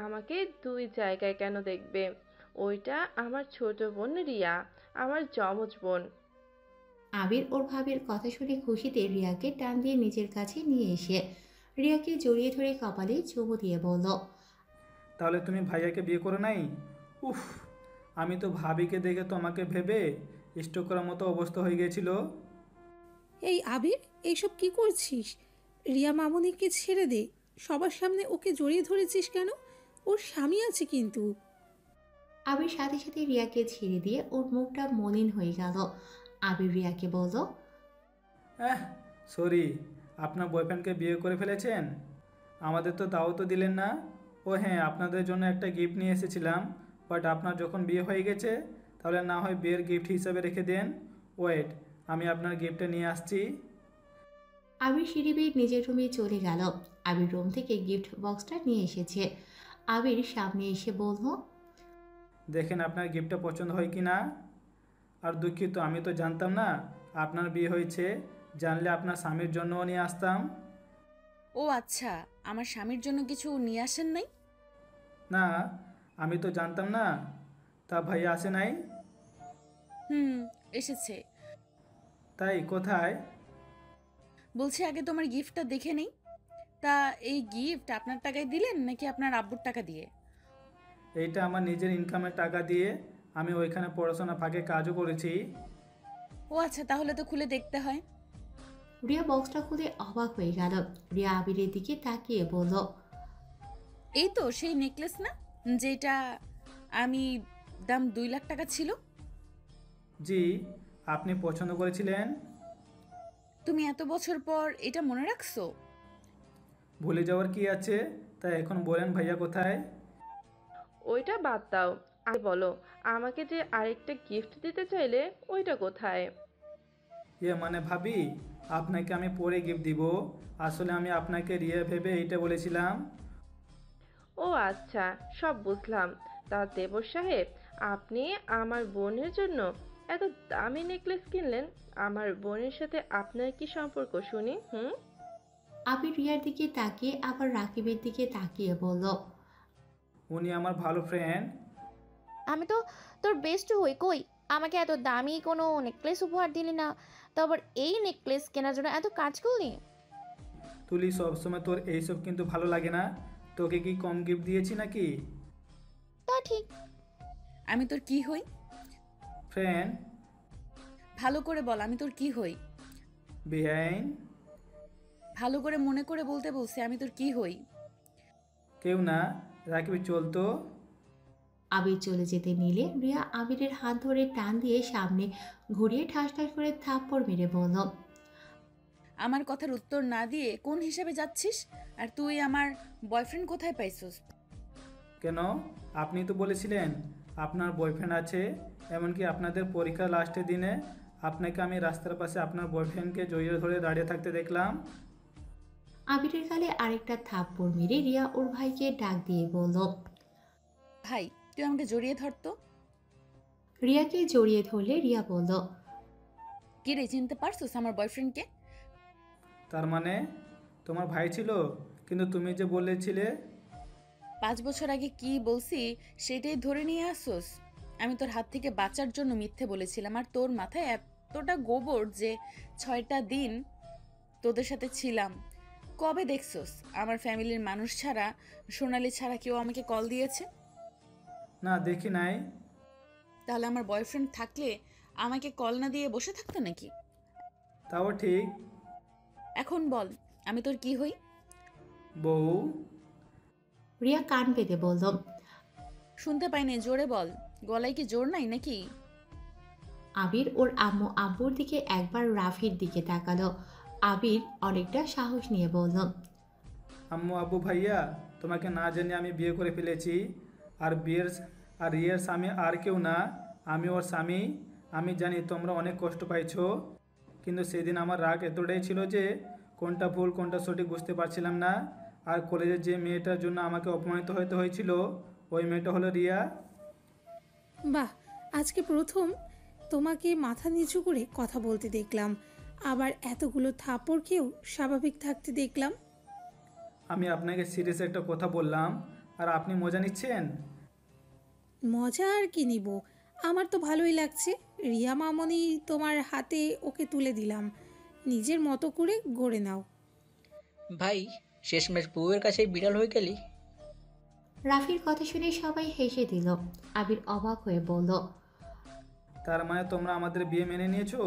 আমাকে দুই জায়গায় কেন দেখবে? ওইটা আমার ছোট বোন রিয়া, আমার যমজ বোন। আবির ওর ভাবির কথা শুনে খুশিতে রিয়াকে টান দিয়ে নিজের কাছে নিয়ে এসে রিয়াকে জড়িয়ে ধরে কপালে চুমু দিয়ে বলল, তাহলে তুমি ভাইয়াকে বিয়ে করো নাই? উফ, আমি তো ভাবিকে দেখে তোমাকে ভেবে স্ট্রোক করার মতো অবস্থা হয়ে গেছিল। এই আবির, এইসব কি করছিস? রিয়া মামুনিকে ছেড়ে দে। সবার সামনে ওকে জড়িয়ে ধরেছিস কেন? ওর স্বামী আছে কিন্তু। আবির সাথে সাথে রিয়াকে ছেড়ে দিয়ে ওর মুখটা মলিন হয়ে গেল। আবির রিয়াকে বলল, সরি, আপনার বয়ফ্রেন্ডকে বিয়ে করে ফেলেছেন? আমাদের তো তাও তো দিলেন না। ও হ্যাঁ, আপনাদের জন্য একটা গিফট নিয়ে এসেছিলাম, বাট আপনার যখন বিয়ে হয়ে গেছে তাহলে না হয় বিয়ের গিফট হিসাবে রেখে দেন। ওয়েট, আমি আপনার গিফটটা নিয়ে আসছি। আবির সিঁড়ি বেয়ে নিজের রুমে চলে গেল। আবির রুম থেকে গিফট বক্সটা নিয়ে এসেছে। আবির সামনে এসে বলল, দেখেন আপনার গিফটটা পছন্দ হয় কি না। আর দুঃখিত, আমি তো জানতাম না আপনার বিয়ে হয়েছে। জানলে আপনার স্বামীর জন্যও নিয়ে আসতাম। ও আচ্ছা, আমার স্বামীর জন্য কিছু নিয়ে আসেন নাই? না, আমি তো জানতাম না। তা ভাইয়া আসে নাই? হুম, এসেছে। তাই? কোথায়? বলছি আগে তোমার গিফটটা দেখে নেই। তা এই গিফট আপনার টাকায় দিলেন নাকি আপনার আব্বুর টাকা দিয়ে? এইটা আমার নিজের ইনকামের টাকা দিয়ে, আমি ওইখানে পড়াশোনা ফাঁকে কাজও করেছি। ও আচ্ছা, তাহলে তো খুলে দেখতে হয়। রিয়া বক্সটা খুলে অবাক হয়ে গেল। রিয়া আবিরের দিকে তাকিয়ে বলল, এই তো সেই নেকলেস না, যেটা আমি দাম 2 লাখ টাকা ছিল? জি, আপনি পছন্দ করেছিলেন। তুমি এত বছর পর এটা মনে রাখছো? ভুলে যাওয়ার কি আছে? তা এখন বলেন ভাইয়া কোথায়? ওইটা বাদ দাও, আগে বলো আমাকে যে আরেকটা গিফট দিতে চাইলে ওইটা কোথায়? মানে ভাবি, আপনাকে আমি পরে গিফট দিব। আসলে আমি আপনাকে রিয়া ভেবে এইটা বলেছিলাম। ও আচ্ছা, সব বুঝলাম। তা দেবর সাহেব, আপনি আমার বোনের জন্য এত দামি নেকলেস কিনলেন, আমার বোনের সাথে আপনার কি সম্পর্ক শুনি? আবির রিয়ার দিকে তাকিয়ে আবার রাকিবের দিকে তাকিয়ে বলল, উনি আমার ভালো ফ্রেন্ড। আমি তো তোর বেস্ট হই, কই আমাকে এত দামি কোনো নেকলেস উপহার দিলি না, তো আবার এই নেকলেস কেনার জন্য এত কাজ করলি। তুলি, সবসময় তোর এইসব কিন্তু ভালো লাগে না। তোকে কি কম গিফট দিয়েছি নাকি? তা ঠিক। আমি তোর কি হই? ফ্রেন্ড। ভালো করে বল, আমি তোর কি হই? বেআইন। ভালো করে মনে করে বলতে বলছি, আমি তোর কি হই? কেউ না, রাকিবি চলতো। আবির চলে যেতে নিলে রিয়া আবিরের হাত ধরে টান দিয়ে সামনে ঘুরিয়ে ঠাস ঠাস করে থাপ্পড় মেরে বলল, আমার কথার উত্তর না দিয়ে কোন হিসাবে যাচ্ছিস? আর তুই আমার বয়ফ্রেন্ড কোথায় পাইছিস? কেন? আপনি তো বলেছিলেন আপনার বয়ফ্রেন্ড আছে। এমনকি আপনাদের পরীক্ষার লাস্টের দিনে আপনাকে আমি রাস্তার পাশে আপনার বয়ফ্রেন্ডকে জড়িয়ে ধরে দাঁড়িয়ে থাকতে দেখলাম। আবিরের গালে আরেকটা থাপ্পড় মেরে রিয়া ওর ভাইকে ডাক দিয়ে বলল, ভাই, তুই আমাকে জড়িয়ে ধরতো। রিয়াকে জড়িয়ে ধরলে রিয়া বলল, কি রে, চিনতে পারছিস আমার বয়ফ্রেন্ডকে? তার মানে তোমার ভাই ছিল? কিন্তু তুমি যে বলেছিলে 5 বছর আগে কি বলছি সেটাই ধরে নিয়ে আসছোস। আমি তোর হাত থেকে বাঁচার জন্য মিথ্যে বলেছিলাম, আর তোর মাথায় এতটা গোবর যে 6টা দিন তোদের সাথে ছিলাম। কবে দেখছোস আমার ফ্যামিলির মানুষ ছাড়া, সোনালি ছাড়া কেউ আমাকে কল দিয়েছে? না, দেখি নাই। তাহলে আমার বয়ফ্রেন্ড থাকলে আমাকে কল না দিয়ে বসে থাকতো নাকি? তাও ঠিক। এখন বল, আমি তোর কি হই? বউ। রিয়া কান পেতে বলল, শুনতে পাইনি, জোরে বল। গলায় কি জোর নাই নাকি? আবির ওর আম্মু আব্বুর দিকে একবার রাফির দিকে তাকালো। আবির অনেকটা সাহস নিয়ে বলল, আম্মু আব্বু ভাইয়া, তোমাকে না জানি আমি বিয়ে করে ফেলেছি। আর রিয়ার স্বামী আর কেউ না, আমি ওর স্বামী। আমি জানি তোমরা অনেক কষ্ট পাইছো, কিন্তু সেদিন আমার রাগ এতটাই ছিল যে কোনটা ভুল কোনটা সঠিক বুঝতে পারছিলাম না। আর কলেজের যে মেয়েটার জন্য আমাকে অপমানিত হতে হয়েছিল, ওই মেয়েটা হলো রিয়া। বাহ, আজকে প্রথম তোমাকে মাথা নিচু করে কথা বলতে দেখলাম, আবার এতগুলো থাপড় খেয়েও স্বাভাবিক থাকতে দেখলাম। আমি আপনাকে সিরিয়াস একটা কথা বললাম, আর আপনি মজা নিচ্ছেন। মজা আর কি নিব, আমার তো ভালোই লাগছে। রিয়া মামনি তোমার হাতে ওকে তুলে দিলাম, নিজের মতো করে গড়ে নাও। ভাই, শেষমেশ বউয়ের কাছেই বিড়াল হয়ে গেলি। রাফির কথা শুনে সবাই হেসে দিল। আবির অবাক হয়ে বলল, তার মানে তোমরা আমাদের বিয়ে মেনে নিয়েছো?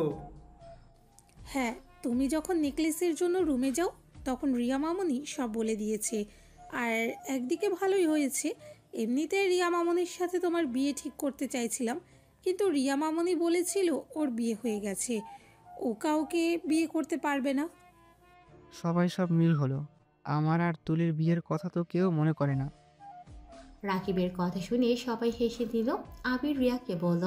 হ্যাঁ, তুমি যখন নেকলেসের জন্য রুমে যাও তখন রিয়া মামনি সব বলে দিয়েছে। আর একদিকে ভালোই হয়েছে, এমনিতে রিয়া মামনির সাথে তোমার বিয়ে ঠিক করতে চাইছিলাম, কিন্তু রিয়া মামনি বলেছিল ওর বিয়ে হয়ে গেছে, ও কাউকে বিয়ে করতে পারবে না। সবাই সব মিল হলো। আমার আর তুলির বিয়ের কথা তো কেউ মনে করে না। রাকিবের কথা শুনে সবাই হেসে দিল। আবির রিয়াকে বলল,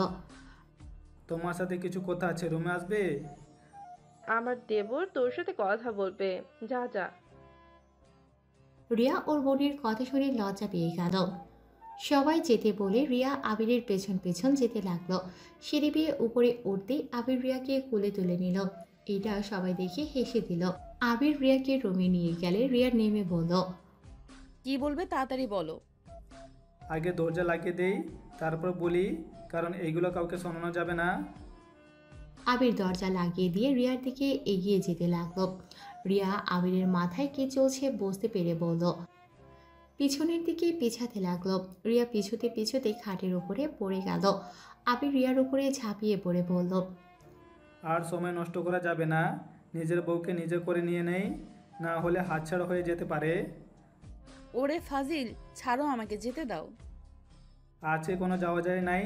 তোমার সাথে কিছু কথা আছে, রুমে আসবে? আমার দেবর তোর সাথে কথা বলবে, যা যা। রিয়া ওর বোনের কথা শুনে লজ্জা পেয়ে গেল। সবাই যেতে বলে রিয়া আবিরের পেছন পেছন যেতে লাগলো। সিঁড়ি বেয়ে উপরে উঠতেই আবির রিয়াকে কোলে তুলে নিল। এটা সবাই দেখে হেসে দিল। আবির রিয়াকে রুমে নিয়ে গেলে রিয়া নেমে বলল, কি বলবে তাড়াতাড়ি বলো। আগে দরজা লাগিয়ে দেই, তারপর বলি, কারণ এইগুলো কাউকে শোনানো যাবে না। আবির দরজা লাগিয়ে দিয়ে রিয়ার দিকে এগিয়ে যেতে লাগলো। রিয়া আবিরের মাথায় কি চলছে বুঝতে পেরে বলল। পিছনের দিকে পিছাতে লাগলো। রিয়া পিছুতে পিছুতে খাটের উপরে পড়ে গেল। আবির রিয়ার উপরে ঝাঁপিয়ে পড়ে বলল, আর সময় নষ্ট করা যাবে না, নিজের বউকে নিজে করে নিয়ে নেই, না হলে হাতছাড়া হয়ে যেতে পারে। ওরে ফাজিল, ছাড়ো আমাকে, যেতে দাও। আজকে কোনো যাওয়া যায় নাই,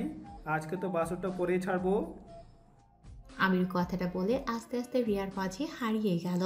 আজকে তো বাসরটা করেই ছাড়বো। আবির কথাটা বলে আস্তে আস্তে রিয়ার মাঝে হারিয়ে গেল।